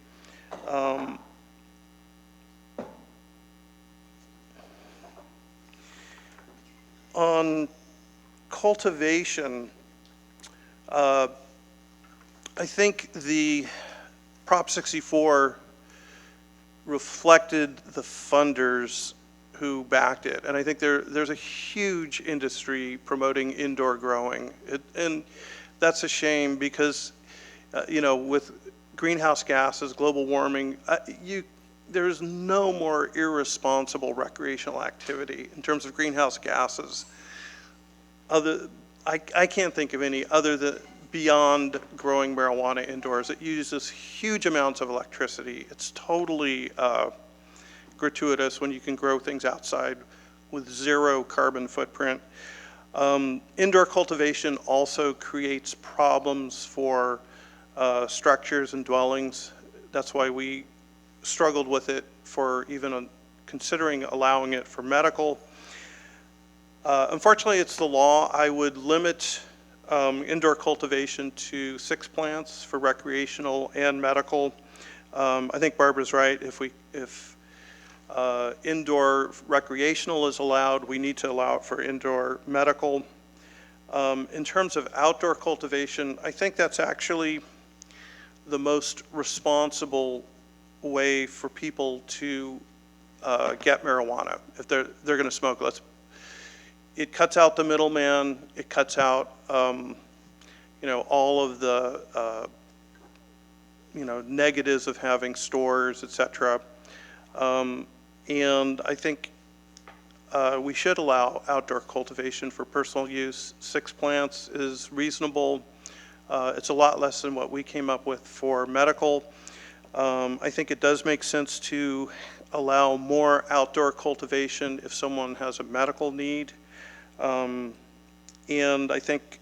On cultivation, I think the Prop 64 reflected the funders who backed it. And I think there's a huge industry promoting indoor growing. And that's a shame because, with greenhouse gases, global warming, there's no more irresponsible recreational activity in terms of greenhouse gases. I can't think of any other than beyond growing marijuana indoors. It uses huge amounts of electricity. It's totally gratuitous when you can grow things outside with zero carbon footprint. Indoor cultivation also creates problems for structures and dwellings. That's why we struggled with it for even considering allowing it for medical. Unfortunately, it's the law. I would limit indoor cultivation to 6 plants for recreational and medical. I think Barbara's right. If indoor recreational is allowed, we need to allow it for indoor medical. In terms of outdoor cultivation, I think that's actually the most responsible way for people to get marijuana if they're going to smoke. It cuts out the middleman. It cuts out all of the negatives of having stores, etc. And I think we should allow outdoor cultivation for personal use. 6 plants is reasonable. It's a lot less than what we came up with for medical. I think it does make sense to allow more outdoor cultivation if someone has a medical need. And I think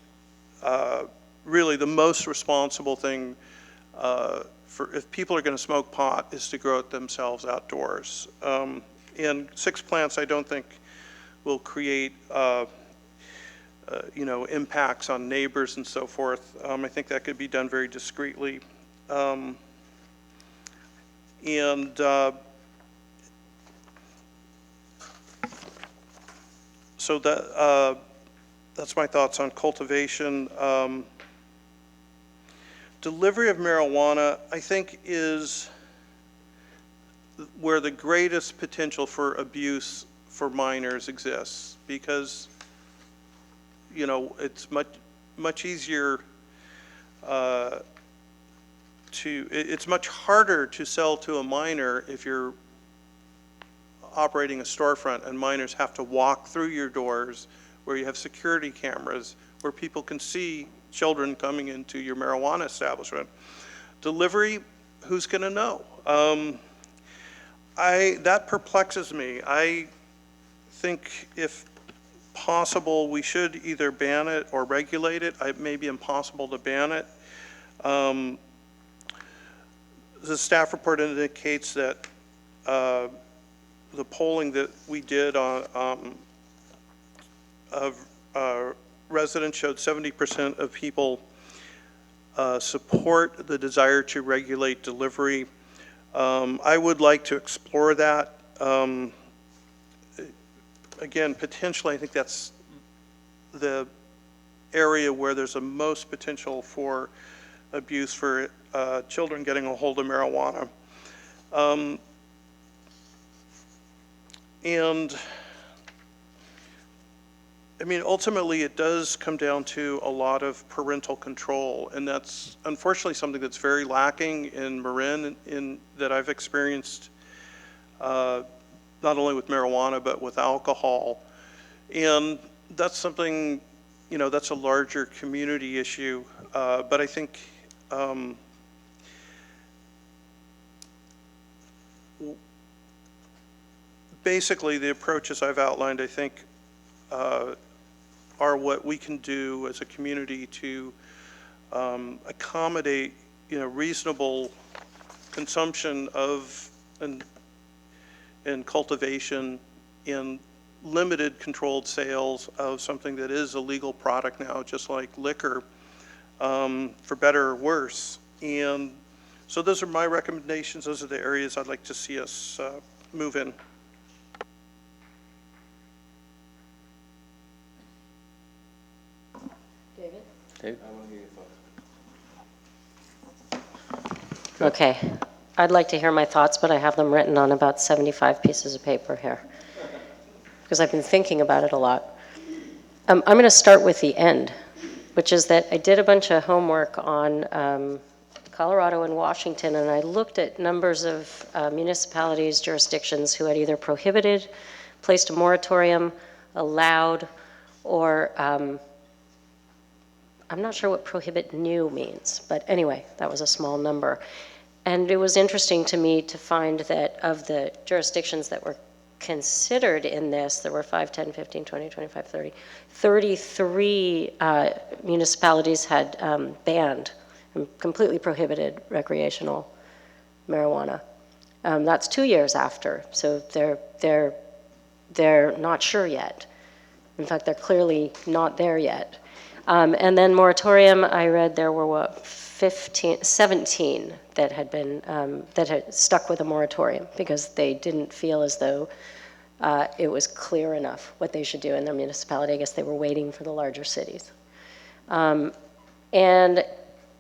really the most responsible thing if people are going to smoke pot is to grow it themselves outdoors. And 6 plants I don't think will create impacts on neighbors and so forth. I think that could be done very discreetly. So that's my thoughts on cultivation. Delivery of marijuana, I think, is where the greatest potential for abuse for minors exists, because it's much easier it's much harder to sell to a minor if you're operating a storefront and minors have to walk through your doors where you have security cameras where people can see children coming into your marijuana establishment. Delivery, who's going to know? That perplexes me. I think if possible we should either ban it or regulate it. It may be impossible to ban it. The staff report indicates that the polling that we did of residents showed 70% of people support the desire to regulate delivery. I would like to explore that. Again, potentially, I think that's the area where there's the most potential for abuse for children getting a hold of marijuana. And I mean, ultimately, it does come down to a lot of parental control, and that's unfortunately something that's very lacking in Marin that I've experienced, not only with marijuana, but with alcohol. And that's something, that's a larger community issue, but I think basically the approaches I've outlined, I think, are what we can do as a community to accommodate, reasonable consumption of and cultivation in limited controlled sales of something that is a legal product now, just like liquor, for better or worse. And so those are my recommendations. Those are the areas I'd like to see us move in. David? Okay. I'd like to hear my thoughts, but I have them written on about 75 pieces of paper here because I've been thinking about it a lot. I'm going to start with the end, which is that I did a bunch of homework on Colorado and Washington, and I looked at numbers of municipalities, jurisdictions who had either prohibited, placed a moratorium, allowed, or I'm not sure what prohibit new means, but anyway, that was a small number. And it was interesting to me to find that of the jurisdictions that were considered in this, there were 5, 10, 15, 20, 25, 30, 33 municipalities had banned and completely prohibited recreational marijuana. That's 2 years after, so they're not sure yet. In fact, they're clearly not there yet. And then moratorium, I read there were 17 that had been, that had stuck with a moratorium because they didn't feel as though it was clear enough what they should do in their municipality. I guess they were waiting for the larger cities.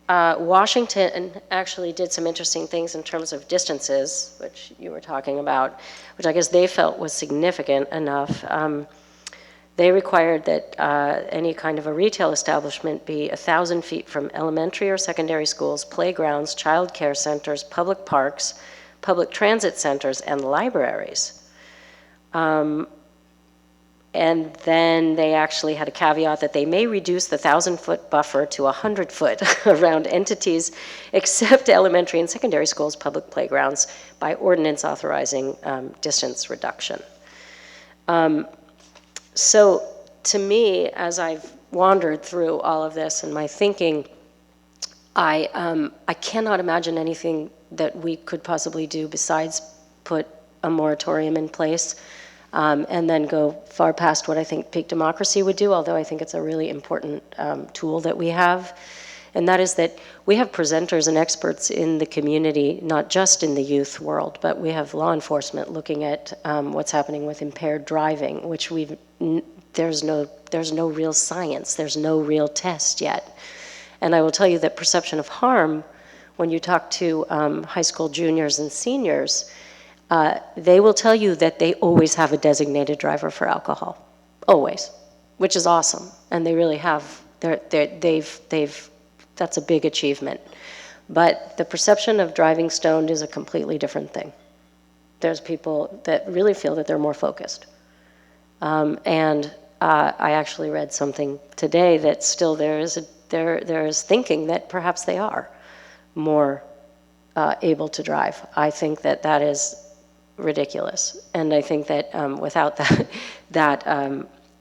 Washington actually did some interesting things in terms of distances, which you were talking about, which I guess they felt was significant enough. They required that any kind of a retail establishment be 1,000 feet from elementary or secondary schools, playgrounds, child care centers, public parks, public transit centers, and libraries. And then they actually had a caveat that they may reduce the 1,000-foot buffer to 100-foot around entities except elementary and secondary schools, public playgrounds, by ordinance authorizing distance reduction. So to me, as I've wandered through all of this and my thinking, I cannot imagine anything that we could possibly do besides put a moratorium in place and then go far past what I think peak democracy would do, although I think it's a really important tool that we have. And that is that we have presenters and experts in the community, not just in the youth world, but we have law enforcement looking at what's happening with impaired driving, which there's no real science, there's no real test yet. And I will tell you that perception of harm, when you talk to high school juniors and seniors, they will tell you that they always have a designated driver for alcohol, always, which is awesome. And they really have, that's a big achievement. But the perception of driving stoned is a completely different thing. There's people that really feel that they're more focused. I actually read something today that still there is thinking that perhaps they are more able to drive. I think that that is ridiculous. And I think that without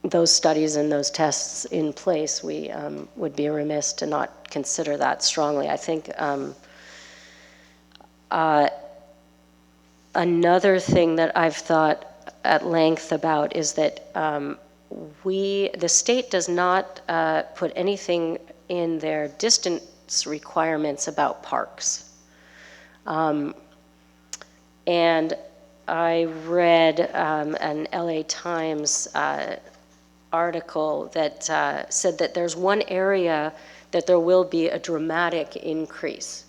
those studies and those tests in place, we would be remiss to not consider that strongly. I think another thing that I've thought at length about is that the state does not put anything in their distance requirements about parks. And I read an LA Times article that said that there's one area that there will be a dramatic increase,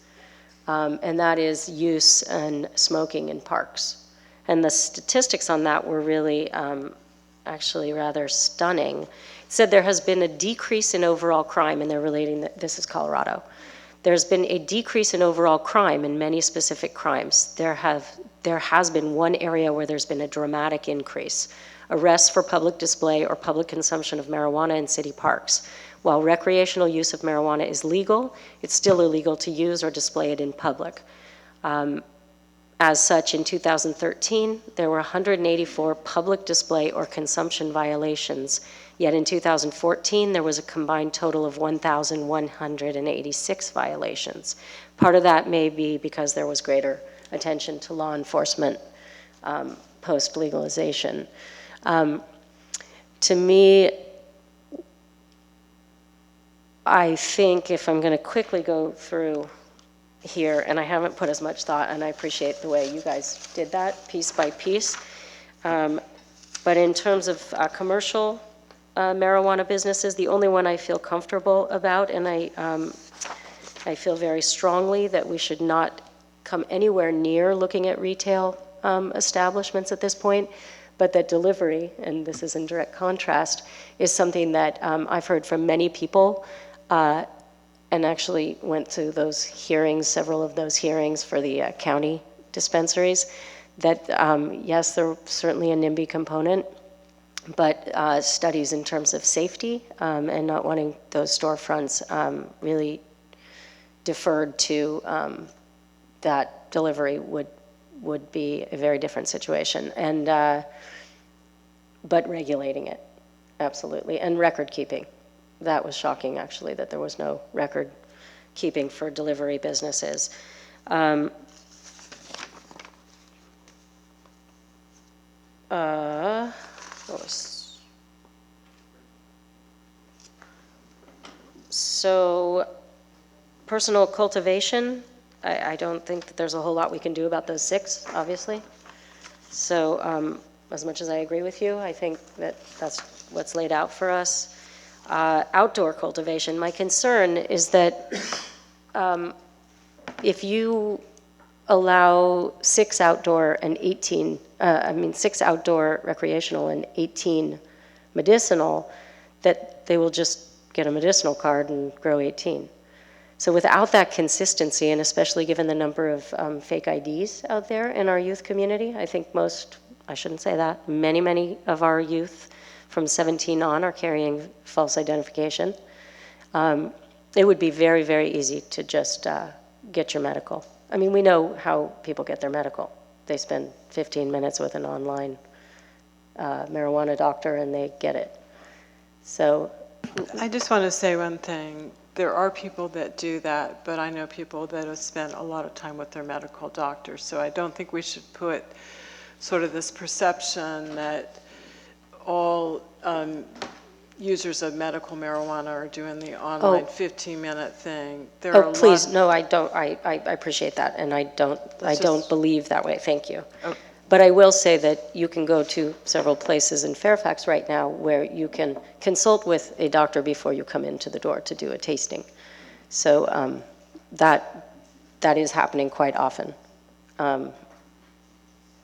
and that is use and smoking in parks. And the statistics on that were really actually rather stunning. It said there has been a decrease in overall crime, and they're relating that this is Colorado. There's been a decrease in overall crime in many specific crimes. There has been one area where there's been a dramatic increase. Arrests for public display or public consumption of marijuana in city parks. While recreational use of marijuana is legal, it's still illegal to use or display it in public. As such, in 2013, there were 184 public display or consumption violations, yet in 2014, there was a combined total of 1,186 violations. Part of that may be because there was greater attention to law enforcement post-legalization. To me, I think if I'm going to quickly go through here, and I haven't put as much thought, and I appreciate the way you guys did that piece by piece. But in terms of commercial marijuana businesses, the only one I feel comfortable about, and I feel very strongly that we should not come anywhere near looking at retail establishments at this point, but that delivery, and this is in direct contrast, is something that I've heard from many people and actually went to those hearings, several of those hearings for the county dispensaries, that yes, there's certainly a NIMBY component, but studies in terms of safety and not wanting those storefronts really deferred to that delivery would be a very different situation. And but regulating it, absolutely, and record keeping. That was shocking, actually, that there was no record keeping for delivery businesses. What was... So, personal cultivation, I don't think that there's a whole lot we can do about those 6, obviously. So, as much as I agree with you, I think that that's what's laid out for us. Outdoor cultivation, my concern is that if you allow 6 outdoor and 18, 6 outdoor recreational and 18 medicinal, that they will just get a medicinal card and grow 18. So without that consistency, and especially given the number of fake IDs out there in our youth community, I think I shouldn't say that, many of our youth from 17 on are carrying false identification. It would be very, very easy to just get your medical. I mean, we know how people get their medical. They spend 15 minutes with an online marijuana doctor and they get it. So I just want to say one thing. There are people that do that, but I know people that have spent a lot of time with their medical doctors. So I don't think we should put sort of this perception that all users of medical marijuana are doing the online 15-minute thing. There are please, no, I don't. I appreciate that, and I don't believe that way. Thank you. Okay. But I will say that you can go to several places in Fairfax right now where you can consult with a doctor before you come into the door to do a tasting. So that is happening quite often.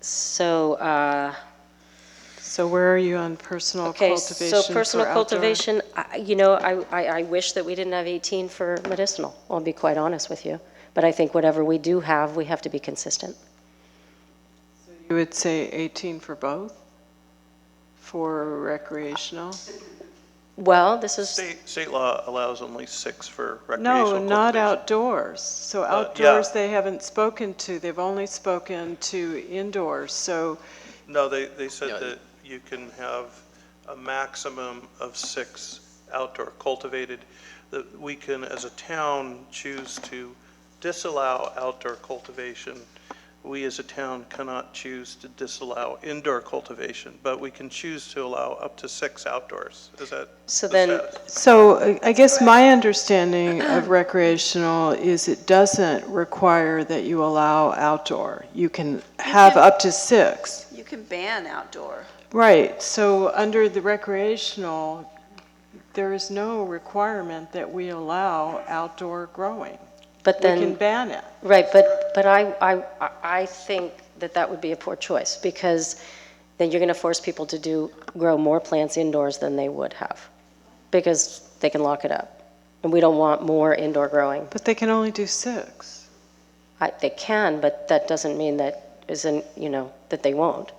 So where are you on personal cultivation? So personal for outdoor? cultivation, I wish that we didn't have 18 for medicinal, I'll be quite honest with you. But I think whatever we do have, we have to be consistent. You would say 18 for both? For recreational? Well, this is... State law allows only 6 for recreational No, cultivation. not outdoors. So outdoors they haven't spoken to. They've only spoken to indoors. So No, they said that you can have a maximum of 6 outdoor cultivated. That we can, as a town, choose to disallow outdoor cultivation. We as a town cannot choose to disallow indoor cultivation, but we can choose to allow up to 6 outdoors. Is that So the then, status? So I guess my understanding of recreational is it doesn't require that you allow outdoor. You can have up to 6. You can ban outdoor. Right, so under the recreational, there is no requirement that we allow outdoor growing. but then... We can ban it. Right, but I think that would be a poor choice, because then you're going to force people to grow more plants indoors than they would have, because they can lock it up. And we don't want more indoor growing. But they can only do 6. They can, but that doesn't mean that that they won't.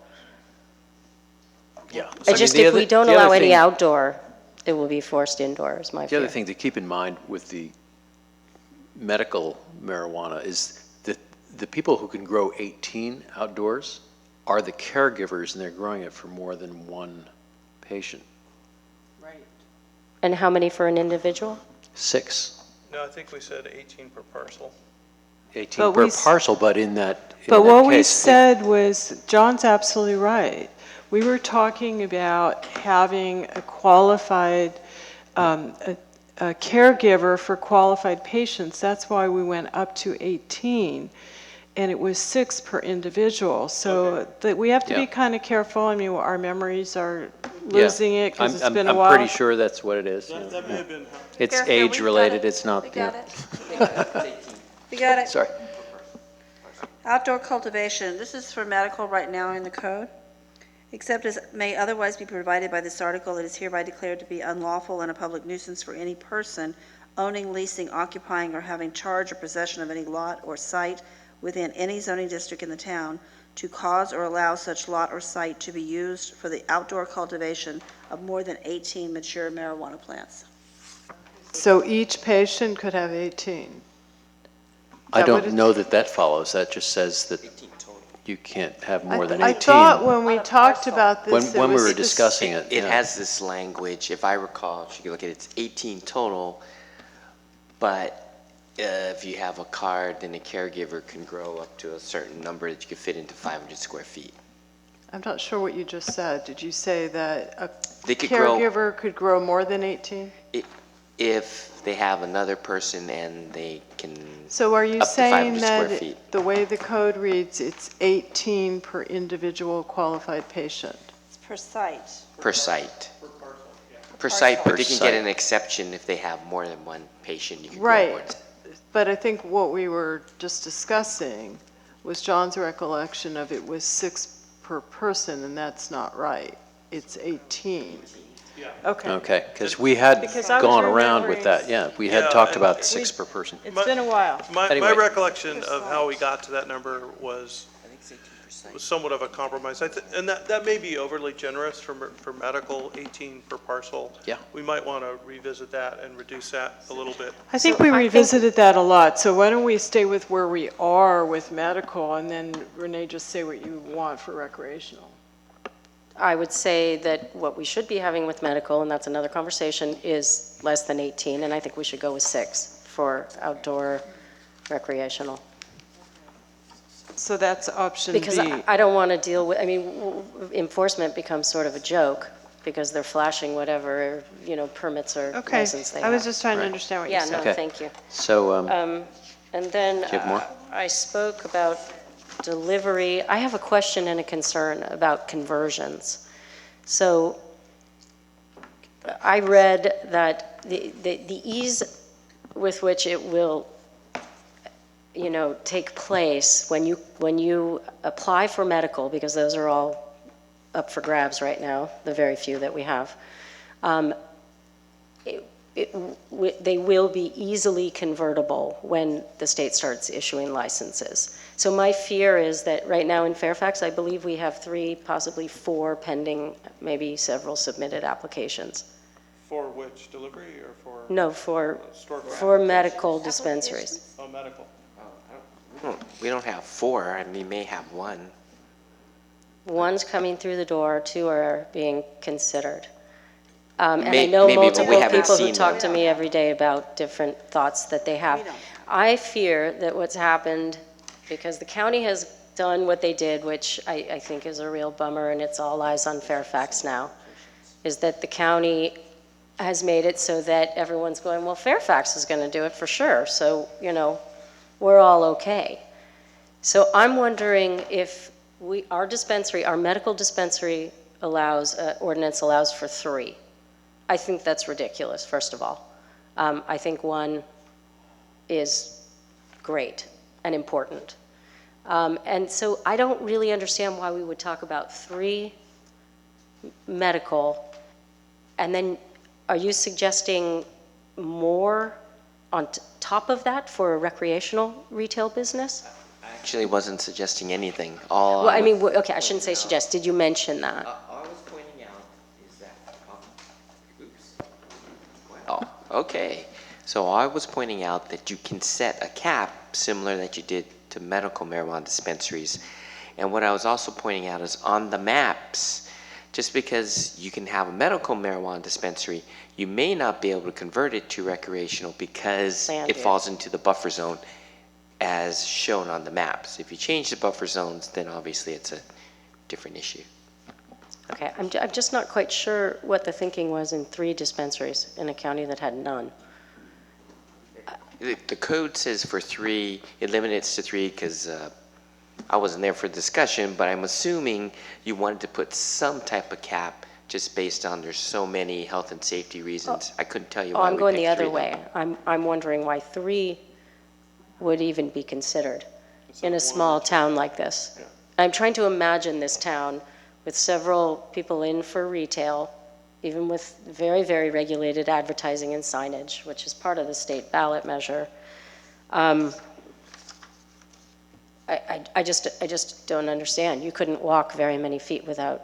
Yeah. If we don't allow any outdoor, it will be forced indoor, is my fear. The other thing to keep in mind with the medical marijuana is that the people who can grow 18 outdoors are the caregivers, and they're growing it for more than one patient. Right. And how many for an individual? 6. No, I think we said 18 per parcel. 18 per parcel, but in that But what we case, said was, John's absolutely right. We were talking about having a qualified, a caregiver for qualified patients. That's why we went up to 18, and it was 6 per individual. So that we have to be kind of careful. I mean, our memories are losing it because it's been a while. I'm pretty sure that's what it is. That may have been... It's Careful, we've got age-related, it. it's not... We got it. We got it. Sorry. Outdoor cultivation, this is for medical right now in the code. Except as may otherwise be provided by this article, it is hereby declared to be unlawful and a public nuisance for any person owning, leasing, occupying, or having charge or possession of any lot or site within any zoning district in the town to cause or allow such lot or site to be used for the outdoor cultivation of more than 18 mature marijuana plants. So each patient could have 18. I that what don't it- know that that follows. That just says that you can't have more than 18. I thought when we talked about this, When we was were spec- discussing it, It yeah. has this language, if I recall, if you look at it, it's 18 total, but if you have a card, then a caregiver can grow up to a certain number that you can fit into 500 square feet. I'm not sure what you just said. Did you say that a They could grow- caregiver could grow more than 18? If they have another person and they can, So are you up to saying 500 square that feet. the way the code reads, it's 18 per individual qualified patient? It's per site. per site. Per site, but Per they can site. get an exception if they have more than one patient. You can grow more. Right, but I think what we were just discussing was John's recollection of it was 6 per person, and that's not right. It's 18. Okay. Okay, because we had Because I was gone around with remembering- that, yeah. We had Yeah, talked and about 6 per person. It's been a while. My Anyway. recollection of how we got to that number was somewhat of a compromise. And that may be overly generous for medical, 18 per parcel. Yeah. We might want to revisit that and reduce that a little bit. I think we revisited that a lot, so why don't we stay with where we are with medical, and then Renee, just say what you want for recreational. I would say that what we should be having with medical, and that's another conversation, is less than 18, and I think we should go with 6 for outdoor recreational. So that's option B. Because I don't want to deal with, I mean, enforcement becomes sort of a joke, because they're flashing whatever, permits or Okay, license they I was have. just trying to Right. understand what you Yeah, said. no, Okay. thank you. So, And then Do you have more? I spoke about delivery. I have a question and a concern about conversions. So I read that the ease with which it will, take place when you apply for medical, because those are all up for grabs right now, the very few that we have, they will be easily convertible when the state starts issuing licenses. So my fear is that right now in Fairfax, I believe we have 3, possibly 4 pending, maybe several submitted applications. For which, delivery or for? No, for Storefront. medical dispensaries. Oh, medical. We don't have 4, I mean, we may have 1. One's coming through the door, 2 are being considered. And I Maybe, know but we multiple haven't people who seen talk them. to me every day about different thoughts that they have. I fear that what's happened, because the county has done what they did, which I think is a real bummer, and it's all eyes on Fairfax now, is that the county has made it so that everyone's going, well, Fairfax is going to do it for sure, so, we're all okay. So I'm wondering if our dispensary, our medical dispensary ordinance allows for 3. I think that's ridiculous, first of all. I think 1 is great and important. And so I don't really understand why we would talk about 3 medical, and then are you suggesting more on top of that for a recreational retail business? I actually wasn't suggesting anything. All Well, I mean, okay, I shouldn't say suggest. Did you mention that? All I was pointing out is that, okay. So I was pointing out that you can set a cap similar that you did to medical marijuana dispensaries. And what I was also pointing out is on the maps, just because you can have a medical marijuana dispensary, you may not be able to convert it to recreational because it falls into the buffer zone as shown on the maps. If you change the buffer zones, then obviously it's a different issue. Okay, I'm just not quite sure what the thinking was in 3 dispensaries in a county that had none. The code says for 3, it limits to 3 because I wasn't there for discussion, but I'm assuming you wanted to put some type of cap just based on there's so many health and safety reasons. I couldn't tell you why I'm we going the picked other 3 way. I'm wondering why 3 would even be considered in a small town like this. I'm trying to imagine this town with several people in for retail even with very, very regulated advertising and signage, which is part of the state ballot measure. I just don't understand. You couldn't walk very many feet without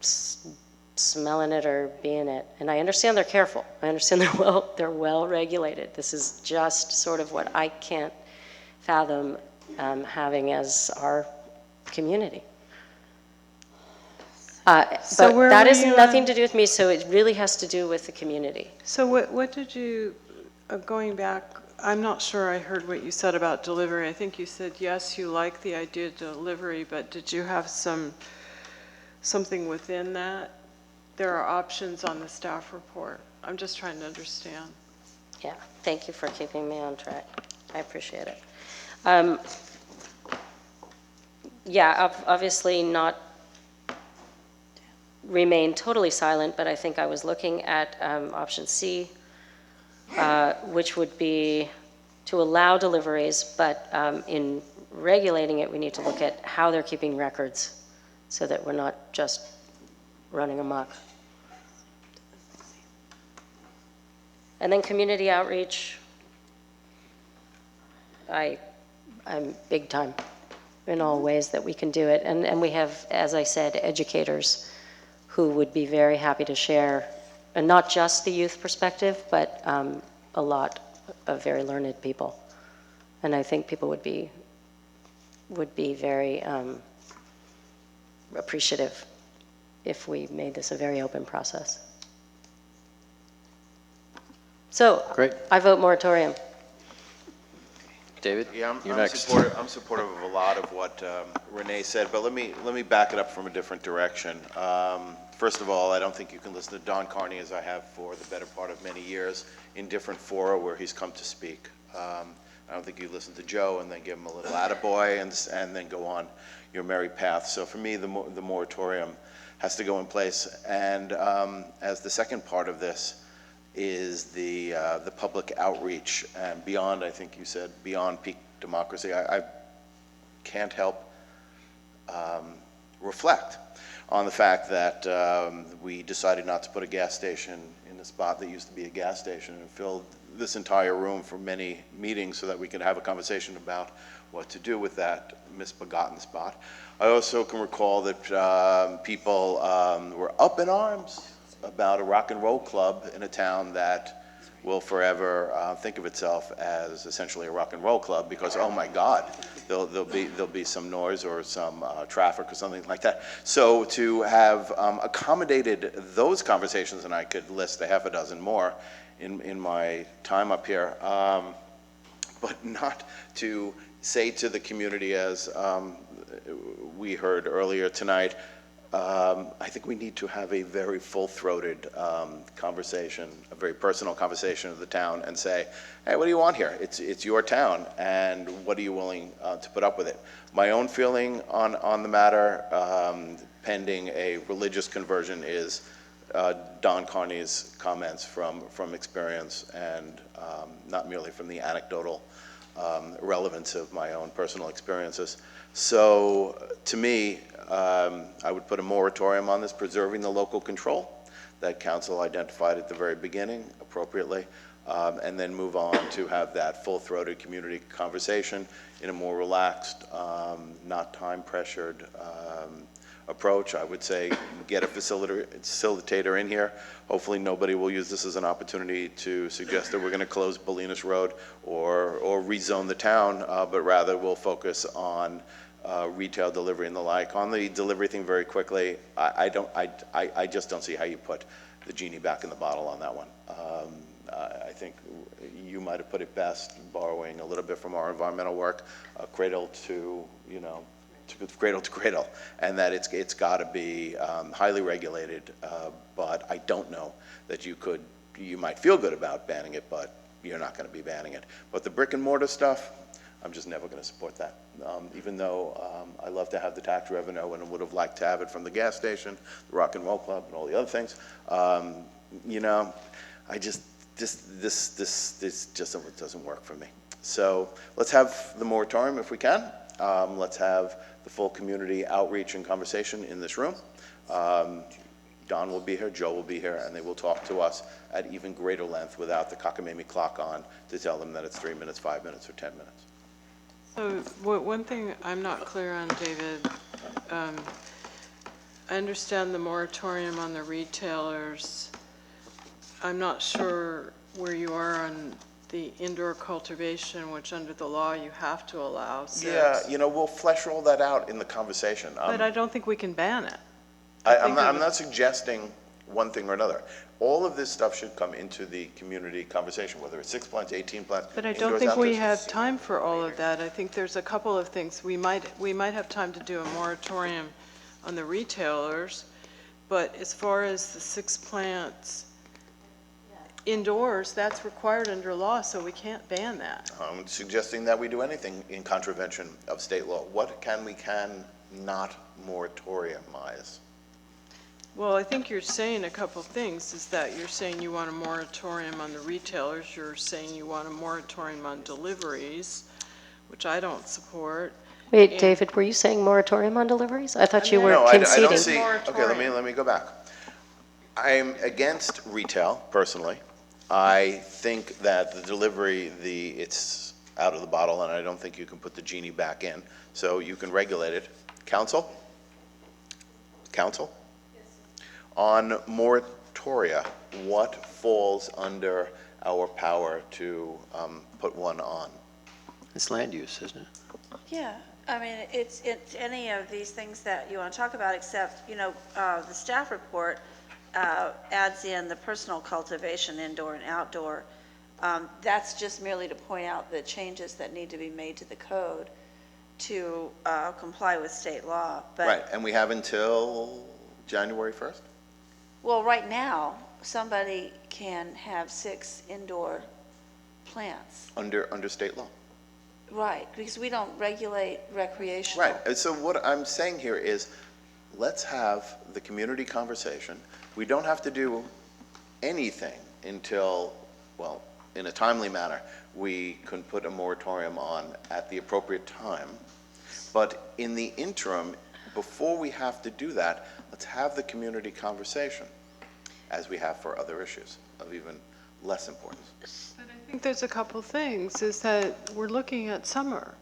smelling it or being it. And I understand they're careful. I understand they're well regulated. This is just sort of what I can't fathom having as our community. So But where that were has you nothing on- to do with me, so it really has to do with the community. So what did you, going back, I'm not sure I heard what you said about delivery. I think you said, yes, you like the idea of delivery, but did you have something within that? There are options on the staff report. I'm just trying to understand. Yeah, thank you for keeping me on track. I appreciate it. Yeah, obviously not remain totally silent, but I think I was looking at option C, which would be to allow deliveries, but in regulating it, we need to look at how they're keeping records so that we're not just running amok. And then community outreach, I'm big time in all ways that we can do it. And we have, as I said, educators who would be very happy to share, and not just the youth perspective, but a lot of very learned people. And I think people would be very appreciative if we made this a very open process. So, Great. I vote moratorium. David, Yeah, you're I'm next. I'm supportive of a lot of what Renee said, but let me back it up from a different direction. First of all, I don't think you can listen to Don Carney, as I have for the better part of many years, in different fora where he's come to speak. I don't think you listen to Joe and then give him a little attaboy and then go on your merry path. So for me, the moratorium has to go in place. And as the second part of this is the public outreach and beyond, I think you said, beyond peak democracy. I can't help reflect on the fact that we decided not to put a gas station in a spot that used to be a gas station and filled this entire room for many meetings so that we could have a conversation about what to do with that misbegotten spot. I also can recall that people were up in arms about a rock and roll club in a town that will forever think of itself as essentially a rock and roll club because, oh my God, there'll be some noise or some traffic or something like that. So to have accommodated those conversations, and I could list a half a dozen more in my time up here, but not to say to the community, as we heard earlier tonight, I think we need to have a very full-throated conversation, a very personal conversation of the town and say, hey, what do you want here? It's your town, and what are you willing to put up with it? My own feeling on the matter, pending a religious conversion, is Don Carney's comments from experience and not merely from the anecdotal relevance of my own personal experiences. So to me, I would put a moratorium on this, preserving the local control that council identified at the very beginning appropriately, and then move on to have that full-throated community conversation in a more relaxed, not time-pressured approach. I would say get a facilitator in here. Hopefully nobody will use this as an opportunity to suggest that we're going to close Bolinas Road or rezone the town, but rather we'll focus on retail delivery and the like. On the delivery thing, very quickly, I just don't see how you put the genie back in the bottle on that one. I think you might have put it best, borrowing a little bit from our environmental work, cradle to cradle, and that it's got to be highly regulated. But I don't know that you might feel good about banning it, but you're not going to be banning it. But the brick and mortar stuff, I'm just never going to support that. Even though I love to have the tax revenue and would have liked to have it from the gas station, the Rock and Roll Club, and all the other things, this just doesn't work for me. So let's have the moratorium if we can. Let's have the full community outreach and conversation in this room. Don will be here, Joe will be here, and they will talk to us at even greater length without the cockamamie clock on to tell them that it's 3 minutes, 5 minutes, or 10 minutes. So one thing I'm not clear on, David, I understand the moratorium on the retailers. I'm not sure where you are on the indoor cultivation, which under the law you have to allow. Yeah, you know, we'll flesh all that out in the conversation. But I don't think we can ban it. I'm not suggesting one thing or another. All of this stuff should come into the community conversation, whether it's 6 plants, 18 plants. But I don't indoors, think we outdoors. have time for all of that. I think there's a couple of things. We might have time to do a moratorium on the retailers, but as far as the 6 plants indoors, that's required under law, so we can't ban that. I'm suggesting that we do anything in contravention of state law. What can we not moratoriumize? Well, I think you're saying a couple things, is that you're saying you want a moratorium on the retailers, you're saying you want a moratorium on deliveries, which I don't support. Wait, David, were you saying moratorium on deliveries? I thought you were No, conceding. I don't see, okay, let me go back. I'm against retail, personally. I think that the delivery, it's out of the bottle, and I don't think you can put the genie back in, so you can regulate it. Council? Council? On moratoria, what falls under our power to put one on? It's land use, isn't it? Yeah, I mean, it's any of these things that you want to talk about, except, you know, the staff report adds in the personal cultivation, indoor and outdoor. That's just merely to point out the changes that need to be made to the code to comply with state law. But, Right, and we have until January 1st? well, right now, somebody can have 6 indoor plants. Under state law. Right, because we don't regulate recreational. Right, and so what I'm saying here is, let's have the community conversation. We don't have to do anything until, well, in a timely manner, we can put a moratorium on at the appropriate time. But in the interim, before we have to do that, let's have the community conversation, as we have for other issues of even less importance. But I think there's a couple things, is that we're looking at summer.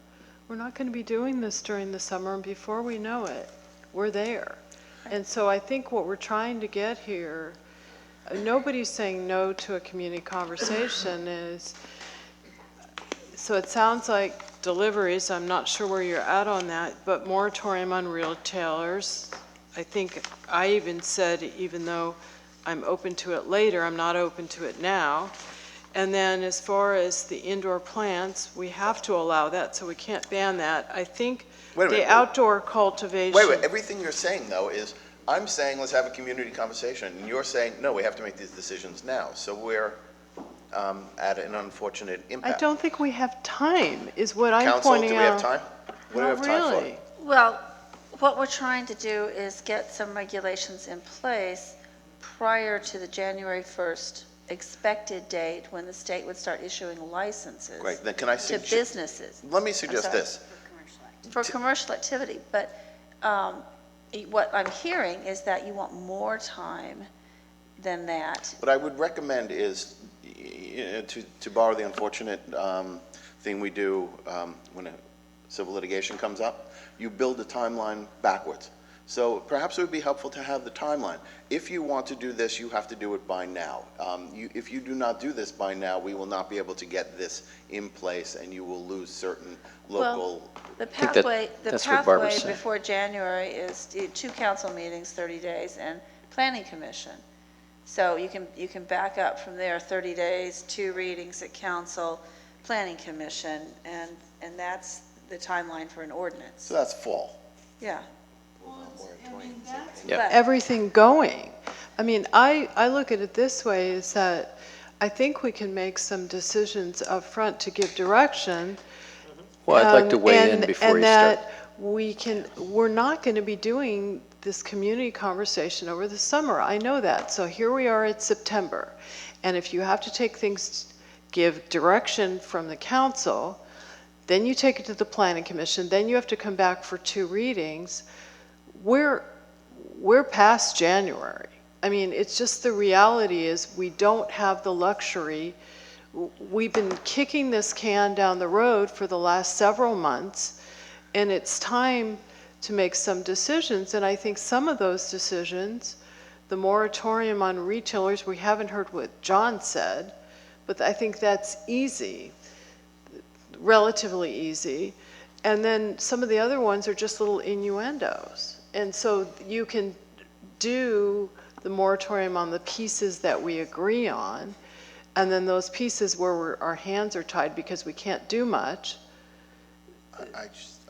We're not going to be doing this during the summer, and before we know it, we're there. And so I think what we're trying to get here, nobody's saying no to a community conversation, is, so it sounds like deliveries, I'm not sure where you're at on that, but moratorium on retailers. I think I even said, even though I'm open to it later, I'm not open to it now. And then as far as the indoor plants, we have to allow that, so we can't ban that. I think the outdoor cultivation. Wait, everything you're saying, though, is, I'm saying let's have a community conversation, and you're saying, no, we have to make these decisions now. So we're at an unfortunate impact. I don't think we have time, is what I'm Council, pointing out. do we have time? What do we have time for? Not really. Well, what we're trying to do is get some regulations in place prior to the January 1st expected date when the state would start issuing licenses. Great, then can I to businesses. Let me suggest sorry. this. For commercial activity, but what I'm hearing is that you want more time than that. What I would recommend is, to borrow the unfortunate thing we do when a civil litigation comes up, you build a timeline backwards. So perhaps it would be helpful to have the timeline. If you want to do this, you have to do it by now. If you do not do this by now, we will not be able to get this in place, and you will lose certain local. The pathway, saying. before January is 2 council meetings, 30 days, and planning commission. So you can back up from there, 30 days, 2 readings at council, planning commission, and that's the timeline for an ordinance. So that's fall. Yeah. Yeah. Everything going. I mean, I look at it this way, is that I think we can make some decisions up front to give direction. Well, I'd like to weigh in before you start. And that we're not going to be doing this community conversation over the summer. I know that. So here we are at September. And if you have to take things, give direction from the council, then you take it to the planning commission, then you have to come back for 2 readings. We're past January. I mean, it's just the reality is we don't have the luxury. We've been kicking this can down the road for the last several months, and it's time to make some decisions. And I think some of those decisions, the moratorium on retailers, we haven't heard what John said, but I think that's easy, relatively easy. And then some of the other ones are just little innuendos. And so you can do the moratorium on the pieces that we agree on, and then those pieces where our hands are tied because we can't do much.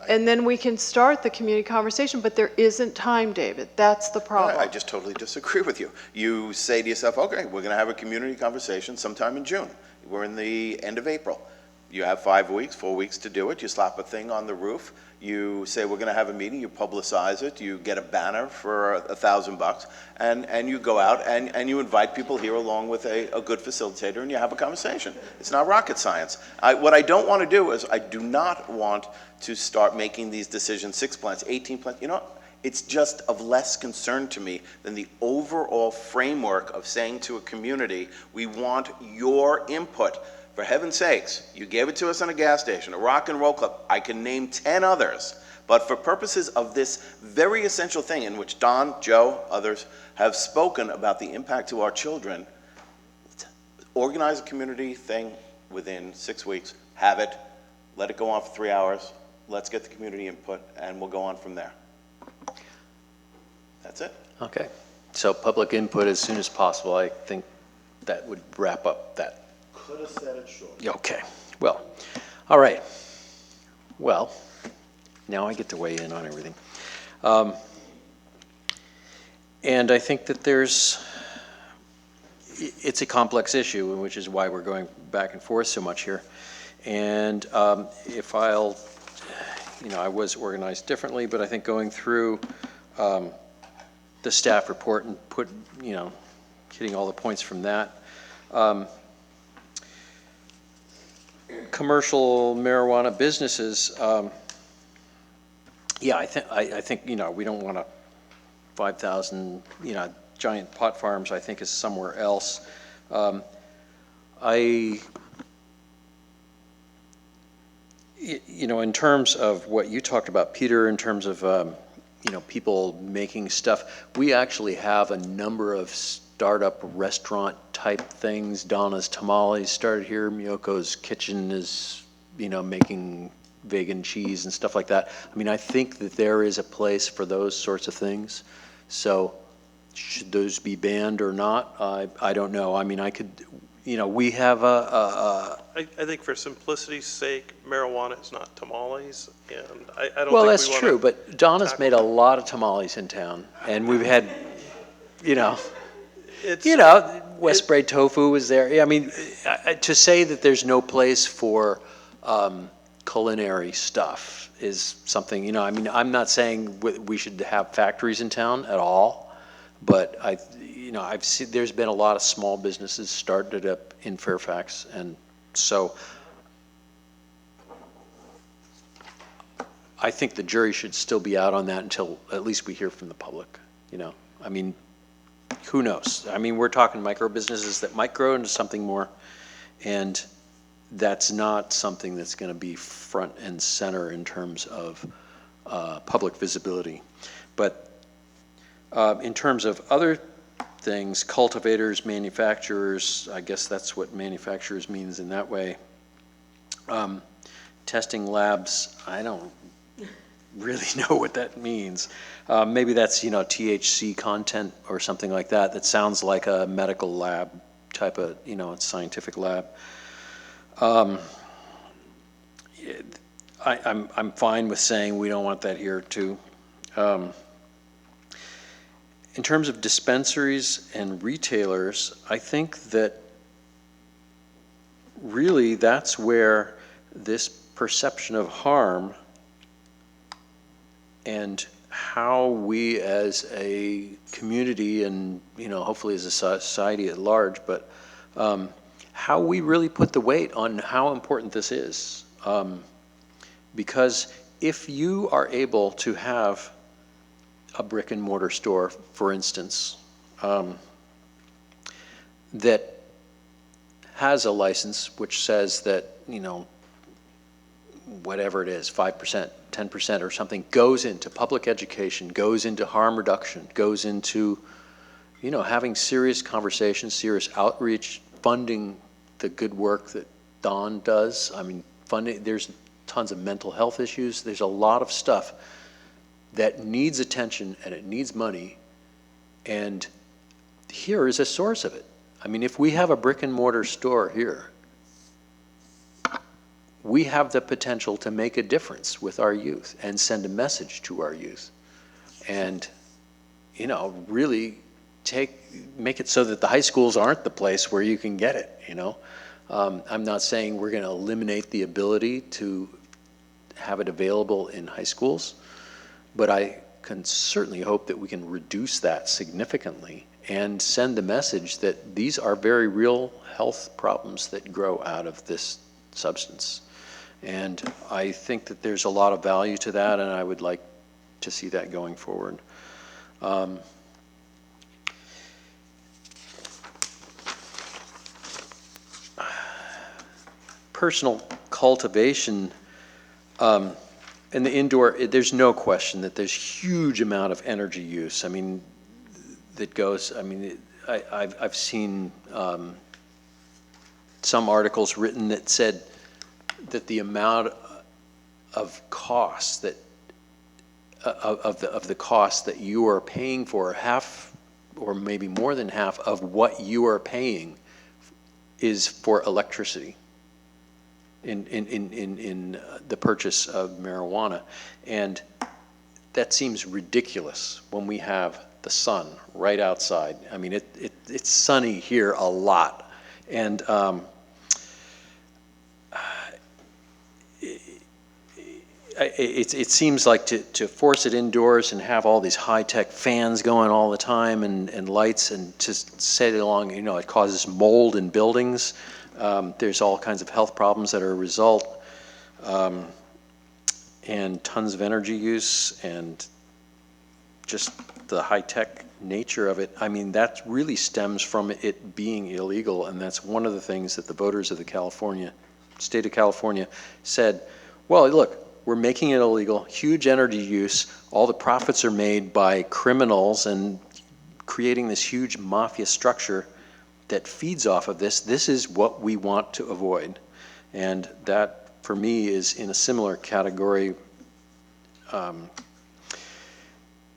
And then we can start the community conversation, but there isn't time, David. That's the problem. I just totally disagree with you. You say to yourself, okay, we're going to have a community conversation sometime in June. We're in the end of April. You have 5 weeks, 4 weeks to do it. You slap a thing on the roof. You say, we're going to have a meeting. You publicize it. You get a banner for $1,000, and you go out and you invite people here along with a good facilitator, and you have a conversation. It's not rocket science. What I don't want to do is I do not want to start making these decisions, 6 plants, 18 plants. You know what? It's just of less concern to me than the overall framework of saying to a community, we want your input. For heaven's sakes, you gave it to us on a gas station, a rock and roll club. I can name 10 others. But for purposes of this very essential thing in which Don, Joe, others have spoken about the impact to our children, organize a community thing within 6 weeks, have it, let it go on for 3 hours, let's get the community input, and we'll go on from there. That's it. Okay. So public input as soon as possible. I think that would wrap up that. Could have said it short. Okay. Well, all right. Well, now I get to weigh in on everything. And I think that it's a complex issue, which is why we're going back and forth so much here. And if I was organized differently, but I think going through the staff report and hitting all the points from that. Commercial marijuana businesses, yeah, I think we don't want 5,000, giant pot farms. I think is somewhere else. In terms of what you talked about, Peter, in terms of people making stuff, we actually have a number of startup restaurant type things. Donna's Tamales started here. Miyoko's Kitchen is, making vegan cheese and stuff like that. I mean, I think that there is a place for those sorts of things. So should those be banned or not? I don't know. I mean, we have I think for simplicity's sake, marijuana is not tamales, and I don't think well, we that's wanna true, but Donna's made a lot of tamales in town, and we've had, West Braid Tofu was there. I mean, to say that there's no place for culinary stuff is something, I mean, I'm not saying we should have factories in town at all, but I've seen, there's been a lot of small businesses started up in Fairfax, and so I think the jury should still be out on that until at least we hear from the public, I mean, who knows? I mean, we're talking micro businesses that might grow into something more, and that's not something that's going to be front and center in terms of public visibility. But in terms of other things, cultivators, manufacturers, I guess that's what manufacturers means in that way. Testing labs, I don't really know what that means. Maybe that's, THC content or something like that. That sounds like a medical lab type of, it's scientific lab. I'm fine with saying we don't want that here too. In terms of dispensaries and retailers, I think that really that's where this perception of harm and how we as a community and, hopefully as a society at large, but how we really put the weight on how important this is. Because if you are able to have a brick and mortar store, for instance, that has a license which says that, whatever it is, 5%, 10% or something, goes into public education, goes into harm reduction, goes into, having serious conversations, serious outreach, funding the good work that Dawn does. I mean, funding, there's tons of mental health issues. There's a lot of stuff that needs attention and it needs money. And here is a source of it. I mean, if we have a brick and mortar store here, we have the potential to make a difference with our youth and send a message to our youth. And, really make it so that the high schools aren't the place where you can get it, I'm not saying we're going to eliminate the ability to have it available in high schools, but I can certainly hope that we can reduce that significantly and send the message that these are very real health problems that grow out of this substance. And I think that there's a lot of value to that, and I would like to see that going forward. Personal cultivation and the indoor, there's no question that there's huge amount of energy use. I mean, that goes, I've seen some articles written that said that the amount of cost that of the cost that you are paying for, half or maybe more than half of what you are paying is for electricity in the purchase of marijuana. And that seems ridiculous when we have the sun right outside. I mean, it's sunny here a lot. And it seems like to force it indoors and have all these high-tech fans going all the time and lights and just say along, it causes mold in buildings. There's all kinds of health problems that are a result, and tons of energy use and just the high-tech nature of it. I mean, that really stems from it being illegal, and that's one of the things that the voters of the state of California said, well, look, we're making it illegal, huge energy use, all the profits are made by criminals and creating this huge mafia structure that feeds off of this. This is what we want to avoid. And that, for me, is in a similar category.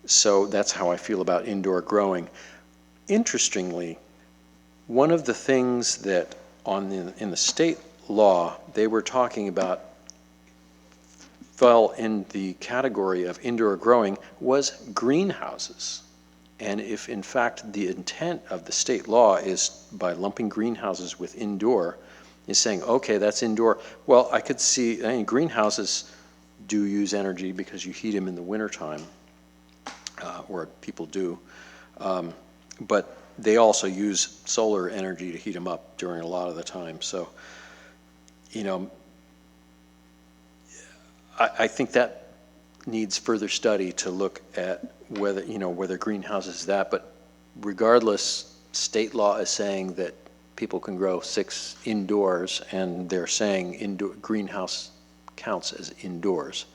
So that's how I feel about indoor growing. Interestingly, one of the things that in the state law they were talking about fell in the category of indoor growing was greenhouses. And if in fact the intent of the state law is by lumping greenhouses with indoor, is saying, okay, that's indoor. Well, I could see, greenhouses do use energy because you heat them in the wintertime, or people do. But they also use solar energy to heat them up during a lot of the time. So, I think that needs further study to look at whether greenhouses is that. But regardless, state law is saying that people can grow 6 indoors, and they're saying greenhouse counts as indoors.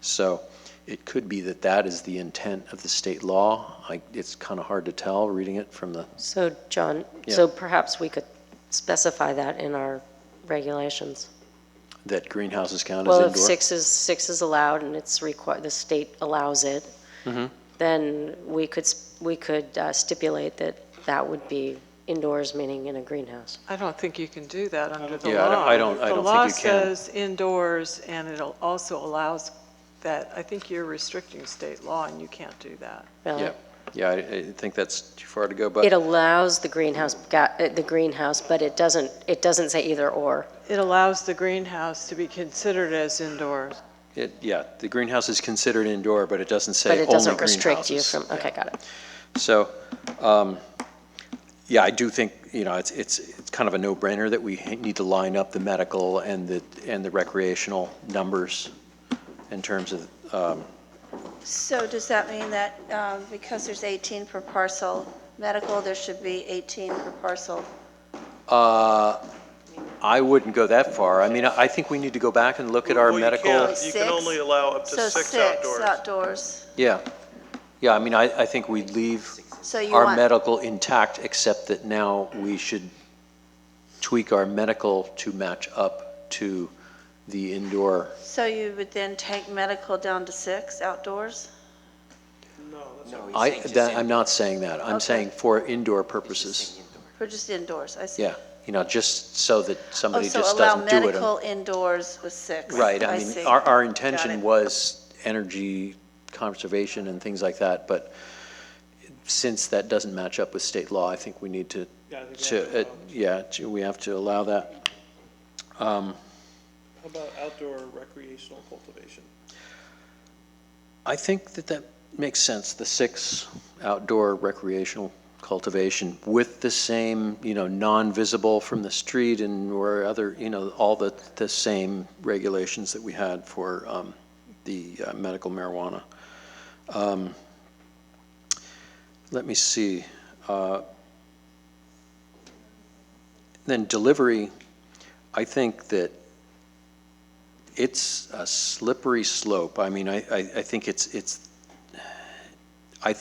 So it could be that that is the intent of the state law. It's kind of hard to tell reading it from the. So, John, Yeah. so perhaps we could specify that in our regulations. That greenhouses count Well, as if indoor? 6 is allowed and it's required, the state allows it, then we could stipulate that would be indoors, meaning in a greenhouse. I don't think you can do that under the Yeah, law. I don't think you can. The law says indoors, and it also allows that. I think you're restricting state law, and you can't do that. Really? Yeah, I think that's too far to go, but. It allows the greenhouse, but it doesn't say either or. It allows the greenhouse to be considered as indoors. The greenhouse is considered indoor, but it doesn't say But only it doesn't greenhouses. restrict you from, okay, got it. So, I do think, it's kind of a no-brainer that we need to line up the medical and the recreational numbers in terms of, So does that mean that because there's 18 per parcel, Medical, there should be 18 per parcel. I wouldn't go that far. I mean, I think we need to go back and look at our medical. You can only allow up to So six six outdoors. outdoors. Yeah. Yeah, I mean, I think we'd leave So you our want- medical intact, except that now we should tweak our medical to match up to the indoor. So you would then take medical down to 6 outdoors? I'm not saying that. I'm Okay. saying for indoor purposes. For just indoors, I see. Yeah, just so that somebody so just allow doesn't do it. medical indoors with 6. Right, I see. mean, our Got intention it. was energy conservation and things like that, but since that doesn't match up with state law, I think we need to, we have to allow that. How about outdoor recreational cultivation? I think that makes sense, the 6 outdoor recreational cultivation with the same, non-visible from the street and or other, all the same regulations that we had for the medical marijuana. Let me see. Then delivery, I think that it's a slippery slope. I mean, I think I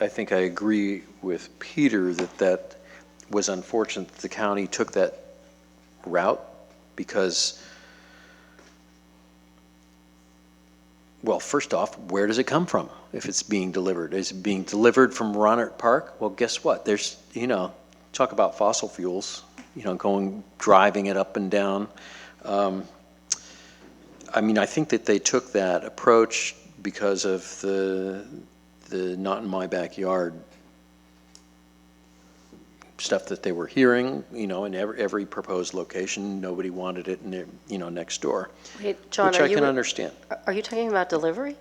think I agree with Peter that was unfortunate that the county took that route because, well, first off, where does it come from if it's being delivered? Is it being delivered from Ronert Park? Well, guess what? There's, talk about fossil fuels, driving it up and down. I mean, I think that they took that approach because of the not in my backyard stuff that they were hearing, in every proposed location. Nobody wanted it next door, Wait, John, which I can understand. Are you talking about delivery?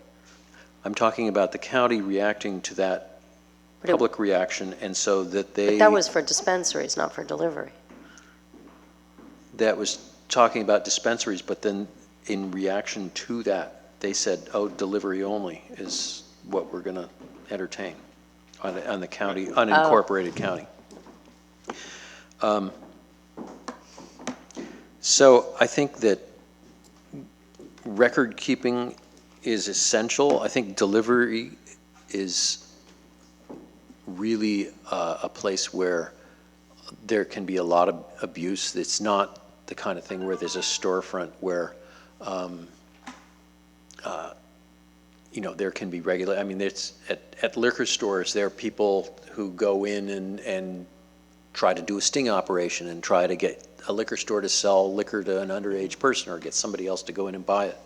I'm talking about the county reacting to that public reaction, and so that they... But that was for dispensaries, not for delivery. That was talking about dispensaries, but then in reaction to that, they said, oh, delivery only is what we're going to entertain on the county, unincorporated county. So I think that record keeping is essential. I think delivery is really a place where there can be a lot of abuse. It's not the kind of thing where there's a storefront where there can be I mean, it's at liquor stores, there are people who go in and try to do a sting operation and try to get a liquor store to sell liquor to an underage person or get somebody else to go in and buy it.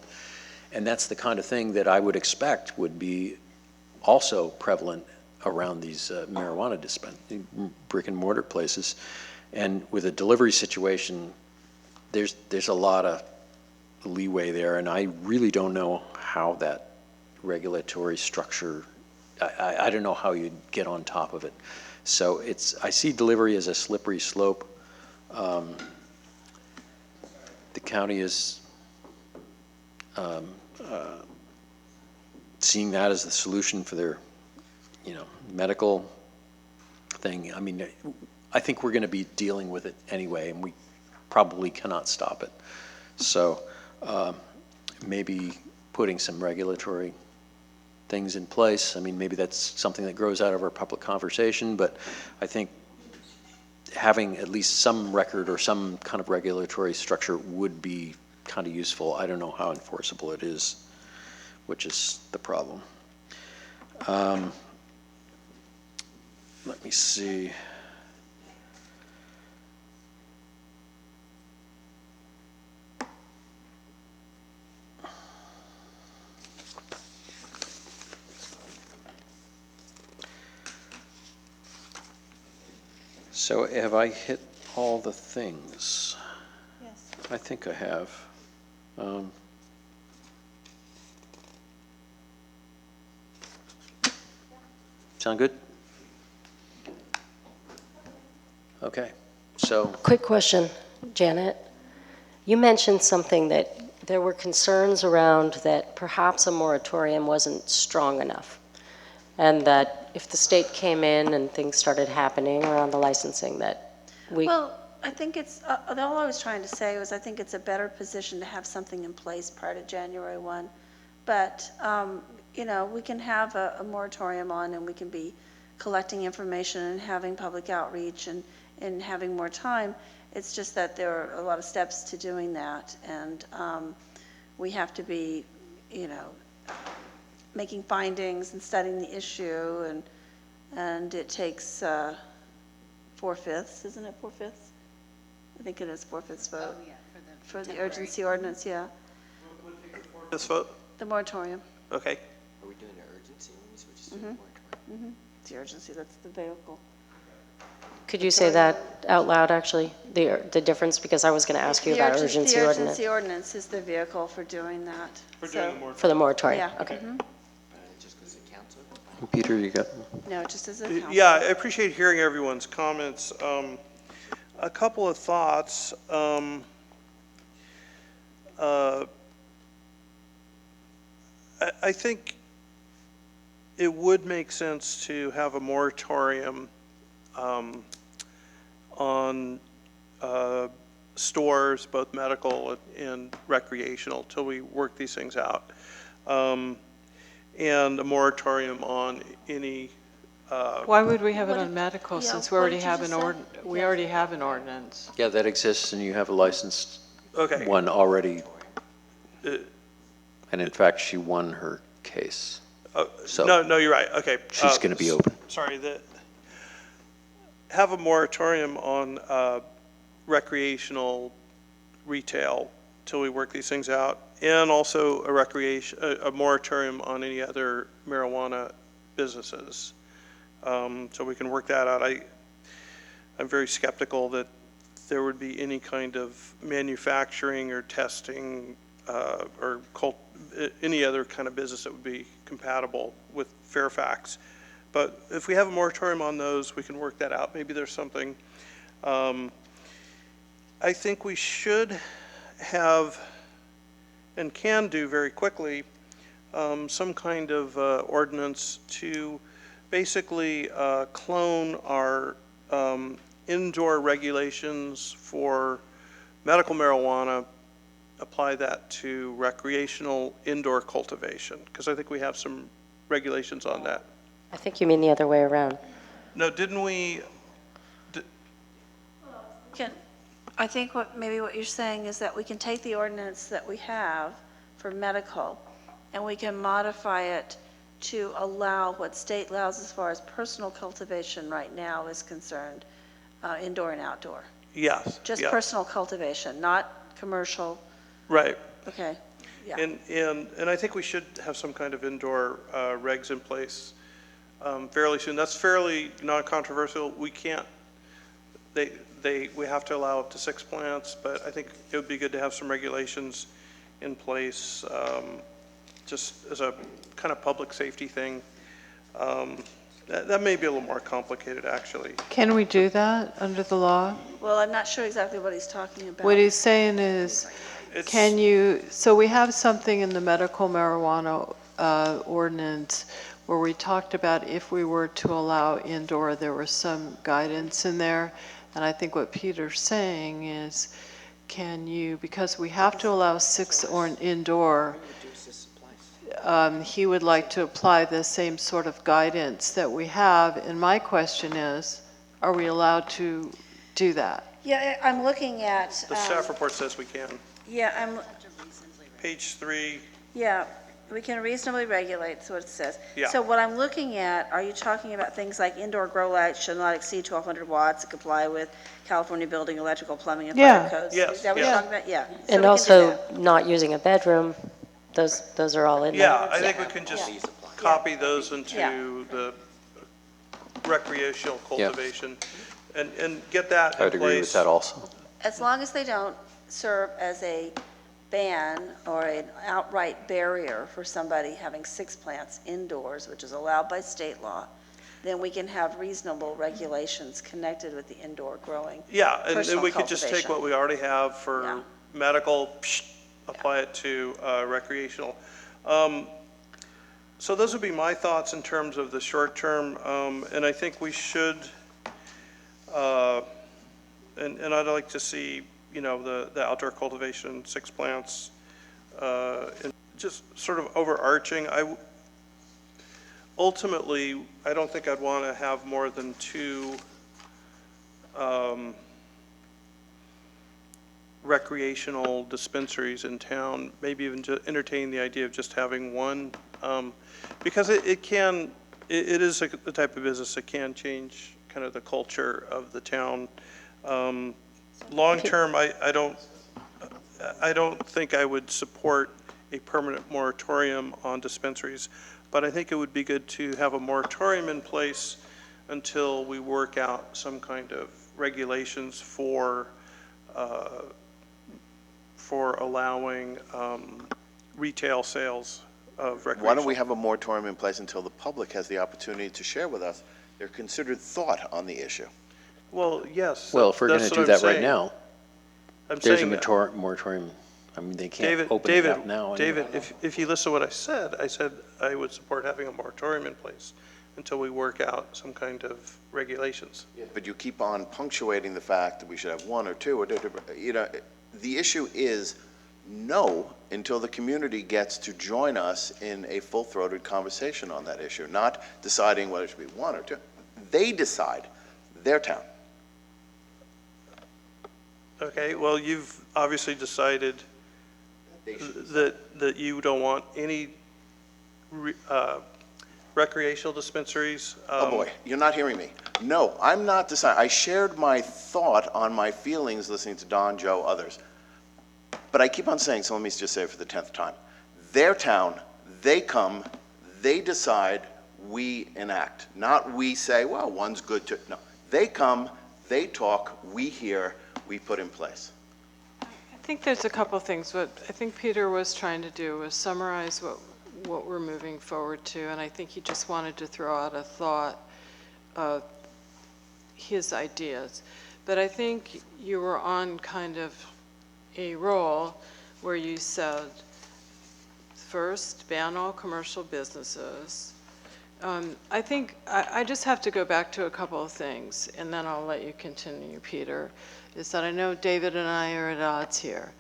And that's the kind of thing that I would expect would be also prevalent around these marijuana brick and mortar places. And with a delivery situation, there's a lot of leeway there, and I really don't know how that regulatory structure, I don't know how you'd get on top of it. So I see delivery as a slippery slope. The county is seeing that as the solution for their, medical thing. I mean, I think we're going to be dealing with it anyway, and we probably cannot stop it. So maybe putting some regulatory things in place. I mean, maybe that's something that grows out of our public conversation, but I think having at least some record or some kind of regulatory structure would be kind of useful. I don't know how enforceable it is, which is the problem. Let me see. So have I hit all the things? Yes. I think I have. Sound good? Okay, so. Quick question, Janet. You mentioned something that there were concerns around that perhaps a moratorium wasn't strong enough, and that if the state came in and things started happening around the licensing, that we, Well, I think it's, all I was trying to say was I think it's a better position to have something in place prior to January 1. But, you know, we can have a moratorium on, and we can be collecting information and having public outreach and having more time. It's just that there are a lot of steps to doing that, and we have to be, you know, making findings and studying the issue, and it takes 4/5, isn't it 4/5? I think it is 4/5 vote. For the urgency ordinance, yeah. This vote? The moratorium. Okay. Are we doing an urgency or is it just a Mhm. moratorium? It's the urgency, that's the vehicle. could you say that out loud, actually, the difference? Because I was going to ask you about urgency The ordinance. urgency ordinance is the vehicle for doing that. For So- doing the For the moratorium, Yeah. okay. Mhm. Just because the council? Peter, you got? No, just as a council. Yeah, I appreciate hearing everyone's comments. A couple of thoughts. I think it would make sense to have a moratorium on stores, both medical and recreational, till we work these things out. And a moratorium on any. Why would we have it What on did- medical yeah, since we what already did you have just an say? we already have an ordinance? Yeah, that exists, and you have a licensed Okay. one already. Uh, And in fact, she won her case. So No, you're right, okay. she's going to be open. Sorry, have a moratorium on recreational retail till we work these things out, and also a moratorium on any other marijuana businesses. So we can work that out. I'm very skeptical that there would be any kind of manufacturing or testing or any other kind of business that would be compatible with Fairfax. But if we have a moratorium on those, we can work that out. Maybe there's something. I think we should have, and can do very quickly, some kind of ordinance to basically clone our indoor regulations for medical marijuana, apply that to recreational indoor cultivation, because I think we have some regulations on that. I think you mean the other way around. No, didn't we? I think maybe what you're saying is that we can take the ordinance that we have for medical, and we can modify it to allow what state allows as far as personal cultivation right now is concerned, indoor and outdoor. Yes. Just yeah. personal cultivation, not commercial. Right. Okay, yeah. And I think we should have some kind of indoor regs in place fairly soon. That's fairly non-controversial. We can't, we have to allow up to 6 plants, but I think it would be good to have some regulations in place just as a kind of public safety thing. That may be a little more complicated, actually. Can we do that under the law? Well, I'm not sure exactly what he's talking about. What he's saying is, can you, so we have something in the medical marijuana ordinance where we talked about if we were to allow indoor, there was some guidance in there. And I think what Peter's saying is, can you, because we have to allow 6 or indoor, he would like to apply the same sort of guidance that we have. And my question is, are we allowed to do that? Yeah, I'm looking at. The staff report says we can. Yeah, Page 3. Yeah, we can reasonably regulate, that's what it says. Yeah. So what I'm looking at, are you talking about things like indoor grow lights shall not exceed 1,200 watts and comply with California Building, Electrical, Plumbing, and Yeah. Fire codes? Yes, Is that what yeah. you're talking about? Yeah. So we can And do also that. not using a bedroom, those are all in there. Yeah, I think we can just copy those into the recreational cultivation and get that in place. I would agree with that also. As long as they don't serve as a ban or an outright barrier for somebody having 6 plants indoors, which is allowed by state law, then we can have reasonable regulations connected with the indoor growing. Yeah, and personal we could just take cultivation. what we already have for Yeah. medical, apply it to recreational. So those would be my thoughts in terms of the short term, and I think we should, and I'd like to see, you know, the outdoor cultivation, 6 plants, and just sort of overarching. Ultimately, I don't think I'd want to have more than 2 recreational dispensaries in town, maybe even entertain the idea of just having one, because it is the type of business that can change kind of the culture of the town. Long term, I don't think I would support a permanent moratorium on dispensaries, but I think it would be good to have a moratorium in place until we work out some kind of regulations for allowing retail sales of recreational. Why don't we have a moratorium in place until the public has the opportunity to share with us their considered thought on the issue? Well, yes. Well, if we're going to do that right now, I'm there's a saying, moratorium. I mean, they can't open it up now. David, if you listen to what I said I would support having a moratorium in place until we work out some kind of regulations. But you keep on punctuating the fact that we should have 1 or 2, or, you know, the issue is no until the community gets to join us in a full-throated conversation on that issue, not deciding whether it should be 1 or 2. They decide, their town. Okay, well, you've obviously decided that you don't want any recreational dispensaries. Oh boy, you're not hearing me. No, I'm not deciding. I shared my thought on my feelings listening to Don, Joe, others. But I keep on saying, so let me just say it for the 10th time. Their town, they come, they decide, we enact. Not we say, well, one's good too. No, they come, they talk, we hear, we put in place. I think there's a couple things. What I think Peter was trying to do was summarize what we're moving forward to, and I think he just wanted to throw out a thought of his ideas. But I think you were on kind of a roll where you said, first, ban all commercial businesses. I think I just have to go back to a couple of things, and then I'll let you continue, Peter, is that I know David and I are at odds here.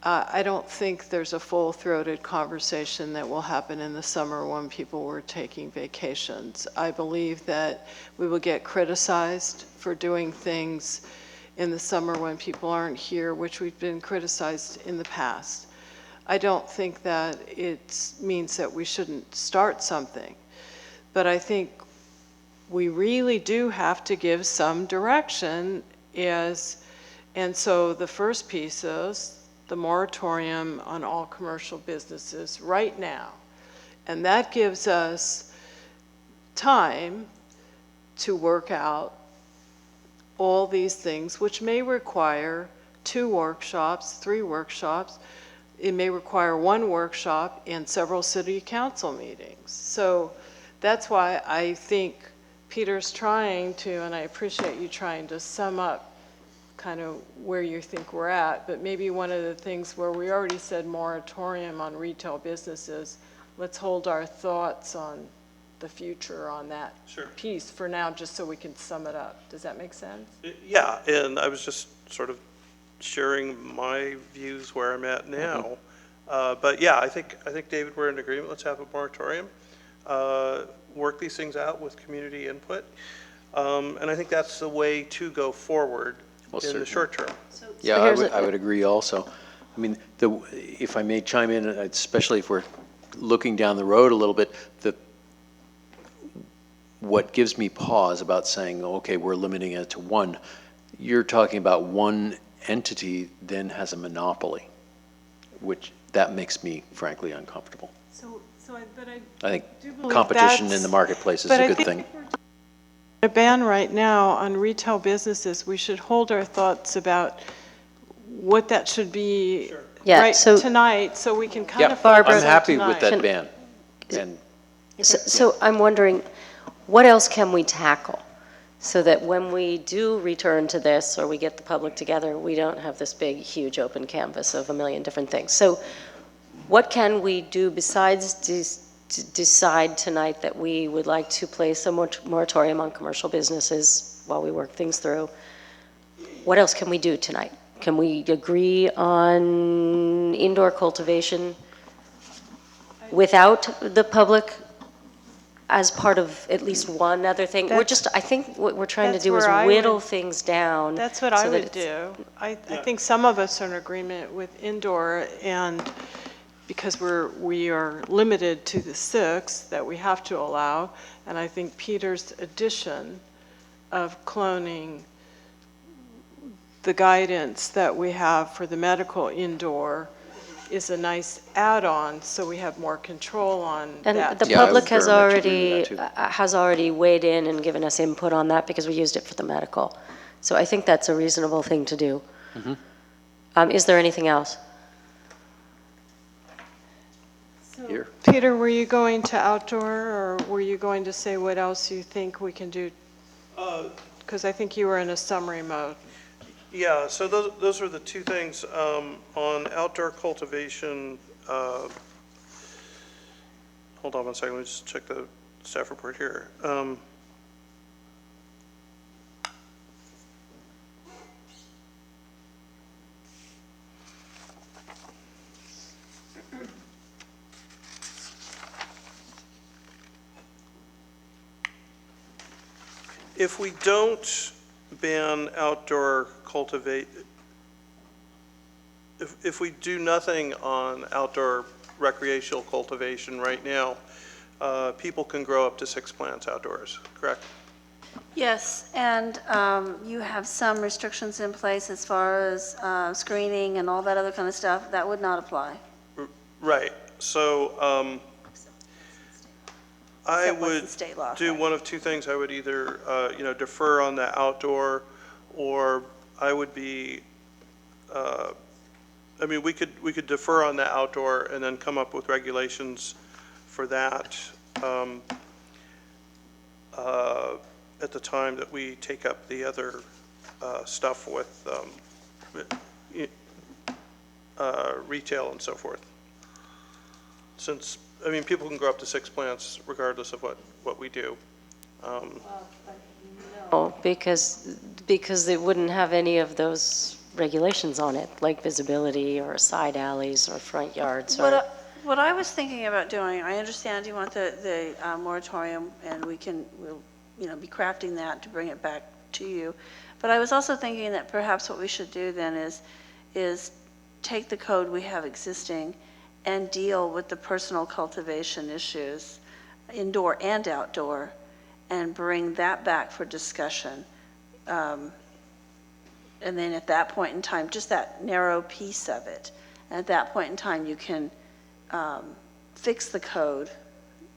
I don't think there's a full-throated conversation that will happen in the summer when people were taking vacations. I believe that we will get criticized for doing things in the summer when people aren't here, which we've been criticized in the past. I don't think that it means that we shouldn't start something, but I think we really do have to give some direction and so the first piece is the moratorium on all commercial businesses right now. And that gives us time to work out all these things, which may require 2 workshops, 3 workshops. It may require 1 workshop and several city council meetings. So that's why I think Peter's trying to, and I appreciate you trying to sum up kind of where you think we're at, but maybe one of the things where we already said moratorium on retail businesses, let's hold our thoughts on the future on that piece for now, just so we can sum it up. Does that make sense? Yeah, and I was just sort of sharing my views where I'm at now. But yeah, I think David, we're in agreement. Let's have a moratorium. Work these things out with community input. And I think that's the way to go forward in the short term. Yeah, I would agree also. I mean, if I may chime in, especially if we're looking down the road a little bit, what gives me pause about saying, okay, we're limiting it to 1, you're talking about 1 entity then has a monopoly, which that makes me frankly uncomfortable. I think competition in the marketplace is a good thing. A ban right now on retail businesses, we should hold our thoughts about what that should be tonight, so we can kind of. I'm happy with that ban. So I'm wondering, what else can we tackle so that when we do return to this or we get the public together, we don't have this big, huge open canvas of a million different things. So what can we do besides decide tonight that we would like to place a moratorium on commercial businesses while we work things through, what else can we do tonight? Can we agree on indoor cultivation without the public as part of at least one other thing? I think what we're trying to do is whittle things down. That's what so I that would do. I think some of us are in agreement with indoor, and because we are limited to the 6 that we have to allow, and I think Peter's addition of cloning the guidance that we have for the medical indoor is a nice add-on, so we have more control on And that. the public has already weighed in and given us input on that because we used it for the medical. So I think that's a reasonable thing to do. Is there anything else? Here. Peter, were you going to outdoor, or were you going to say what else you think we can do? Because I think you were in a summary mode. Yeah, so those are the two things on outdoor cultivation. Hold on one second, let me just check the staff report here. If we don't ban outdoor cultivate, if we do nothing on outdoor recreational cultivation right now, people can grow up to 6 plants outdoors, correct? Yes, and you have some restrictions in place as far as screening and all that other kind of stuff. That would not apply. Right, so I Except what's in would state law, do right. one of two things. I would either, defer on the outdoor, or I would be, we could defer on the outdoor and then come up with regulations for that at the time that we take up the other stuff with retail and so forth. Since, people can grow up to 6 plants regardless of what we do. No, because it wouldn't have any of those regulations on it, like visibility or side alleys or front yards. What I was thinking about doing, I understand you want the moratorium, and we'll be crafting that to bring it back to you. But I was also thinking that perhaps what we should do then is take the code we have existing and deal with the personal cultivation issues, indoor and outdoor, and bring that back for discussion. And then at that point in time, just that narrow piece of it, and at that point in time, you can fix the code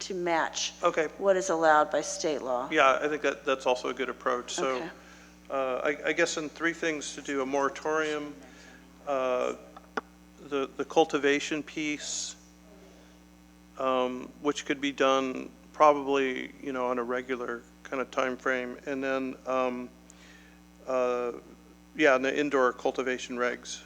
to match what is allowed by state law. Yeah, I think that's also a good approach. So Okay. I guess in 3 things to do: a moratorium, the cultivation piece, which could be done probably, on a regular kind of time frame, and then, and the indoor cultivation regs,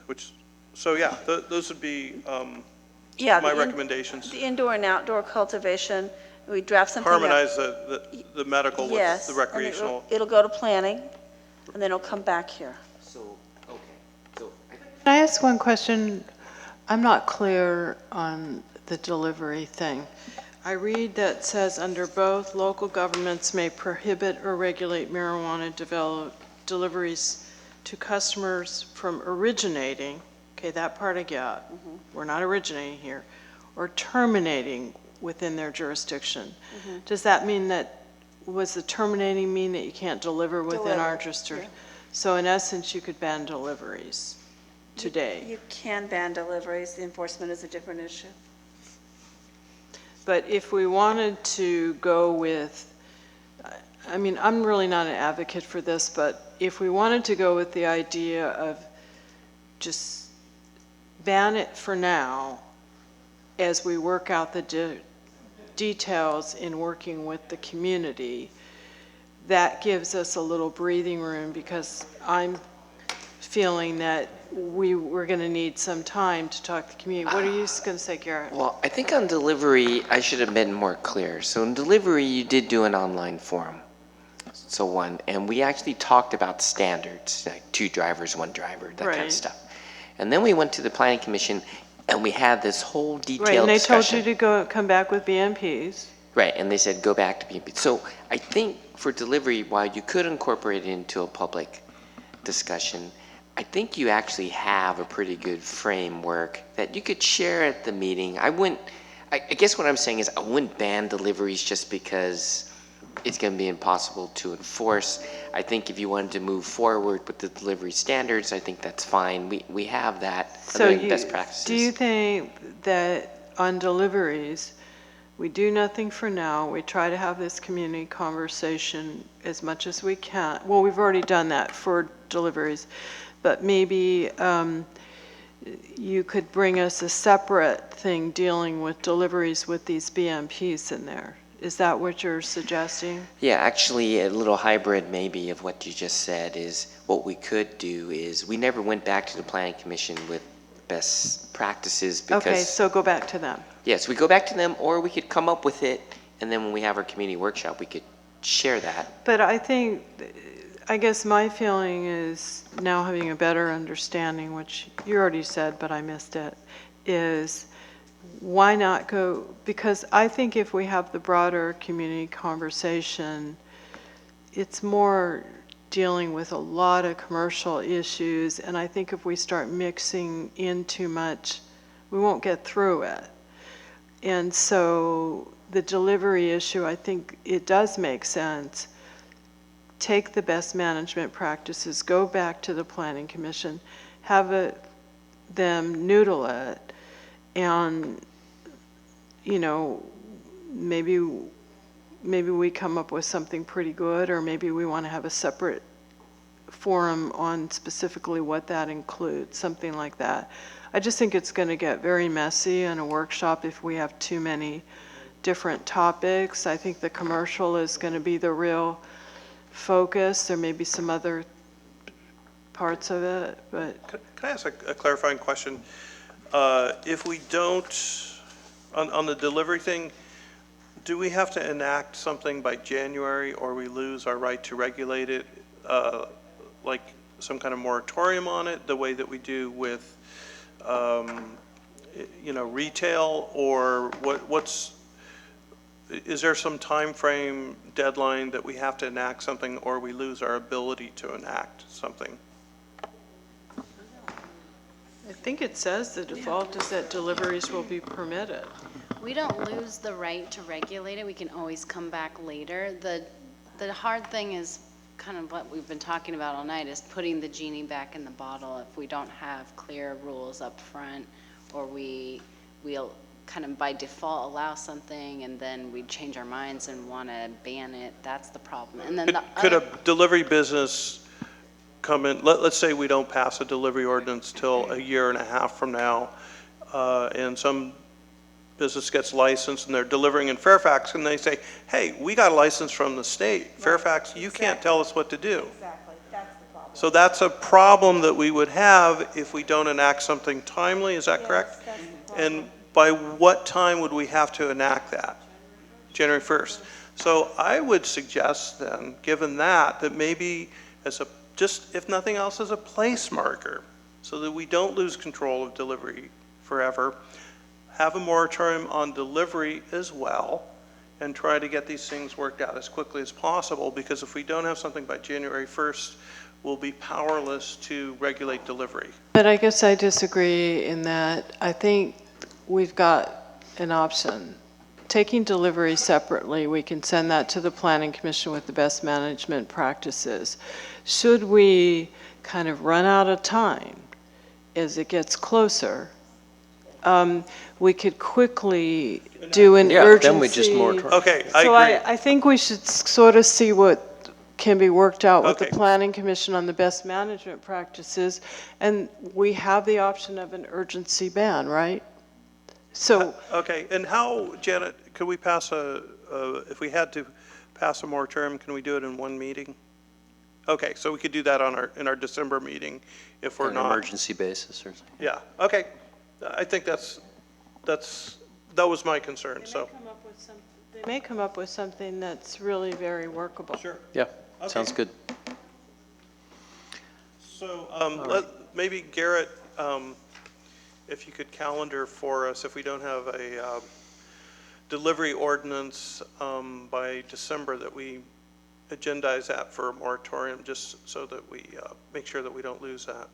those would be my recommendations. The indoor and outdoor cultivation, we draft something up. Harmonize the medical with the recreational. And it'll go to planning, and then it'll come back here. Can I ask one question? I'm not clear on the delivery thing. I read that says under both, local governments may prohibit or regulate marijuana deliveries to customers from originating, okay, that part I get, we're not originating here, or terminating within their jurisdiction. Does that mean was the terminating mean that you can't deliver within our jurisdiction? So in essence, you could ban deliveries today. You can ban deliveries. The enforcement is a different issue. But if we wanted to go with, I'm really not an advocate for this, but if we wanted to go with the idea of just ban it for now as we work out the details in working with the community, that gives us a little breathing room, because I'm feeling that we were going to need some time to talk to the community. What are you going to say, Garrett? Well, I think on delivery, I should have been more clear. So in delivery, you did do an online forum. So one, and we actually talked about standards, like 2 drivers, 1 driver, that kind Right. of stuff. And then we went to the planning commission and we had this whole detailed Right, and they discussion. told you to come back with BMPs. Right, and they said, go back to BMP. So I think for delivery, while you could incorporate it into a public discussion, I think you actually have a pretty good framework that you could share at the meeting. I guess what I'm saying is I wouldn't ban deliveries just because it's going to be impossible to enforce. I think if you wanted to move forward with the delivery standards, I think that's fine. We have that. So Best practices. do you think that on deliveries, we do nothing for now, we try to have this community conversation as much as we can? Well, we've already done that for deliveries, but maybe you could bring us a separate thing dealing with deliveries with these BMPs in there. Is that what you're suggesting? Yeah, actually, a little hybrid maybe of what you just said is what we could do is we never went back to the planning commission with best practices because. Okay, so go back to them. Yes, we go back to them, or we could come up with it, and then when we have our community workshop, we could share that. But I guess my feeling is, now having a better understanding, which you already said, but I missed it, is why not go, because I think if we have the broader community conversation, it's more dealing with a lot of commercial issues, and I think if we start mixing in too much, we won't get through it. And so the delivery issue, I think it does make sense. Take the best management practices, go back to the Planning Commission, have them noodle it, and, you know, maybe we come up with something pretty good, or maybe we want to have a separate forum on specifically what that includes, something like that. I just think it's going to get very messy in a workshop if we have too many different topics. I think the commercial is going to be the real focus. There may be some other parts of it, but. Can I ask a clarifying question? If we don't, on the delivery thing, do we have to enact something by January, or we lose our right to regulate it, like some kind of moratorium on it, the way that we do with, you know, retail, or is there some time frame deadline that we have to enact something, or we lose our ability to enact something? I think it says the default is that deliveries will be permitted. We don't lose the right to regulate it. We can always come back later. The hard thing is kind of what we've been talking about all night, is putting the genie back in the bottle if we don't have clear rules up front, or we'll kind of by default allow something and then we change our minds and want to ban it. That's the problem. And then Could a delivery business come in, let's say we don't pass a delivery ordinance till a year and a half from now, and some business gets licensed and they're delivering in Fairfax, and they say, hey, we got a license from the state. Right. Fairfax, you can't tell us what to do. Exactly, that's the problem. So that's a problem that we would have if we don't enact something timely, is that correct? That's the problem. And by what time would we have to enact that? January 1st. So I would suggest then, given that maybe as a, just if nothing else, as a place marker, so that we don't lose control of delivery forever, have a moratorium on delivery as well, and try to get these things worked out as quickly as possible, because if we don't have something by January 1st, we'll be powerless to regulate delivery. But I guess I disagree in that I think we've got an option. Taking delivery separately, we can send that to the Planning Commission with the best management practices. Should we kind of run out of time as it gets closer, we could quickly do an urgency. Then we just moratorium. Okay, I So agree. I think we should sort of see what can be worked out with the Okay. Planning Commission on the best management practices, and we have the option of an urgency ban, right? So, Okay, and how, Janet, could we pass if we had to pass a moratorium, can we do it in one meeting? Okay, so we could do that in our December meeting if we're On an not. emergency basis or something. Yeah, okay. I think that was my concern, so. They may come up with something that's really very workable. Sure. Yeah, Okay. sounds good. So maybe Garrett, if you could calendar for us, if we don't have a delivery ordinance by December, that we agendize that for a moratorium, just so that we make sure that we don't lose that.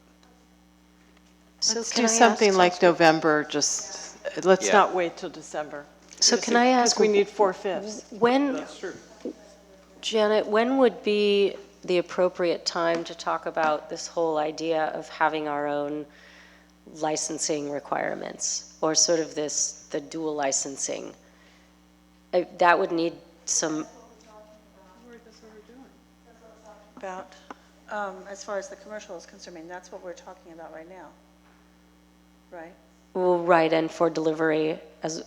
Let's do something like November, let's Yeah. not wait till December. So can I ask? Because we need 4/5. When, That's true. Janet, when would be the appropriate time to talk about this whole idea of having our own licensing requirements, or sort of the dual licensing? That would need some, About, as far as the commercial is concerned, I mean, that's what we're talking about right now, right? well, right, and for delivery as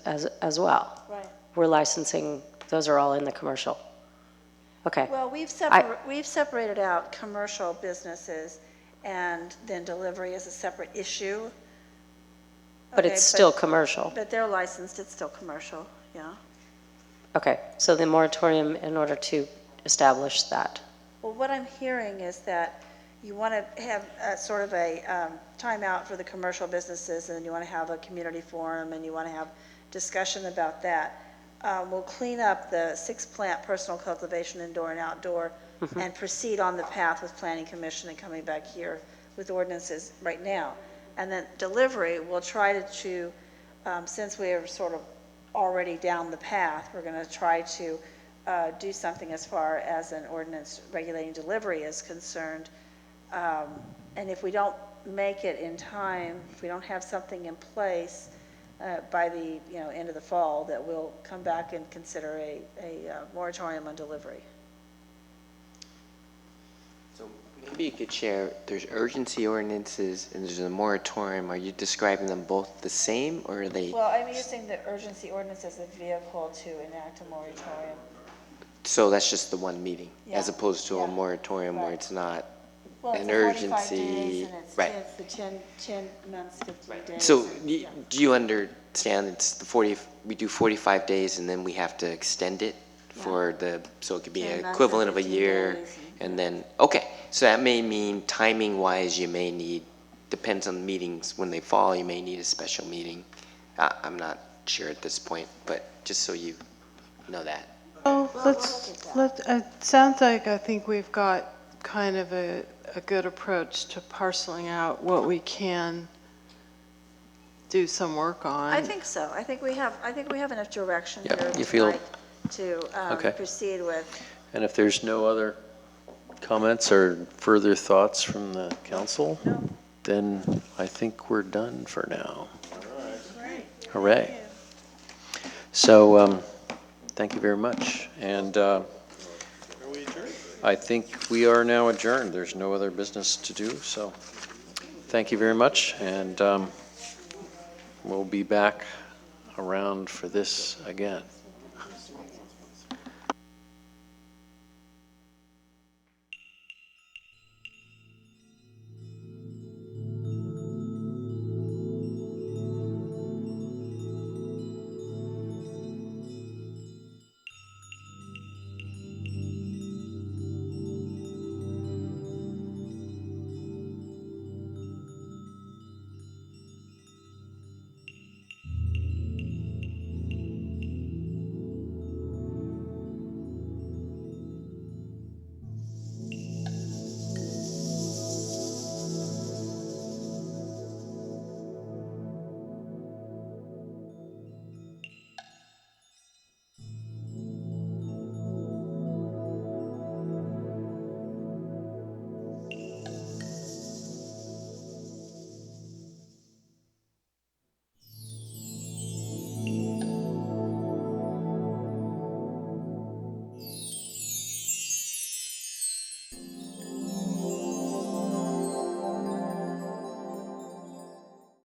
well. Right. We're licensing, those are all in the commercial. Okay. Well, we've separated out commercial businesses, and then delivery is a separate issue. But it's still commercial. But they're licensed, it's still commercial, yeah. Okay, so the moratorium in order to establish that. Well, what I'm hearing is that you want to have a sort of a timeout for the commercial businesses, and you want to have a community forum, and you want to have discussion about that. We'll clean up the 6-plant personal cultivation, indoor and outdoor, and proceed on the path with Planning Commission and coming back here with ordinances right now. And then delivery, we'll try to since we are sort of already down the path, we're going to try to do something as far as an ordinance regulating delivery is concerned. And if we don't make it in time, if we don't have something in place by the end of the fall, that we'll come back and consider a moratorium on delivery. So maybe you could share, there's urgency ordinances and there's a moratorium. Are you describing them both the same, or are they? Well, I'm using the urgency ordinance as a vehicle to enact a moratorium. So that's just the one meeting, as Yeah. opposed to Yeah. a moratorium where it's not Well, an it's 45 urgency. days, and it's, Right. it's the 10 months, 15 days. So and- y- do you understand it's the 40, we do 45 days and then we have to extend it for so it could be 10 an months equivalent and of a 15 year? days And then, okay, so that may mean timing-wise, you may need, depends on the meetings, when they fall, you may need a special meeting. I'm not sure at this point, but just so you know that. Oh, it sounds like I think we've got kind of a good approach to parceling out what we can do some work on. I think so. I think we have enough direction Yeah, here you feel- tonight to Okay. proceed with. And if there's no other comments or further thoughts from the council, then I think we're done for now. Hooray. So, thank you very much. And I think we are now adjourned. There's no other business to do, so thank you very much. And we'll be back around for this again.